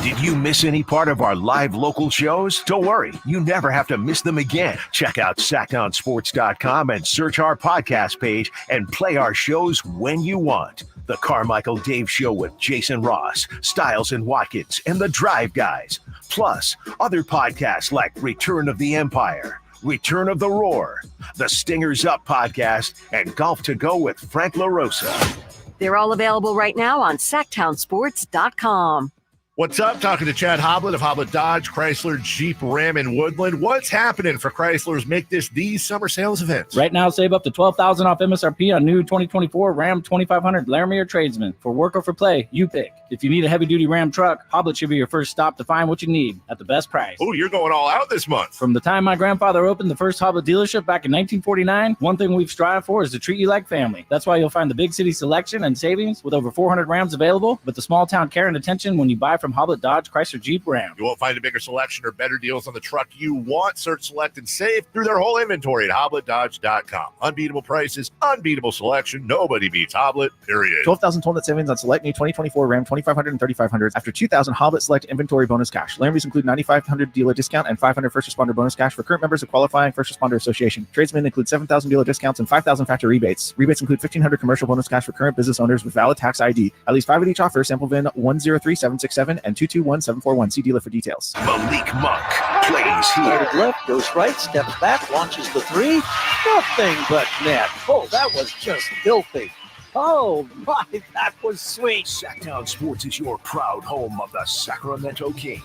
Did you miss any part of our live local shows? Don't worry, you never have to miss them again. Check out SactownSports.com and search our podcast page and play our shows when you want. The Carmichael Dave Show with Jason Ross, Stiles and Watkins, and the Drive Guys. Plus, other podcasts like Return of the Empire, Return of the Roar, the Stingers Up podcast, and Golf to Go with Frank LaRosa. They're all available right now on SactownSports.com. What's up? Talking to Chad Hoblet of Hoblet Dodge, Chrysler, Jeep, Ram, and Woodland. What's happening for Chrysler's Make This the Summer Sales events? Right now, save up to $12,000 off MSRP on new 2024 Ram 2500 Laramie or Tradesman. For work or for play, you pick. If you need a heavy-duty Ram truck, Hoblet should be your first stop to find what you need at the best price. Oh, you're going all out this month. From the time my grandfather opened the first Hoblet dealership back in 1949, one thing we've strived for is to treat you like family. That's why you'll find the big city selection and savings with over 400 Rams available, with the small town care and attention when you buy from from Hoblet Dodge, Chrysler, Jeep, Ram. You won't find a bigger selection or better deals on the truck you want. Search, select, and save through their whole inventory at HobletDodge.com. Unbeatable prices, unbeatable selection. Nobody beats Hoblet, period. 12,000 total net savings on select new 2024 Ram 2500 and 3500s after 2,000 Hoblet Select inventory bonus cash. Laramie's include 9,500 dealer discount and 500 first responder bonus cash for current members of qualifying First Responder Association. Tradesmen include 7,000 dealer discounts and 5,000 factor rebates. Rebates include 1,500 commercial bonus cash for current business owners with valid tax ID. At least 5 of each offer. Sample VIN 103767 and 221741. See dealer for details. Malik Monk plays here. Started left, goes right, steps back, launches the three. Nothing but net. Oh, that was just filthy. Oh, my, that was sweet. Sactown Sports is your proud home of the Sacramento Kings.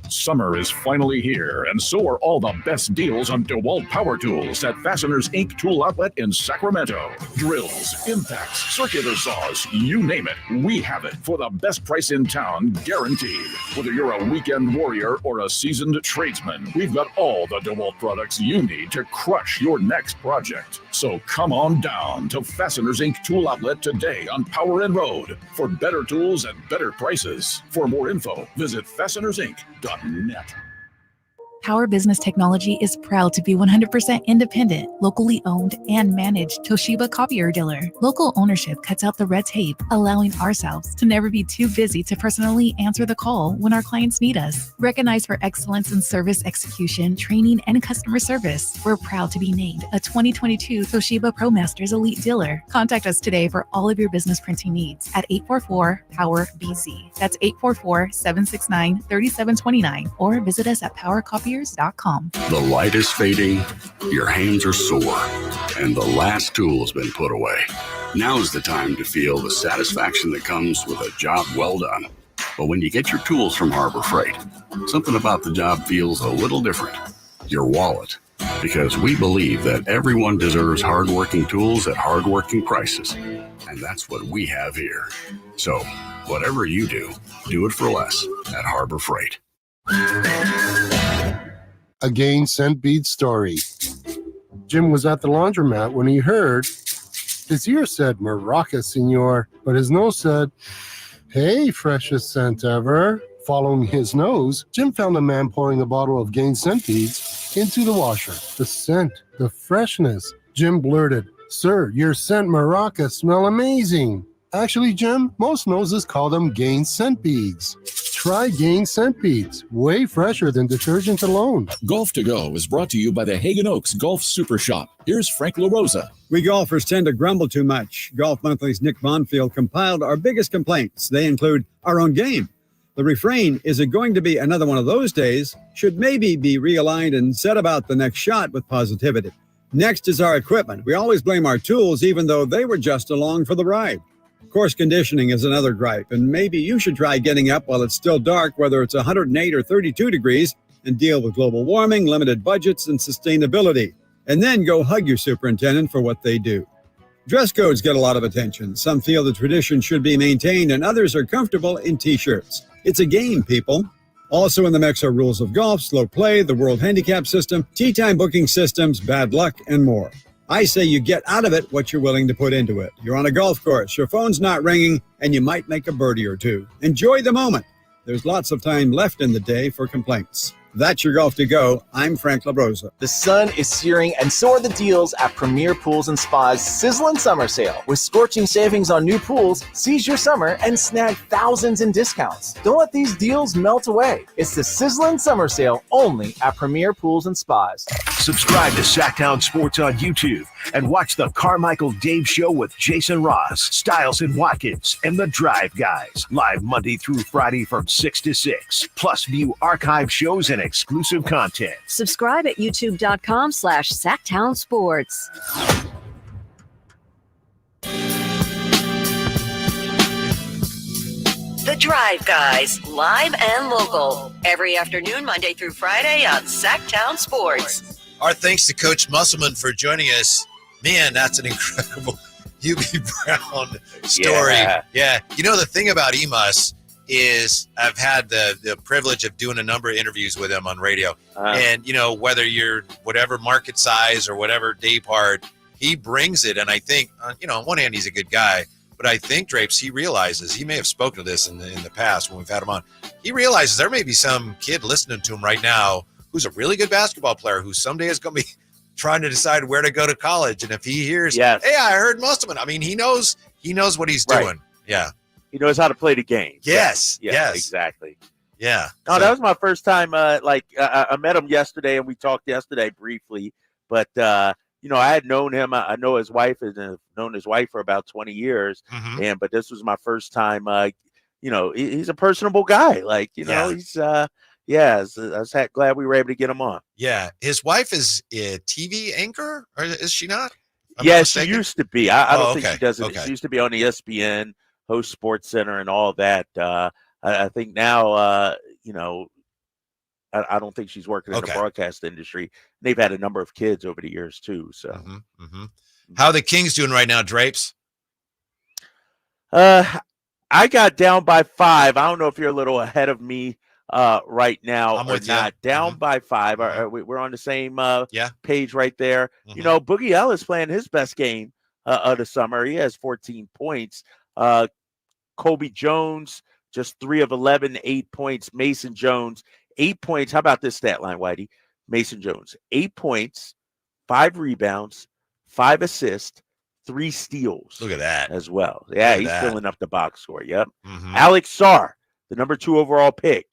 Summer is finally here, and so are all the best deals on DeWalt power tools at Fasteners Inc. Tool Outlet in Sacramento. Drills, impacts, circular saws, you name it, we have it for the best price in town, guaranteed. Whether you're a weekend warrior or a seasoned tradesman, we've got all the DeWalt products you need to crush your next project. So come on down to Fasteners Inc. Tool Outlet today on Power and Road for better tools and better prices. For more info, visit fastenersinc.net. Power Business Technology is proud to be 100% independent, locally owned, and managed Toshiba copier dealer. Local ownership cuts out the red tape, allowing ourselves to never be too busy to personally answer the call when our clients need us. Recognized for excellence in service execution, training, and customer service, we're proud to be named a 2022 Toshiba ProMasters Elite Dealer. Contact us today for all of your business printing needs at 844-POWER-BZ. That's 844-769-3729, or visit us at PowerCopier.com. The light is fading, your hands are sore, and the last tool has been put away. Now's the time to feel the satisfaction that comes with a job well done. But when you get your tools from Harbor Freight, something about the job feels a little different. Your wallet. Because we believe that everyone deserves hardworking tools at hardworking prices. And that's what we have here. So, whatever you do, do it for less at Harbor Freight. A Gain Scent Bead story. Jim was at the laundromat when he heard his ear said, "Maraca, senor," but his nose said, "Hey, freshest scent ever." Following his nose, Jim found a man pouring a bottle of Gain Scent Beads into the washer. The scent, the freshness. Jim blurted, "Sir, your scent Maraca smell amazing." Actually, Jim, most noses call them Gain Scent Beads. Try Gain Scent Beads, way fresher than detergent alone. Golf to Go is brought to you by the Hagen Oaks Golf Super Shop. Here's Frank LaRosa. We golfers tend to grumble too much. Golf Monthly's Nick Bonfield compiled our biggest complaints. They include our own game. The refrain, "Is it going to be another one of those days?" should maybe be realigned and set about the next shot with positivity. Next is our equipment. We always blame our tools, even though they were just along for the ride. Course conditioning is another gripe, and maybe you should try getting up while it's still dark, whether it's 108 or 32 degrees, and deal with global warming, limited budgets, and sustainability. And then go hug your superintendent for what they do. Dress codes get a lot of attention. Some feel the tradition should be maintained, and others are comfortable in T-shirts. It's a game, people. Also in the mix are rules of golf, slow play, the World Handicap System, tee time booking systems, bad luck, and more. I say you get out of it what you're willing to put into it. You're on a golf course, your phone's not ringing, and you might make a birdie or two. Enjoy the moment. There's lots of time left in the day for complaints. That's your Golf to Go. I'm Frank LaRosa. The sun is searing, and so are the deals at Premier Pools and Spa's Sizzlin' Summer Sale. With scorching savings on new pools, seize your summer and snag thousands in discounts. Don't let these deals melt away. It's the Sizzlin' Summer Sale only at Premier Pools and Spas. Subscribe to Sactown Sports on YouTube and watch the Carmichael Dave Show with Jason Ross, Stiles and Watkins, and the Drive Guys. Live Monday through Friday from 6 to 6. Plus view archive shows and exclusive content. Subscribe at youtube.com/Sactown Sports. The Drive Guys, live and local, every afternoon, Monday through Friday on Sactown Sports. Our thanks to Coach Musselman for joining us. Man, that's an incredible Hubie Brown story. Yeah. You know, the thing about Emus is I've had the privilege of doing a number of interviews with him on radio. And, you know, whether you're whatever market size or whatever day part, he brings it. And I think, you know, on one hand, he's a good guy. But I think Drapes, he realizes, he may have spoken to this in the past when we've had him on. He realizes there may be some kid listening to him right now who's a really good basketball player who someday is going to be trying to decide where to go to college. And if he hears, hey, I heard Musselman. I mean, he knows what he's doing. Yeah. He knows how to play the game. Yes. Yes. Exactly. Yeah. No, that was my first time. I met him yesterday and we talked yesterday briefly, but I had known him. I know his wife and have known his wife for about 20 years. But this was my first time, he's a personable guy. He's, I was glad we were able to get him on. Yeah. His wife is a TV anchor, or is she not? She used to be. I don't think she does it. She used to be on ESPN, host Sports Center and all that. I think now, I don't think she's working in the broadcast industry. They've had a number of kids over the years too. So, How are the Kings doing right now, Drapes? I got down by 5. I don't know if you're a little ahead of me right now or not. Down by 5. We're on the same page right there. Boogie Ellis playing his best game of the summer. He has 14 points. Colby Jones, just 3 of 11, 8 points. Mason Jones, 8 points. How about this stat line, Whitey? Mason Jones, 8 points, 5 rebounds, 5 assists, 3 steals. Look at that as well. Yeah, he's filling up the box score. Yep. Alex Sarr, the number 2 overall pick,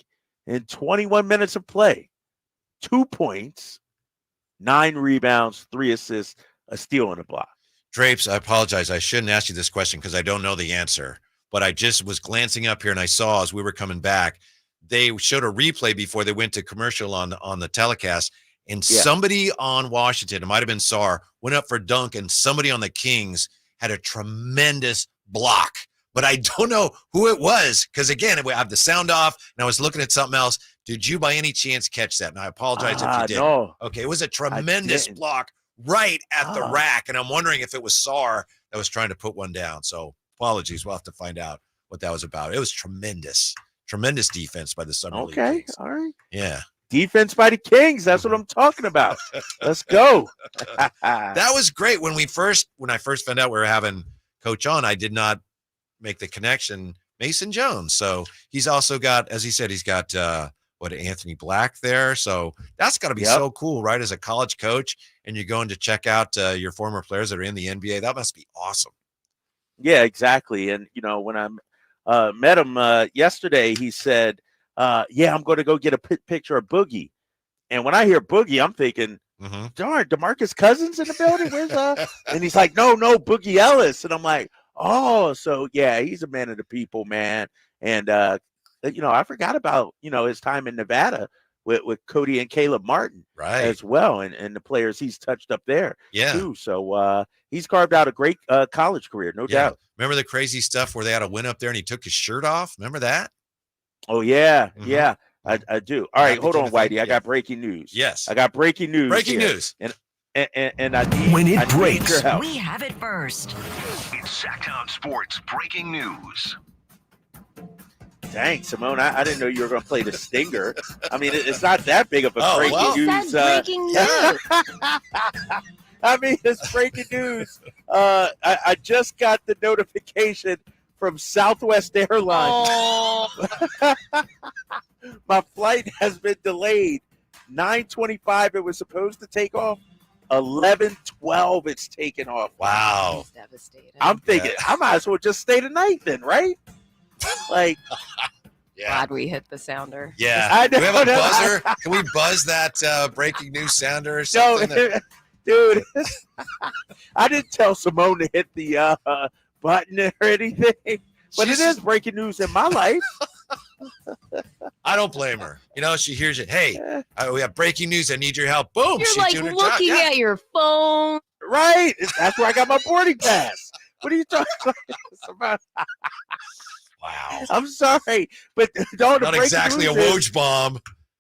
in 21 minutes of play, 2 points, 9 rebounds, 3 assists, a steal and a block. Drapes, I apologize. I shouldn't ask you this question because I don't know the answer. But I just was glancing up here and I saw as we were coming back, they showed a replay before they went to commercial on the telecast. And somebody on Washington, it might have been Sarr, went up for dunk, and somebody on the Kings had a tremendous block. But I don't know who it was because, again, I have the sound off, and I was looking at something else. Did you by any chance catch that? And I apologize if you did. No. Okay, it was a tremendous block right at the rack, and I'm wondering if it was Sarr that was trying to put one down. So apologies. We'll have to find out what that was about. It was tremendous. Tremendous defense by the Summer League Kings. All right. Yeah. Defense by the Kings. That's what I'm talking about. Let's go. That was great. When I first found out we were having Coach on, I did not make the connection. Mason Jones. So he's also got, as he said, he's got Anthony Black there. So that's got to be so cool, right? As a college coach, and you're going to check out your former players that are in the NBA. That must be awesome. Yeah, exactly. And when I met him yesterday, he said, I'm going to go get a picture of Boogie. And when I hear Boogie, I'm thinking, darn, DeMarcus Cousins in the building? Where's and he's like, no, Boogie Ellis. And I'm like, oh, so yeah, he's a man of the people, man. And I forgot about his time in Nevada with Cody and Caleb Martin, right, as well, and the players he's touched up there, too. So he's carved out a great college career, no doubt. Remember the crazy stuff where they had a win up there and he took his shirt off? Remember that? Oh yeah, yeah, I do. All right, hold on, Whitey. I got breaking news. Yes, I got breaking news. Breaking news. And I need when it I breaks, need your help. We have it first. It's Sactown Sports breaking news. Dang, Simone, I didn't know you were going to play the stinger. I mean, it's not that big of a breaking news. Breaking news. I mean, it's breaking news. I just got the notification from Southwest Airlines. Oh. My flight has been delayed. 9:25 it was supposed to take off. 11:12 it's taken off. Wow. Devastating. I'm thinking I might as well just stay the night then, right? Like, Glad we hit the sounder. Yeah. I know, Do we have a buzzer? Can we buzz that breaking news sounder or something? No, dude. I didn't tell Simone to hit the button or anything, but it is breaking news in my life. I don't blame her. She hears it. Hey, we have breaking news. I need your help. Boom. You're She's like doing her looking job. at your phone. Right. That's where I got my boarding pass. What are you talking about? Wow. I'm sorry, but don't. Not exactly a Woj bomb.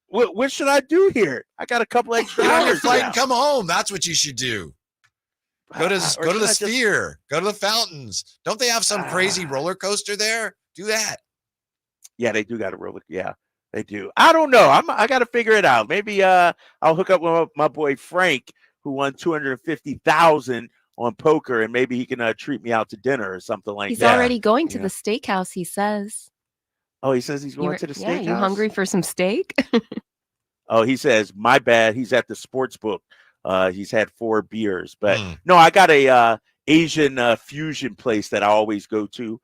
What should I do here? I got a couple extra hours. Flight and come home. That's what you should do. Go to the Sphere. Go to the fountains. Don't they have some crazy roller coaster there? Do that. Yeah, they do got a roller. Yeah, they do. I don't know. I got to figure it out. Maybe I'll hook up with my boy Frank, who won $250,000 on poker, and maybe he can treat me out to dinner or something like He's that. already going to the steakhouse, he says. Oh, he says he's going to the steakhouse? Yeah, you hungry for some steak? Oh, he says, my bad. He's at the sports book. He's had 4 beers. But no, I got a Asian fusion place that I always go to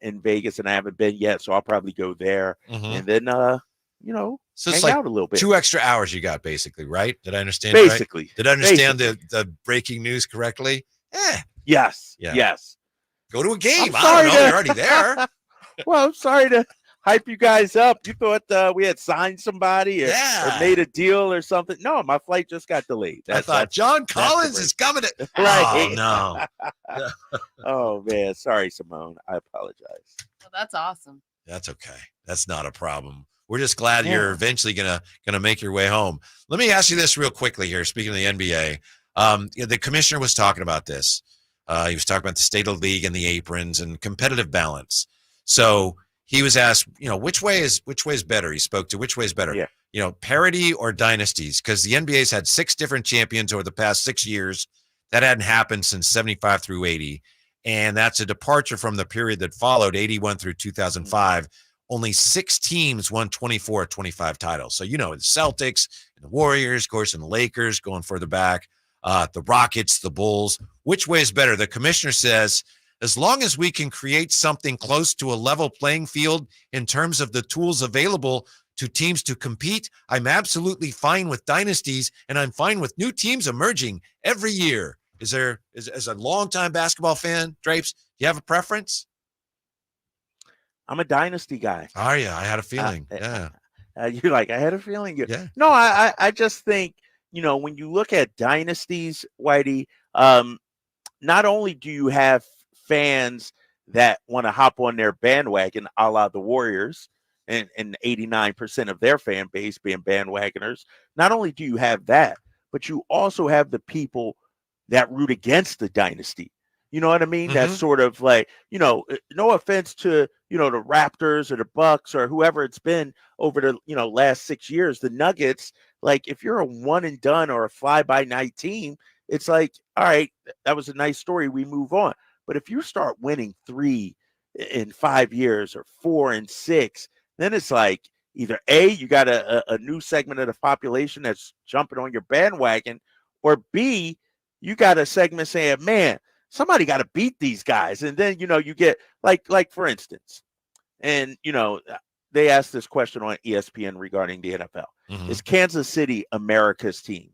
in Vegas, and I haven't been yet, so I'll probably go there. And then, so hang it's like out a little bit. 2 extra hours you got, basically, right? Did I understand? Basically. Right? Did I understand the breaking news correctly? Yes. Yeah. Yes. Go to a game. I'm I sorry don't know. You're already there. Well, I'm sorry to hype you guys up. You thought we had signed somebody or made a deal or something. No, my flight just got delayed. I thought John Collins is coming to. Right. Oh, no. Oh, man. Sorry, Simone. I apologize. Well, that's awesome. That's okay. That's not a problem. We're just glad you're eventually gonna make your way home. Let me ask you this real quickly here. Speaking of the NBA, the commissioner was talking about this. He was talking about the state of the league and the aprons and competitive balance. So he was asked, which way is better? He spoke to which way is better. Yeah. Parity or dynasties? Because the NBA's had 6 different champions over the past 6 years. That hadn't happened since 75 through 80. And that's a departure from the period that followed 81 through 2005. Only 6 teams won 24 or 25 titles. So, the Celtics and the Warriors, of course, and the Lakers going further back, the Rockets, the Bulls. Which way is better? The commissioner says, as long as we can create something close to a level playing field in terms of the tools available to teams to compete, I'm absolutely fine with dynasties, and I'm fine with new teams emerging every year. As a longtime basketball fan, Drapes, do you have a preference? I'm a dynasty guy. Are you? I had a feeling. You're like, I had a feeling. Yeah. No, I just think, when you look at dynasties, Whitey, not only do you have fans that want to hop on their bandwagon, a la the Warriors, and 89% of their fan base being bandwagoners, not only do you have that, but you also have the people that root against the dynasty. You know what I mean? That's sort of like, no offense to, the Raptors or the Bucks or whoever it's been over the, last 6 years, the Nuggets, like if you're a one and done or a fly by night team, it's like, all right, that was a nice story. We move on. But if you start winning 3 in 5 years or 4 and 6, then it's like either A, you got a new segment of the population that's jumping on your bandwagon, or B, you got a segment saying, man, somebody got to beat these guys. And then, you get like for instance, and, they asked this question on ESPN regarding the NFL. Is Kansas City America's team?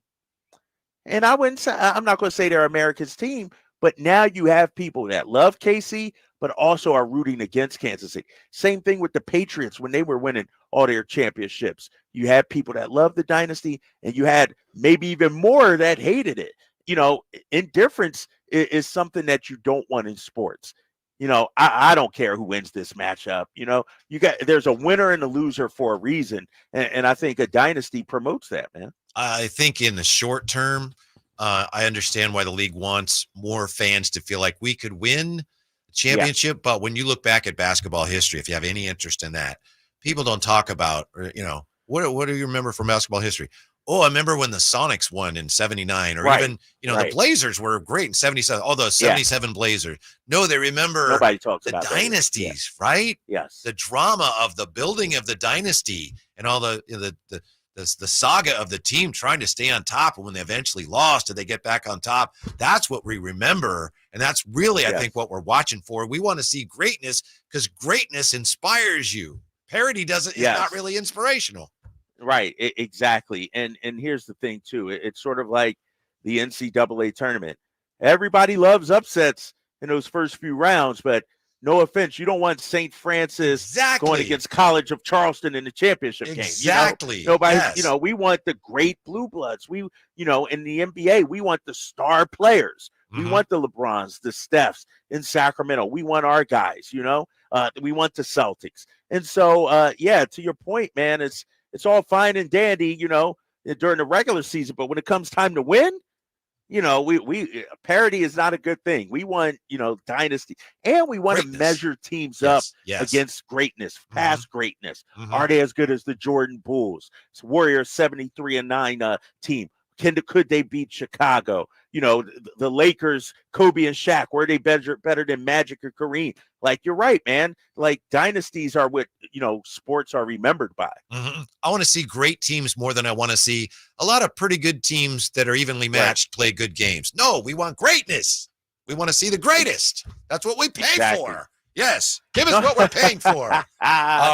And I'm not going to say they're America's team, but now you have people that love KC, but also are rooting against Kansas City. Same thing with the Patriots when they were winning all their championships. You had people that loved the dynasty, and you had maybe even more that hated it. Indifference is something that you don't want in sports. I don't care who wins this matchup. There's a winner and a loser for a reason. And I think a dynasty promotes that, man. I think in the short term, I understand why the league wants more fans to feel like we could win the championship. But when you look back at basketball history, if you have any interest in that, people don't talk about, what do you remember from basketball history? Oh, I remember when the Sonics won in 79, or even, the Blazers were great in 77. Oh, the 77 Blazers. No, they remember nobody talks the about dynasties, right? Yes. The drama of the building of the dynasty and all the saga of the team trying to stay on top. And when they eventually lost, did they get back on top? That's what we remember. And that's really, I think, what we're watching for. We want to see greatness because greatness inspires you. Parody is not really inspirational. Right, exactly. And here's the thing, too. It's sort of like the NCAA tournament. Everybody loves upsets in those first few rounds, but no offense, you don't want St. Francis going against College of Charleston in the championship game. Nobody, we want the great blue bloods. We, in the NBA, we want the star players. We want the LeBrons, the Stephs in Sacramento. We want our guys, we want the Celtics. And so, to your point, man, it's all fine and dandy, during the regular season. But when it comes time to win, we parity is not a good thing. We want, dynasty, and we want to measure teams up against greatness, past greatness. Are they as good as the Jordan Bulls? It's Warriors 73-9 team. Could they beat Chicago? The Lakers, Kobe and Shaq, were they better than Magic or Kareem? Like, you're right, man. Like, dynasties are what, sports are remembered by. Mm-hmm. I want to see great teams more than I want to see a lot of pretty good teams that are evenly matched play good games. No, we want greatness. We want to see the greatest. That's what we pay for. Yes. Give us what we're paying for.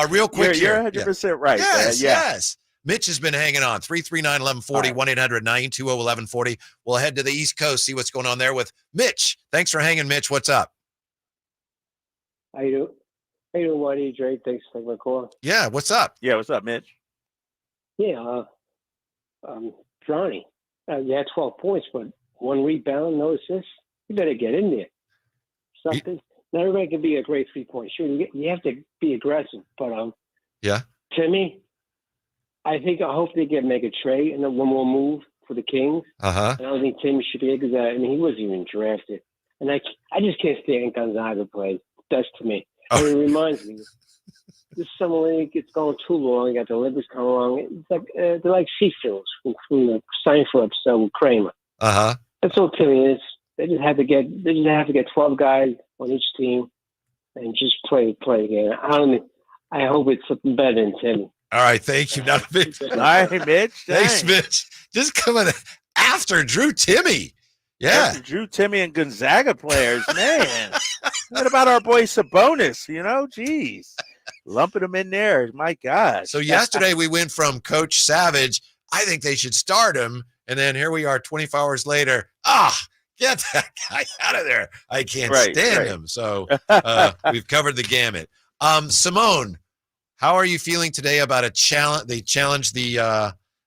Real quick You're here. 100% right. Yes, yes. Mitch has been hanging on. 339-1140, 1-800-920-1140. We'll head to the East Coast, see what's going on there with Mitch. Thanks for hanging, Mitch. What's up? How you doing, Whitey, Drake? Thanks for taking my call. Yeah, what's up? Yeah, what's up, Mitch? Yeah, Johnny, you had 12 points, but 1 rebound, no assists. You better get in there. Something. Not everybody can be a great 3-point shooter. You have to be aggressive. But yeah, Timmy, I hope they make a trade and then one more move for the Kings. Uh-huh. I don't think Timmy should be because he wasn't even drafted, and I just can't stand Gonzaga play. That's to me. Oh. It reminds me. This summer league, it's going too long. You got the Olympics coming along. It's like they're like Seafields from the Seinfeld episode with Kramer. Uh-huh. That's all Timmy is. They just have to get 12 guys on each team and just play again. I hope it's something better than Timmy. All right, thank you. Not a big. All right, Mitch. Thanks, Mitch. Just coming after Drew Timmy. Yeah. After Drew Timmy and Gonzaga players, man. What about our boy Sabonis? Geez. Lumping them in there. My God. So yesterday we went from Coach Savage, I think they should start him, and then here we are 24 hours later. Get that guy out of there. I can't stand him. So we've covered the gamut. Simone, how are you feeling today about a challenge? They challenged the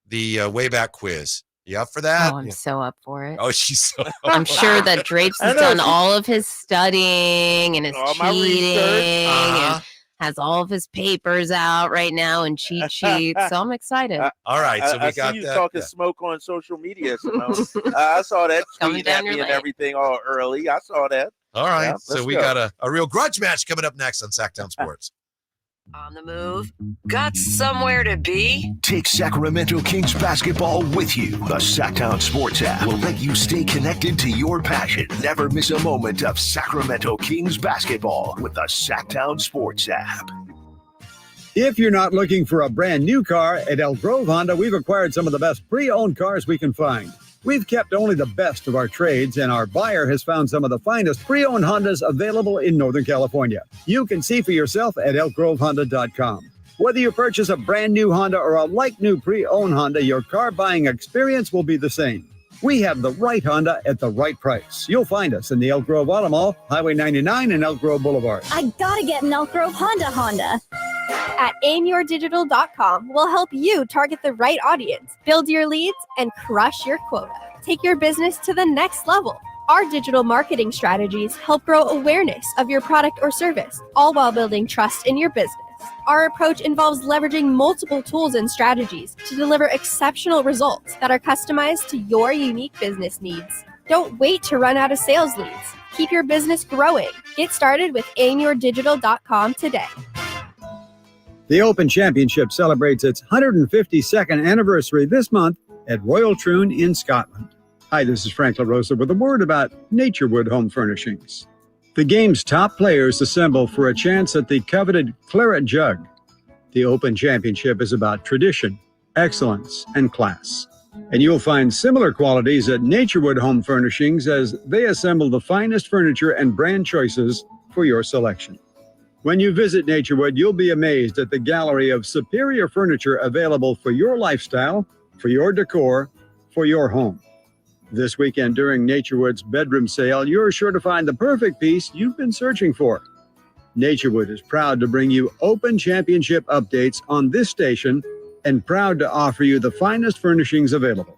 Wayback Quiz. You up for that? Oh, I'm so up for it. Oh, she's so I'm sure that Drapes has done all of his studying and his cheating and has all of his papers out right now and cheat sheets. So I'm excited. All right. So we got see you talking smoke on social media, Simone. I saw that tweet at me and everything all early. I saw that. All right. Yeah, so we got a real grudge match coming up next on Sactown Sports. On the move? Got somewhere to be? Take Sacramento Kings basketball with you. The Sactown Sports app will let you stay connected to your passion. Never miss a moment of Sacramento Kings basketball with the Sactown Sports app. If you're not looking for a brand new car, at Elk Grove Honda, we've acquired some of the best pre-owned cars we can find. We've kept only the best of our trades, and our buyer has found some of the finest pre-owned Hondas available in Northern California. You can see for yourself at elkgrovehonda.com. Whether you purchase a brand new Honda or a like-new pre-owned Honda, your car buying experience will be the same. We have the right Honda at the right price. You'll find us in the Elk Grove Auto Mall, Highway 99 and Elk Grove Boulevard. I gotta get an Elk Grove Honda. At aimyourdigital.com, we'll help you target the right audience, build your leads, and crush your quota. Take your business to the next level. Our digital marketing strategies help grow awareness of your product or service, all while building trust in your business. Our approach involves leveraging multiple tools and strategies to deliver exceptional results that are customized to your unique business needs. Don't wait to run out of sales leads. Keep your business growing. Get started with aimyourdigital.com today. The Open Championship celebrates its 152nd anniversary this month at Royal Troon in Scotland. Hi, this is Frank LaRosa with a word about Naturewood Home Furnishings. The game's top players assemble for a chance at the coveted Claret Jug. The Open Championship is about tradition, excellence, and class. And you'll find similar qualities at Naturewood Home Furnishings as they assemble the finest furniture and brand choices for your selection. When you visit Naturewood, you'll be amazed at the gallery of superior furniture available for your lifestyle, for your decor, for your home. This weekend during Naturewood's bedroom sale, you're sure to find the perfect piece you've been searching for. Naturewood is proud to bring you Open Championship updates on this station and proud to offer you the finest furnishings available.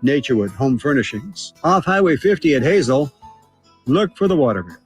Naturewood Home Furnishings, off Highway 50 at Hazel. Look for the Waterman.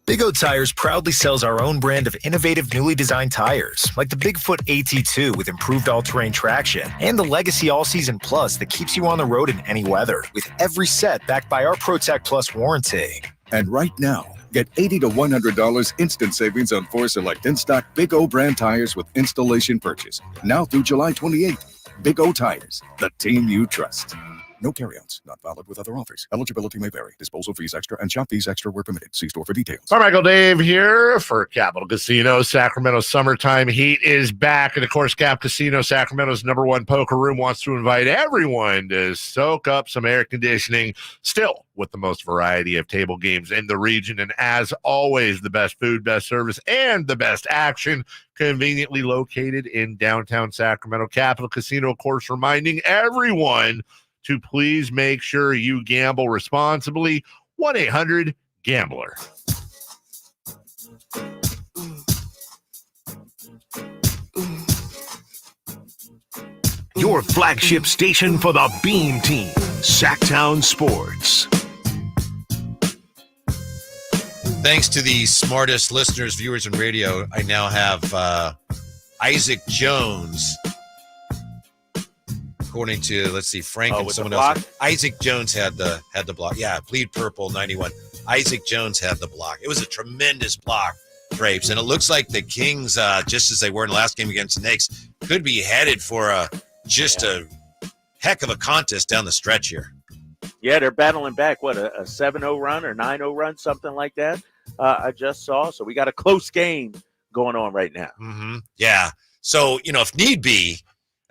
Big O Tires proudly sells our own brand of innovative newly designed tires, like the Bigfoot AT2 with improved all-terrain traction, and the Legacy All-Season Plus that keeps you on the road in any weather, with every set backed by our ProTech Plus warranty. And right now, get $80 to $100 instant savings on 4 select in-stock Big O brand tires with installation purchase, now through July 28th. Big O Tires, the team you trust. No carryouts, not valid with other offers. Eligibility may vary. Disposal fees extra and shop fees extra where permitted. See store for details. Carmichael Dave here for Capital Casino. Sacramento Summertime Heat is back. And, of course, Cap Casino, Sacramento's #1 poker room, wants to invite everyone to soak up some air conditioning, still with the most variety of table games in the region. And, as always, the best food, best service, and the best action, conveniently located in downtown Sacramento. Capital Casino, of course, reminding everyone to please make sure you gamble responsibly. 1-800-GAMBLER. Your flagship station for the Beam Team, Sactown Sports. Thanks to the smartest listeners, viewers, and radio, I now have Isaac Jones. According to, let's see, Frank and someone else. Isaac Jones had the block. Yeah, Bleed Purple 91. Isaac Jones had the block. It was a tremendous block, Drapes. And it looks like the Kings, just as they were in the last game against the Knicks, could be headed for a heck of a contest down the stretch here. Yeah, they're battling back, a 7-0 run or 9-0 run, something like that, I just saw. So we got a close game going on right now. Mm-hmm. Yeah. So, if need be,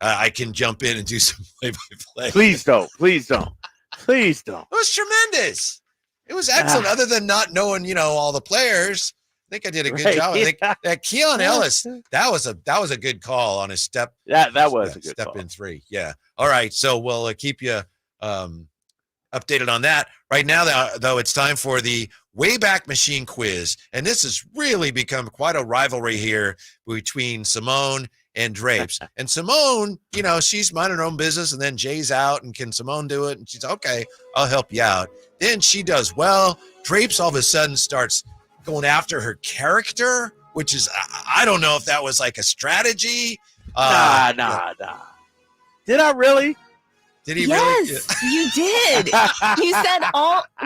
I can jump in and do some play-by-play. Please don't. Please don't. Please don't. It was tremendous. It was excellent. Other than not knowing, all the players, I think I did a good job. I think that Keon Ellis, that was a good call on his step. That was a good step call. In 3. Yeah. All right. So we'll keep you updated on that. Right now, though, it's time for the Wayback Machine quiz, and this has really become quite a rivalry here between Simone and Drapes. And Simone, she's minding her own business, and then Jay's out, and can Simone do it? And she's, okay, I'll help you out. Then she does well. Drapes all of a sudden starts going after her character, which is, I don't know if that was like a strategy. Nah. Did I really? Did he yes, really? You did. You said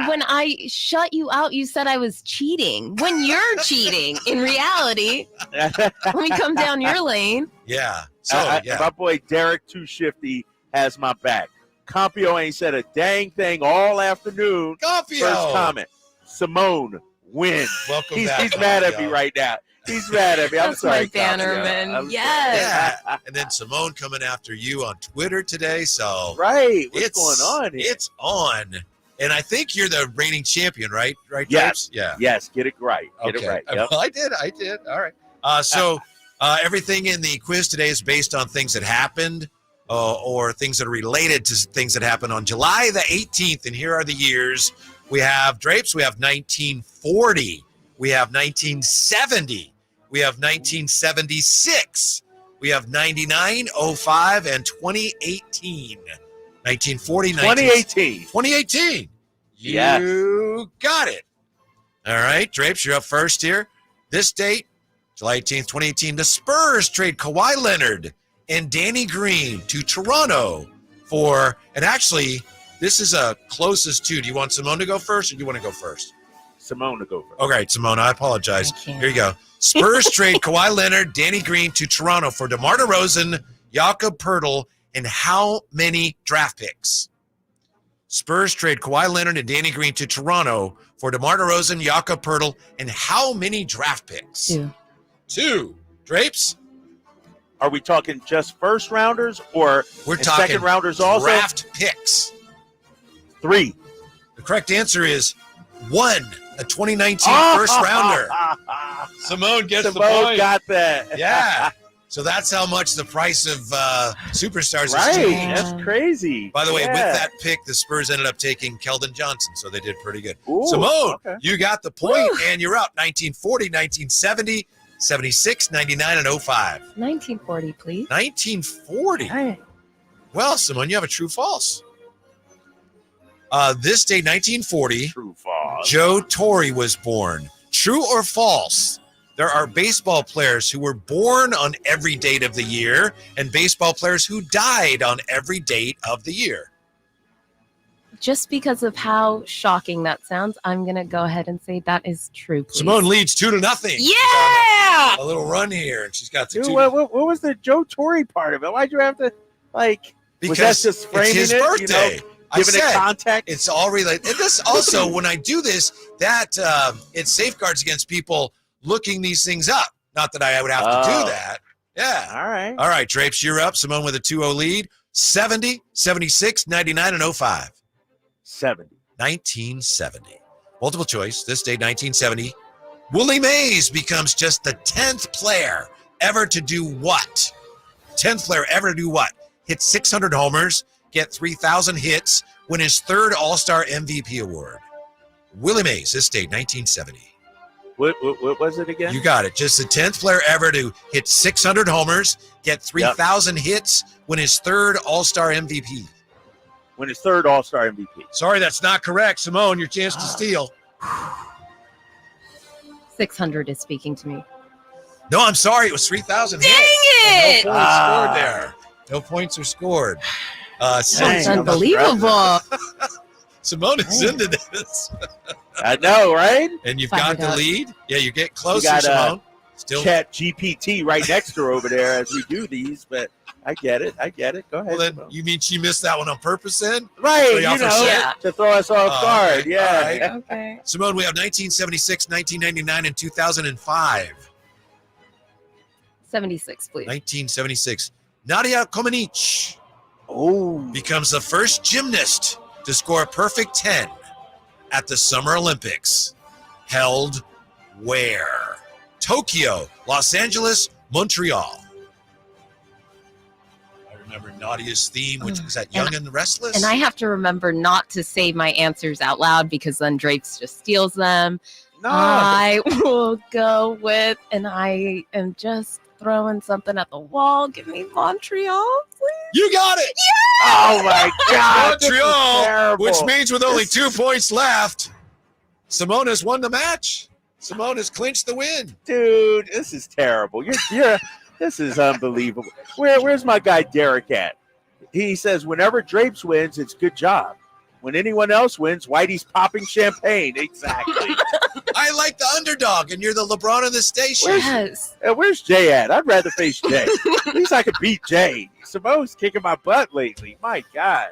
when I shut you out, you said I was cheating. When you're cheating, in reality, when we come down your lane. Yeah. So, my boy Derek Too Shifty has my back. Compio ain't said a dang thing all afternoon. Compio. First comment. Simone wins. Welcome he's back. He's mad at me right now. He's mad at me. I'm That's sorry, my Bannerman. Yes. Yeah. And then Simone coming after you on Twitter today. So right. What's going on here? It's on. And I think you're the reigning champion, right? Right, yes. Drapes? Yeah. Yes. Get it right. Get it right. Yep. Well, I did. All right. So everything in the quiz today is based on things that happened or things that are related to things that happened on July the 18th. And here are the years. We have Drapes. We have 1940. We have 1970. We have 1976. We have 99, 05, and 2018. 1940, 2018. 2018. Yes. You got it. All right, Drapes, you're up first here. This date, July 18th, 2018, the Spurs trade Kawhi Leonard and Danny Green to Toronto and actually, this is a closest to. Do you want Simone to go first, or do you want to go first? Simone to go first. Okay, Simone, I apologize. Here you go. Spurs trade Kawhi Leonard, Danny Green to Toronto for DeMar DeRozan, Jakob Poeltl, and how many draft picks? Spurs trade Kawhi Leonard and Danny Green to Toronto for DeMar DeRozan, Jakob Poeltl, and how many draft picks? 2. Drapes? Are we talking just first rounders or we're talking second rounders also? Draft picks. 3. The correct answer is 1. A 2019 first rounder. Simone gets the point. Got that. Yeah. So that's how much the price of superstars has right. changed. That's crazy. By the way, with that pick, the Spurs ended up taking Keldon Johnson, so they did pretty good. Ooh, Simone, okay. you got the point, and you're up. 1940, 1970, 76, 99, and 05. 1940, please. 1940. Right. Well, Simone, you have a true false. This day, 1940, true false. Joe Torre was born. True or false? There are baseball players who were born on every date of the year and baseball players who died on every date of the year. Just because of how shocking that sounds, I'm going to go ahead and say that is true, please. Simone leads 2-0. Yeah! A little run here, and she's got the Dude, what was the Joe Torre part of it? Why'd you have to Like, because was that just framing it's his it, birthday. You know, I giving said, it context. it's all related. And this also, when I do this, that it safeguards against people looking these things up. Not that I would have to do that. Yeah. All right. All right, Drapes, you're up. Simone with a 2-0 lead. 70, 76, 99, and 05. 70. 1970. Multiple choice. This date, 1970. Willie Mays becomes just the 10th player ever to do what? 10th player ever to do what? Hit 600 homers, get 3,000 hits, win his third All-Star MVP award. Willie Mays, this date, 1970. What was it again? You got it. Just the 10th player ever to hit 600 homers, get 3,000 hits, win his third All-Star MVP. Win his third All-Star MVP. Sorry, that's not correct. Simone, your chance to steal. 600 is speaking to me. No, I'm sorry. It was 3,000 hits. it! No points scored there. No points are scored. That's unbelievable. Simone is into this. I know, right? And you've Find got the out. lead. Yeah, you get You closer, got Simone. Still. Chat GPT right next to her over there as we do these, but I get it. Go ahead. Well, then Simone. you mean she missed that one on purpose then? Right, So you y'all for know, set? to throw us off guard. Okay. Yeah. All right. Okay. Simone, we have 1976, 1999, and 2005. 76, please. 1976. Nadia Comaneci Oh, becomes the first gymnast to score a perfect 10 at the Summer Olympics. Held where? Tokyo, Los Angeles, Montreal. I remember Nadia's theme, which was that Young and the Restless. And I have to remember not to say my answers out loud because then Drapes just steals them. no. I will go with, and I am just throwing something at the wall. Give me Montreal, please. You got it. Oh my God. this is Montreal, terrible. which means with only 2 points left, Simone has won the match. Simone has clinched the win. Dude, this is terrible. You're this is unbelievable. Where's my guy Derek at? He says whenever Drapes wins, it's good job. When anyone else wins, Whitey's popping champagne. Exactly. I like the underdog, and you're the LeBron of the station. Yes. Where's Jay at? I'd rather face Jay. At least I could beat Jay. Simone's kicking my butt lately. My God.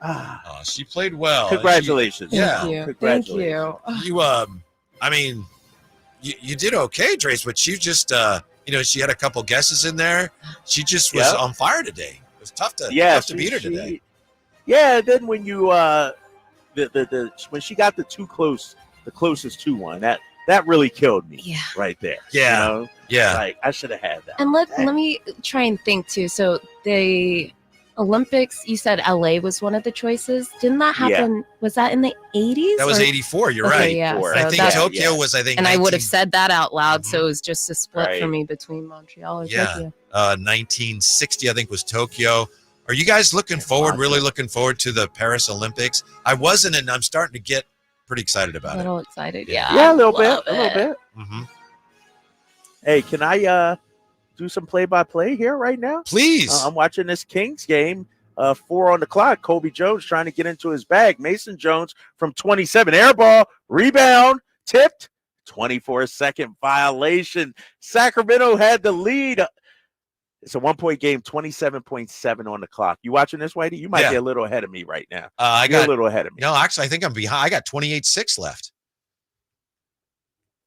Oh, she played well. Congratulations. Yeah. Thank you. Congratulations. Thank you. You, I mean, you did okay, Trace, but she just, she had a couple guesses in there. She just was on fire today. It was tough to beat her today. Yeah, then when you when she got the closest to one, that really killed me right there. Yeah. You know? Yeah. Like I should have had that. And let me try and think too. So the Olympics, you said LA was one of the choices. Didn't that happen? Was that in the 80s? That was 84. You're Okay, right. yeah, I so think Tokyo was, and 19... I would have said that out loud. So it was just a split Right. for me between Montreal or Yeah. Tokyo. 1960, I think, was Tokyo. Are you guys really looking forward to the Paris Olympics? I wasn't, and I'm starting to get pretty excited about A little excited. Yeah. Yeah, a little love bit. A little it. bit. Mm-hmm. Hey, can I do some play-by-play here right now? Please. I'm watching this Kings game. 4 on the clock. Kobe Jones trying to get into his bag. Mason Jones from 27. Air ball. Rebound. Tipped. 24-second violation. Sacramento had the lead. It's a 1-point game. 27.7 on the clock. You watching this, Whitey? You might be a little ahead of me right now. You're a little ahead of me. No, actually, I think I'm behind. I got 28-6 left.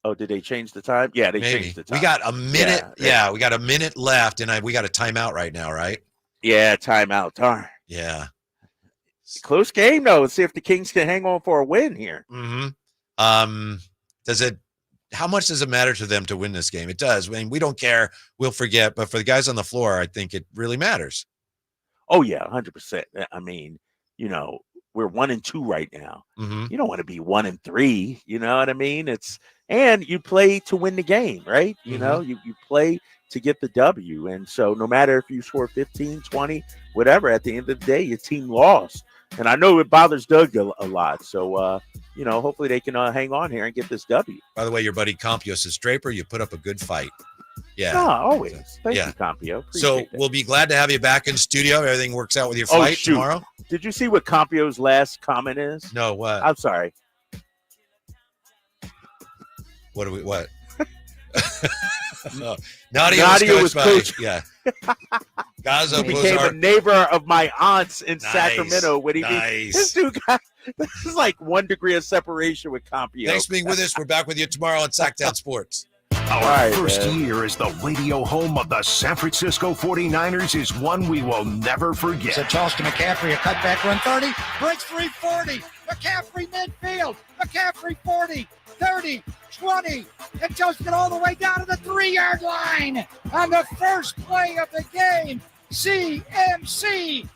Oh, did they change the time? Yeah, they Maybe. changed the time. We got a minute. Yeah, we got a minute left, and we got a timeout right now, right? Yeah, timeout. Darn. Yeah. Close game, though. Let's see if the Kings can hang on for a win here. Mm-hmm. How much does it matter to them to win this game? It does. I mean, we don't care. We'll forget. But for the guys on the floor, I think it really matters. Oh, yeah, 100%. I mean, we're 1-2 right now. Mm-hmm. You don't want to be 1-3. You know what I mean? And you play to win the game, right? You know, you play to get the W. And so no matter if you score 15, 20, whatever, at the end of the day, your team lost. And I know it bothers Doug a lot. So, hopefully they can hang on here and get this W. By the way, your buddy Compio says, Draper, you put up a good fight. Yeah. No, always. Thank you, Compio. So we'll be glad to have you back in the studio. Everything works out with your flight tomorrow. Did you see what Compio's last comment is? No, what? I'm sorry. What? No. Nadia was by, coached. Yeah. Gaza he became a neighbor of my aunt's in Sacramento. When he this dude got this is like 1 degree of separation with Compio. Thanks for being with us. We're back with you tomorrow on Sactown Sports. Our first year as the radio home of the San Francisco 49ers is one we will never forget. So toss to McCaffrey, a cutback run 30, breaks 340. McCaffrey midfield. McCaffrey 40, 30, 20, and toasted all the way down to the 3-yard line on the first play of the game. CMC